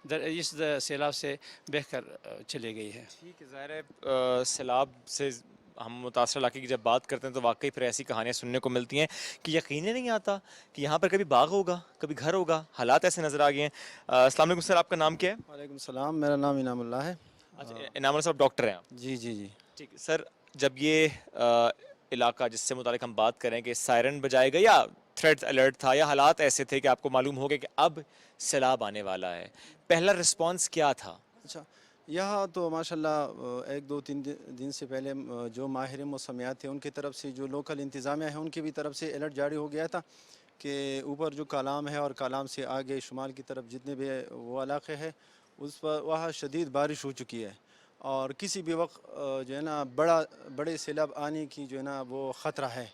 اس سیلاب سے بہہ کر چلے گئی ہے. ٹھیک ہے, ظاہر ہے سیلاب سے ہم متاثر علاقے کی جب بات کرتے ہیں تو واقعی پھر ایسی کہانیاں سننے کو ملتی ہیں کہ یقین ہی نہیں آتا کہ یہاں پر کبھی باغ ہوگا, کبھی گھر ہوگا. حالات ایسے نظر آ گئے ہیں. السلام علیکم سر, آپ کا نام کیا ہے؟ وعلیکم السلام, میرا نام انعام اللہ ہے. اچھا, انعام اللہ صاحب ڈاکٹر ہیں آپ؟ جی. ٹھیک ہے سر, جب یہ علاقہ جس سے متعلق ہم بات کریں کہ سائرن بجائے گا یا تھریٹ الرٹ تھا, یا حالات ایسے تھے کہ آپ کو معلوم ہو گیا کہ اب سیلاب آنے والا ہے, پہلا رسپانس کیا تھا؟ اچھا, یہاں تو ماشاءاللہ 1-2-3 دن سے پہلے جو ماہر موسمیات تھے ان کی طرف سے, جو لوکل انتظامیہ ہیں ان کی بھی طرف سے الرٹ جاری ہو گیا تھا کہ اوپر جو کالام ہے اور کالام سے آگے شمال کی طرف جتنے بھی وہ علاقے ہیں اس پر وہاں شدید بارش ہو چکی ہے, اور کسی بھی وقت جو ہے نا بڑے سیلاب آنے کی جو ہے نا وہ خطرہ ہے.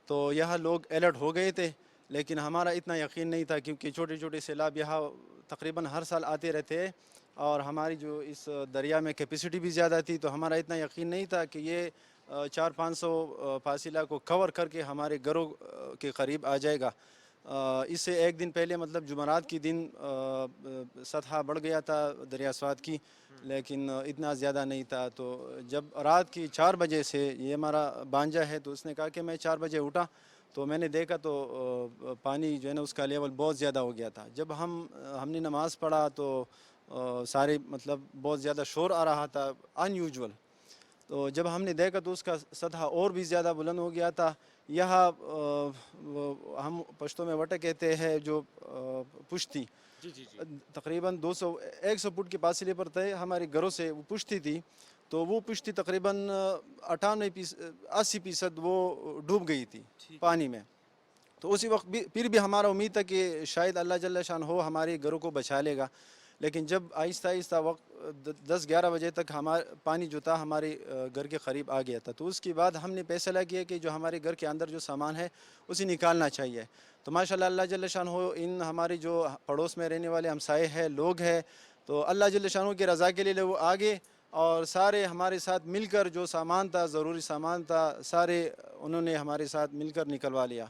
تو یہاں لوگ الرٹ ہو گئے تھے, لیکن ہمارا اتنا یقین نہیں تھا کیونکہ چھوٹے سیلاب یہاں تقریباً ہر سال آتے رہتے ہیں, اور ہماری جو اس دریا میں کیپیسٹی بھی زیادہ تھی, تو ہمارا اتنا یقین نہیں تھا کہ یہ 400-500 فاصلہ کو کور کر کے ہمارے گھروں کے قریب آ جائے گا. اس سے ایک دن پہلے مطلب جمعرات کی دن سطح بڑھ گیا تھا دریا سوات کی، لیکن اتنا زیادہ نہیں تھا. تو جب رات کی 4 بجے سے، یہ ہمارا بانجا ہے تو اس نے کہا کہ میں 4 بجے اٹھا تو میں نے دیکھا تو پانی جو ہے نا اس کا لیول بہت زیادہ ہو گیا تھا. جب ہم نے نماز پڑھا تو سارے مطلب بہت زیادہ شور آ رہا تھا ان یوزول. تو جب ہم نے دیکھا تو اس کا سطح اور بھی زیادہ بلند ہو گیا تھا. یہاں ہم پشتوں میں وٹا کہتے ہیں جو پشتی، تقریباً 100 فٹ کے فاصلے پر تھے ہمارے گھروں سے. وہ پشتی تھی تو وہ پشتی تقریباً 80% وہ ڈوب گئی تھی پانی میں. تو اسی وقت بھی پھر بھی ہمارا امید تھا کہ شاید اللہ جل شان ہو ہمارے گھروں کو بچا لے گا. لیکن جب آہستہ آہستہ وقت 10-11 بجے تک پانی جو تھا ہمارے گھر کے قریب آ گیا تھا. تو اس کے بعد ہم نے فیصلہ کیا کہ جو ہمارے گھر کے اندر جو سامان ہے اسے نکالنا چاہیے. تو ماشاءاللہ اللہ جل شان ہو ان ہمارے جو پڑوس میں رہنے والے ہمسائے ہیں، لوگ ہیں، تو اللہ جل شان ہو کی رضا کے لیے وہ آگے اور سارے ہمارے ساتھ مل کر جو سامان تھا، ضروری سامان تھا، سارے انہوں نے ہمارے ساتھ مل کر نکلوا لیا.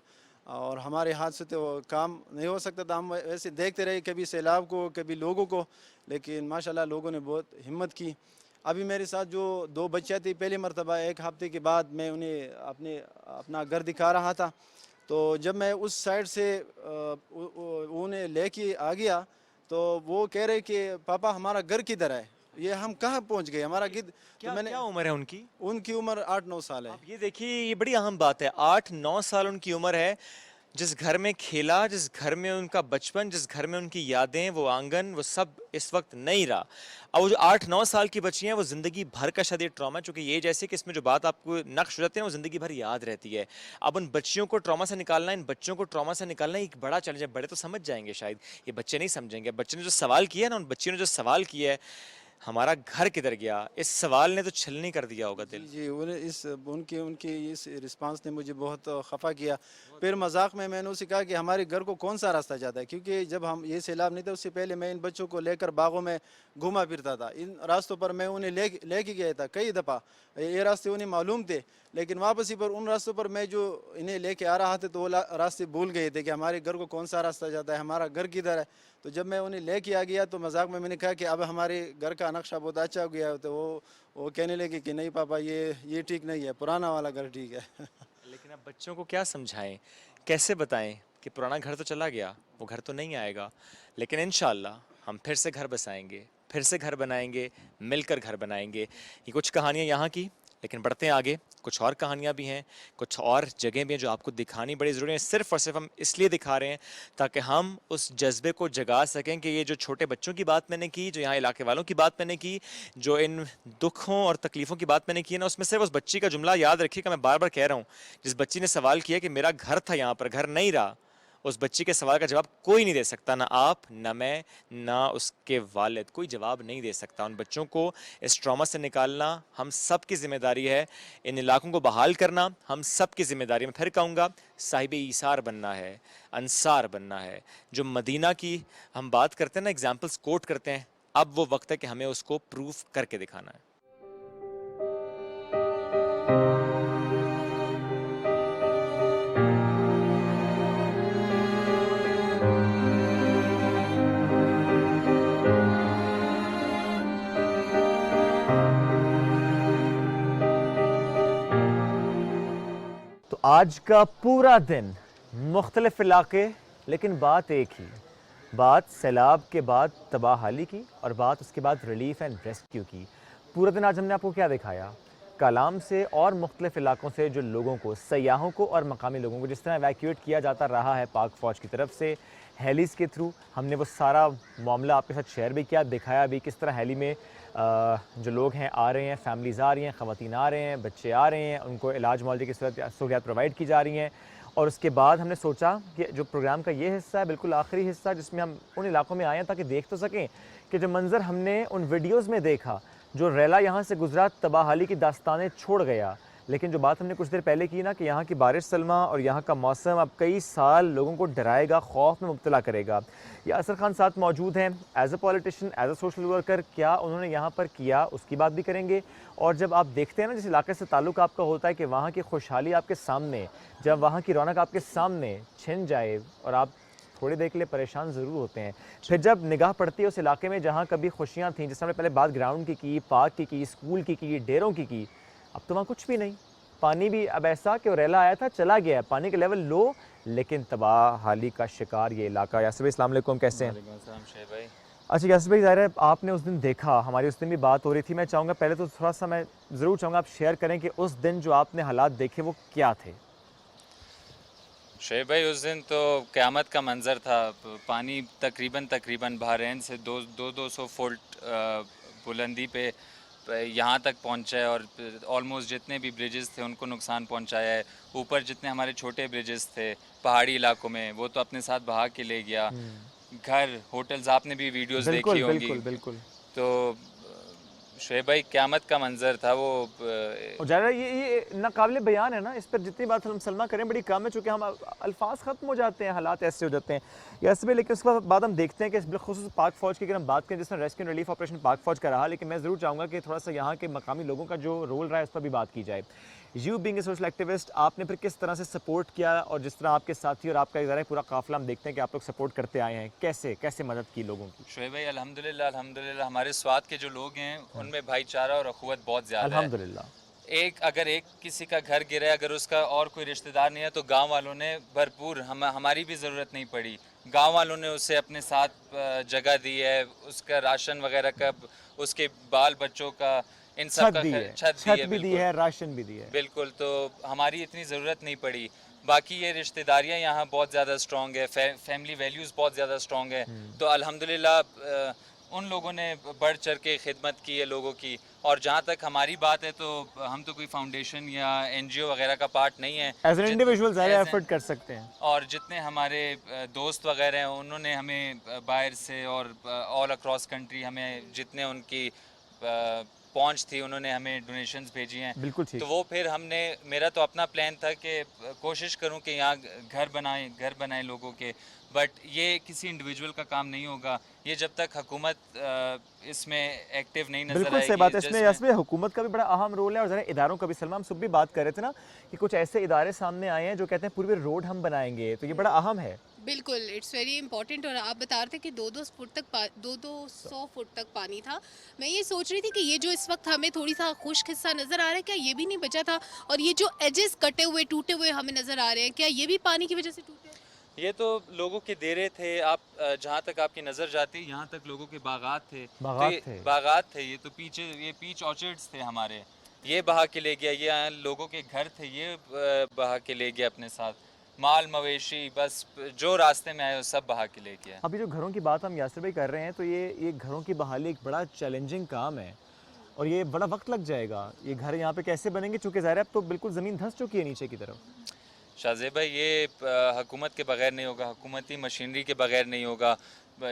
اور ہمارے ہاتھ سے تو کام نہیں ہو سکتا تھا. ہم ویسے دیکھتے رہے کبھی سیلاب کو، کبھی لوگوں کو، لیکن ماشاءاللہ لوگوں نے بہت ہمت کی. ابھی میرے ساتھ جو 2 بچیاں تھیں، پہلی مرتبہ 1 ہفتے کے بعد میں انہیں اپنا گھر دکھا رہا تھا. تو جب میں اس سائڈ سے انہیں لے کے آ گیا تو وہ کہہ رہے کہ پاپا ہمارا گھر کدھر ہے، یہ ہم کہاں پہنچ گئے، ہمارا کیا عمر ہے ان کی؟ ان کی عمر 8-9 سال ہے. یہ دیکھیے یہ بڑی اہم بات ہے، 8-9 سال ان کی عمر ہے. جس گھر میں کھیلا، جس گھر میں ان کا بچپن، جس گھر میں ان کی یادیں، وہ آنگن، وہ سب اس وقت نہیں رہا. اور وہ جو 8-9 سال کی بچی ہیں وہ زندگی بھر کا شاید ٹراما، چونکہ یہ جیسے کہ اس میں جو بات آپ کو نقش ہو جاتے ہیں وہ زندگی بھر یاد رہتی ہے. اب ان بچیوں کو ٹراما سے نکالنا، ان بچوں کو ٹراما سے نکالنا ایک بڑا چیلنج ہے. بڑے تو سمجھ جائیں گے شاید، یہ بچے نہیں سمجھیں گے. بچے نے جو سوال کیا ہے نا، ان بچیوں نے جو سوال کیا ہے ہمارا گھر کدھر گیا، اس سوال نے تو چھلنی کر دیا ہوگا دل. جی ان کی اس رسپانس نے مجھے بہت خفا کیا. پھر مذاق میں نے اسے کہا کہ ہمارے گھر کو کون سا راستہ جاتا ہے، کیونکہ جب ہم یہ سیلاب نہیں تھا اس سے پہلے میں ان بچوں کو لے کر باغوں میں گھوما پھرتا تھا. ان راستوں پر میں انہیں لے کے گیا تھا کئی دفعہ. یہ راستے انہیں معلوم تھے، لیکن واپسی پر ان راستوں پر میں جو انہیں لے کے آ رہا تھا تو وہ راستے بھول گئے تھے کہ ہمارے گھر کو کون سا راستہ جاتا ہے، ہمارا گھر کدھر ہے. تو جب میں انہیں لے کے آ گیا تو مذاق میں نے کہا کہ اب ہمارے گھر کا نقشہ بہت اچھا ہو گیا. تو وہ کہنے لگے کہ نہیں پاپا یہ ٹھیک نہیں ہے، پرانا والا گھر ٹھیک ہے. لیکن اب بچوں کو کیا سمجھائیں، کیسے بتائیں کہ پرانا گھر تو چلا گیا، وہ گھر تو نہیں آئے گا، لیکن انشاءاللہ ہم پھر سے گھر بسائیں گے، پھر سے گھر بنائیں گے، مل کر گھر بنائیں گے. یہ کچھ کہانیاں یہاں کی، لیکن بڑھتے ہیں آگے. کچھ اور کہانیاں بھی ہیں، کچھ اور جگہیں بھی ہیں جو آپ کو دکھانی بڑی ضروری ہے. صرف اور صرف ہم اس لیے دکھا رہے ہیں تاکہ ہم اس جذبے کو جگا سکیں کہ یہ جو چھوٹے بچوں کی بات میں نے کی، جو یہاں علاقے والوں کی بات میں نے کی، جو ان دکھوں اور تکلیفوں کی بات میں نے کی ہے نا، اس میں صرف اس بچی کا جملہ یاد رکھیے گا. میں بار بار کہہ رہا ہوں، جس بچی نے سوال کیا کہ میرا گھر تھا یہاں پر، گھر نہیں رہا، اس بچی کے سوال کا جواب کوئی نہیں دے سکتا، نہ آپ، نہ میں، نہ اس کے والد، کوئی جواب نہیں دے سکتا. ان بچوں کو اس ٹراما سے نکالنا ہم سب کی ذمہ داری ہے. ان علاقوں کو بحال کرنا ہم سب کی ذمہ داری. میں پھر کہوں گا، صاحب ایثار بننا ہے، انصار بننا ہے. جو مدینہ کی ہم بات کرتے ہیں نا، ایگزامپلس کوٹ کرتے ہیں، اب وہ وقت ہے کہ ہمیں اس کو پروف کر کے دکھانا ہے. آج کا پورا دن مختلف علاقے، لیکن بات ایک ہی، بات سیلاب کے بعد تباہ حالی کی اور بات اس کے بعد ریلیف اینڈ ریسکیو کی. پورا دن آج ہم نے آپ کو کیا دکھایا؟ کالام سے اور مختلف علاقوں سے جو لوگوں کو، سیاحوں کو اور مقامی لوگوں کو جس طرح ایویکیویٹ کیا جاتا رہا ہے پاک فوج کی طرف سے ہیلیز کے تھرو، ہم نے وہ سارا معاملہ آپ کے ساتھ شیئر بھی کیا، دکھایا بھی کس طرح ہیلی میں جو لوگ ہیں آ رہے ہیں، فیملیز آ رہی ہیں، خواتین آ رہے ہیں، بچے آ رہے ہیں، ان کو علاج معالجے کی سہولیات پرووائڈ کی جا رہی ہیں. اور اس کے بعد ہم نے سوچا کہ جو پروگرام کا یہ حصہ ہے بالکل آخری حصہ جس میں ہم ان علاقوں میں آئے ہیں تاکہ دیکھ تو سکیں کہ جو منظر ہم نے ان ویڈیوز میں دیکھا، جو ریلا یہاں سے گزرا تباہ حالی کی داستانیں چھوڑ گیا، لیکن جو بات ہم نے کچھ دیر پہلے کی نا کہ یہاں کی بارش سلمہ اور یہاں کا موسم اب کئی سال لوگوں کو ڈرائے گا، خوف میں مبتلا کرے گا. یاسر خان ساتھ موجود ہیں as a politician, as a social worker. کیا انہوں نے یہاں پر کیا اس کی بات بھی کریں گے. اور جب آپ دیکھتے ہیں نا جس علاقے سے تعلق آپ کا ہوتا ہے کہ وہاں کی خوشحالی آپ کے سامنے، جب وہاں کی رونق آپ کے سامنے چھن جائے اور آپ تھوڑی دیر کے لیے پریشان ضرور ہوتے ہیں، پھر جب نگاہ پڑتی ہے اس علاقے میں جہاں کبھی خوشیاں تھیں، جس ہم نے پہلے بات گراؤنڈ کی، پارک کی، اسکول کی، ڈیروں کی، اب تو وہاں کچھ بھی نہیں. پانی بھی اب ایسا کہ ریلا آیا تھا چلا گیا ہے، پانی کا لیول لو لیکن تباہ حالی کا شکار یہ علاقہ. یاسر بھائی السلام علیکم، کیسے ہیں؟ وعلیکم السلام شعیب بھائی. اچھا یاسر بھائی، ظاہر ہے آپ نے اس دن دیکھا، ہماری اس دن بھی بات ہو رہی تھی. میں چاہوں گا پہلے تو تھوڑا سا میں ضرور چاہوں گا آپ شیئر کریں کہ اس دن جو آپ نے حالات دیکھے وہ کیا تھے. شعیب بھائی اس دن تو قیامت کا منظر تھا. پانی تقریباً بحرین سے 200 فٹ بلندی پہ یہاں تک پہنچا ہے اور آلموسٹ جتنے بھی بریجز تھے ان کو نقصان پہنچایا ہے. اوپر جتنے ہمارے چھوٹے بریجز تھے پہاڑی علاقوں میں وہ تو اپنے ساتھ بہا کے لے گیا. گھر، ہوٹلز، آپ نے بھی ویڈیوز دیکھی ہوں گی. بالکل. تو شعیب بھائی قیامت کا منظر تھا وہ. اور ظاہر یہ ناقابل بیان ہے نا، اس پر جتنی بات ہم سلمہ کریں بڑی کم ہے، چونکہ ہم الفاظ ختم ہو جاتے ہیں، حالات ایسے ہو جاتے ہیں. یاسر بھائی لیکن اس کے بعد ہم دیکھتے ہیں کہ بالخصوص پاک فوج کی اگر ہم بات کریں جس میں ریسکیو ریلیف آپریشن پاک فوج کا رہا، لیکن میں ضرور چاہوں گا کہ تھوڑا سا یہاں کے مقامی لوگوں کا جو رول رہا ہے اس پر بھی بات کی جائے. You being a social activist, آپ نے پھر کس طرح سے سپورٹ کیا اور جس طرح آپ کے ساتھی اور آپ کا ادارہ پورا قافلہ ہم دیکھتے ہیں کہ آپ لوگ سپورٹ کرتے آئے ہیں، کیسے مدد کی لوگوں کی؟ شعیب بھائی الحمدللہ ہمارے سوات کے جو لوگ ہیں ان میں بھائی چارہ اور اخوت بہت زیادہ ہے. الحمدللہ. اگر کسی کا گھر گرا ہے، اگر اس کا اور کوئی رشتہ دار نہیں ہے تو گاؤں والوں نے بھرپور، ہماری بھی ضرورت نہیں پڑی، گاؤں والوں نے اسے اپنے ساتھ جگہ دی ہے. اس کا راشن وغیرہ کا، اس کے بال بچوں کا، ان سب کا چھت بھی دی ہے، راشن بھی دی ہے. بالکل. تو ہماری اتنی ضرورت نہیں پڑی. باقی یہ رشتہ داریاں یہاں بہت زیادہ اسٹرانگ ہے، فیملی ویلیوز بہت زیادہ اسٹرانگ ہے. تو الحمدللہ ان لوگوں نے بڑھ چڑھ کے خدمت کی ہے لوگوں کی. اور جہاں تک ہماری بات ہے تو ہم تو کوئی فاؤنڈیشن یا این جی او وغیرہ کا پارٹ نہیں ہے. ایز این انڈیویجول ظاہر ایفرٹ کر سکتے ہیں. اور جتنے ہمارے دوست وغیرہ ہیں انہوں نے ہمیں باہر سے اور آل اکراس کنٹری ہمیں جتنے ان کی پہنچ تھی انہوں نے ہمیں ڈونیشنز بھیجی ہیں. بالکل ٹھیک. تو وہ پھر میرا تو اپنا پلان تھا کہ کوشش کروں کہ یہاں گھر بنائیں لوگوں کے. بٹ یہ کسی انڈیویجول کا کام نہیں ہوگا یہ جب تک حکومت اس میں ایکٹیو نہیں نظر آئے گی. بالکل صحیح بات ہے. اس میں حکومت کا بھی بڑا اہم رول ہے اور ذرا اداروں کا بھی. سلمہ ہم صبح بھی بات کر رہے تھے نا کہ کچھ ایسے ادارے سامنے آئے ہیں جو کہتے ہیں پورے روڈ ہم بنائیں گے، تو یہ بڑا اہم ہے. بالکل اٹس ویری امپورٹنٹ. اور آپ بتا رہے تھے کہ 200 فٹ تک پانی تھا. میں یہ سوچ رہی تھی کہ یہ جو اس وقت ہمیں تھوڑی سا خشک حصہ نظر آ رہا ہے کیا یہ بھی نہیں بچا تھا؟ اور یہ جو ایجز کٹے ہوئے ٹوٹے ہوئے ہمیں نظر آ رہے ہیں کیا یہ بھی پانی کی وجہ سے ٹوٹے؟ یہ تو لوگوں کے ڈیرے تھے. آپ جہاں تک آپ کی نظر جاتی یہاں تک لوگوں کے باغات تھے. یہ تو پیچھے یہ پیچ آرچرڈز تھے ہمارے، یہ بہا کے لے گیا. یہ لوگوں کے گھر تھے یہ بہا کے لے گیا اپنے ساتھ. مال مویشی بس جو راستے میں آئے سب بہا کے لے گیا. ابھی جو گھروں کی بات ہم یاسر بھائی کر رہے ہیں تو یہ گھروں کی بحالی ایک بڑا چیلنجنگ کام ہے اور یہ بڑا وقت لگ جائے گا. یہ گھر یہاں پہ کیسے بنیں گے چونکہ ظاہر ہے اب تو بالکل زمین دھنس چکی ہے نیچے کی طرف. شاہزیب بھائی یہ حکومت کے بغیر نہیں ہوگا، حکومتی مشینری کے بغیر نہیں ہوگا.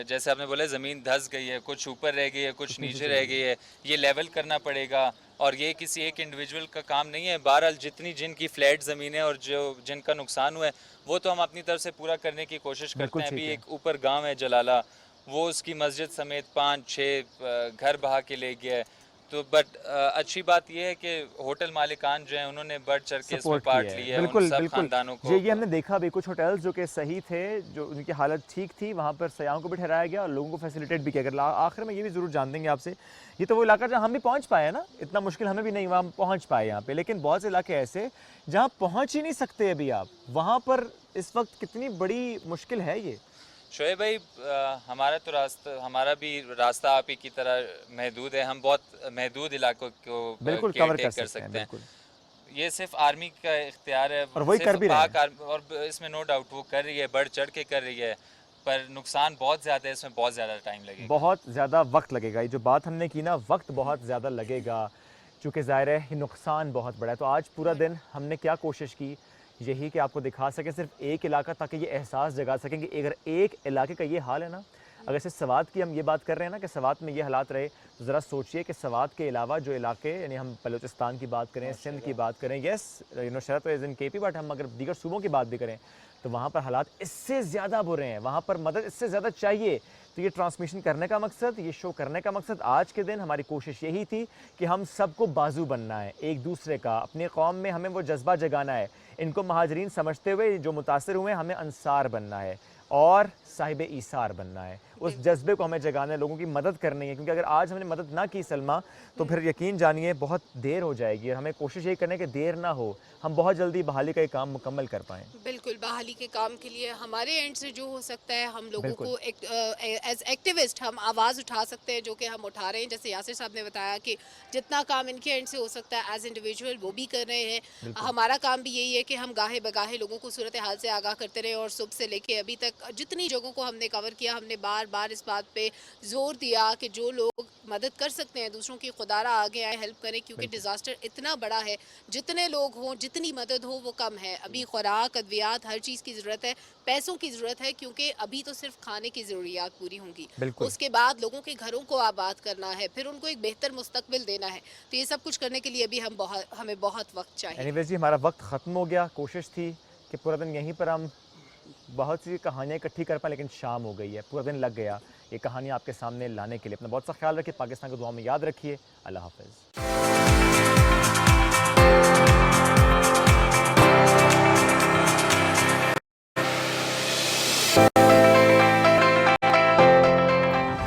جیسے آپ نے بولا زمین دھس گئی ہے، کچھ اوپر رہ گئی ہے، کچھ نیچے رہ گئی ہے. یہ لیول کرنا پڑے گا اور یہ کسی ایک انڈیویجول کا کام نہیں ہے. بہرحال جن کی فلیٹ زمینیں اور جن کا نقصان ہوا ہے وہ تو ہم اپنی طرف سے پورا کرنے کی کوشش کرتے ہیں. ابھی ایک اوپر گاؤں ہے جلالہ، وہ اس کی مسجد سمیت 5-6 گھر بہا کے لے گیا ہے. تو بٹ اچھی بات یہ ہے کہ ہوٹل مالکان جو ہیں انہوں نے بڑھ چڑھ کے اس میں پارٹ لیا ہے. ان سب خاندانوں کو یہ ہم نے دیکھا بھی کچھ ہوٹلز جو کہ صحیح تھے، جو ان کی حالت ٹھیک تھی، وہاں پر سیاحوں کو بھی ٹھہرایا گیا اور لوگوں کو فیسیلیٹیٹ بھی کیا گیا. آخر میں یہ بھی ضرور جان دیں گے آپ سے، یہ تو وہ علاقہ جہاں ہم بھی پہنچ پائے ہیں نا، اتنا مشکل ہمیں بھی نہیں ہوا ہم پہنچ پائے یہاں پہ. لیکن بہت سے علاقے ایسے جہاں پہنچ ہی نہیں سکتے ابھی آپ، وہاں پر اس وقت کتنی بڑی مشکل ہے یہ. شعیب بھائی ہمارا بھی راستہ آپ ہی کی طرح محدود ہے. ہم بہت محدود علاقوں کو بالکل کور کر سکتے ہیں. یہ صرف آرمی کا اختیار ہے اور وہی کر بھی رہے ہیں. اور اس میں نو ڈاؤٹ وہ کر رہی ہے، بڑھ چڑھ کے کر رہی ہے. پر نقصان بہت زیادہ ہے، اس میں بہت زیادہ ٹائم لگے گا، بہت زیادہ وقت لگے گا. یہ جو بات ہم نے کی نا، وقت بہت زیادہ لگے گا چونکہ ظاہر ہے یہ نقصان بہت بڑا ہے. تو آج پورا دن ہم نے کیا کوشش کی، یہی کہ آپ کو دکھا سکیں صرف ایک علاقہ، تاکہ یہ احساس جگا سکیں کہ اگر ایک علاقے کا یہ حال ہے نا، اگر صرف سوات کی ہم یہ بات کر رہے ہیں نا کہ سوات میں یہ حالات رہے تو ذرا سوچئے کہ سوات کے علاوہ جو علاقے یعنی ہم بلوچستان کی بات کریں سندھ کی بات کریں یس شرط از ان کے پی بٹ ہم اگر دیگر صوبوں کی بات بھی کریں تو وہاں پر حالات اس سے زیادہ برے ہیں, وہاں پر مدد اس سے زیادہ چاہیے. تو یہ ٹرانسمیشن کرنے کا مقصد, یہ شو کرنے کا مقصد آج کے دن ہماری کوشش یہی تھی کہ ہم سب کو بازو بننا ہے ایک دوسرے کا, اپنی قوم میں ہمیں وہ جذبہ جگانا ہے. ان کو مہاجرین سمجھتے ہوئے جو متاثر ہوئے ہمیں انصار بننا ہے اور صاحب ایثار بننا ہے. اس جذبے کو ہمیں جگانا ہے, لوگوں کی مدد کرنی ہے, کیونکہ اگر آج ہم نے مدد نہ کی سلمہ تو پھر یقین جانیے بہت دیر ہو جائے گی. اور ہمیں کوشش یہی کرنے کہ دیر نہ ہو, ہم بہت جلدی بحالی کا یہ کام مکمل کر پائیں. بالکل, بحالی کے کام کے لیے ہمارے اینڈ سے جو ہو سکتا ہے ہم لوگوں کو ایز ایکٹیوسٹ ہم آواز اٹھا سکتے ہیں, جو کہ ہم اٹھا رہے ہیں. جیسے یاسر صاحب نے بتایا کہ جتنا کام ان کے اینڈ سے ہو سکتا ہے ایز انڈیویجول وہ بھی کر رہے ہیں. ہمارا کام بھی یہی ہے کہ ہم گاہے بگاہے لوگوں کو صورتحال سے آگاہ کرتے رہے, اور صبح سے لے کے ابھی تک جتنی جگہوں کو ہم نے کور کیا ہم نے بار بار اس بات پہ زور دیا کہ جو لوگ مدد کر سکتے ہیں دوسروں کی خدارہ آگے آئے ہیلپ کریں, کیونکہ ڈیزاسٹر اتنا بڑا ہے, جتنے لوگ ہوں جتنی مدد ہو وہ کم ہے. ابھی خوراک, ادویات, ہر چیز کی ضرورت ہے, پیسوں کی ضرورت ہے, کیونکہ ابھی تو صرف کھانے کی ضروریات پوری ہوں گی, اس کے بعد لوگوں کے گھروں کو آباد کرنا ہے, پھر ان کو ایک بہتر مستقبل دینا ہے. تو یہ سب کچھ کرنے کے لیے ابھی ہمیں بہت وقت چاہیے. اینیویز جی ہمارا وقت ختم ہو گیا. کوشش تھی کہ پورا دن یہیں پر ہم بہت سی کہانیاں اکٹھی کر پائیں, لیکن شام ہو گئی ہے, پورا دن لگ گیا یہ کہانیاں آپ کے سامنے لانے کے لیے. اپنا بہت سا خیال رکھیے, پاکستان کو دعا میں یاد رکھیے. اللہ حافظ.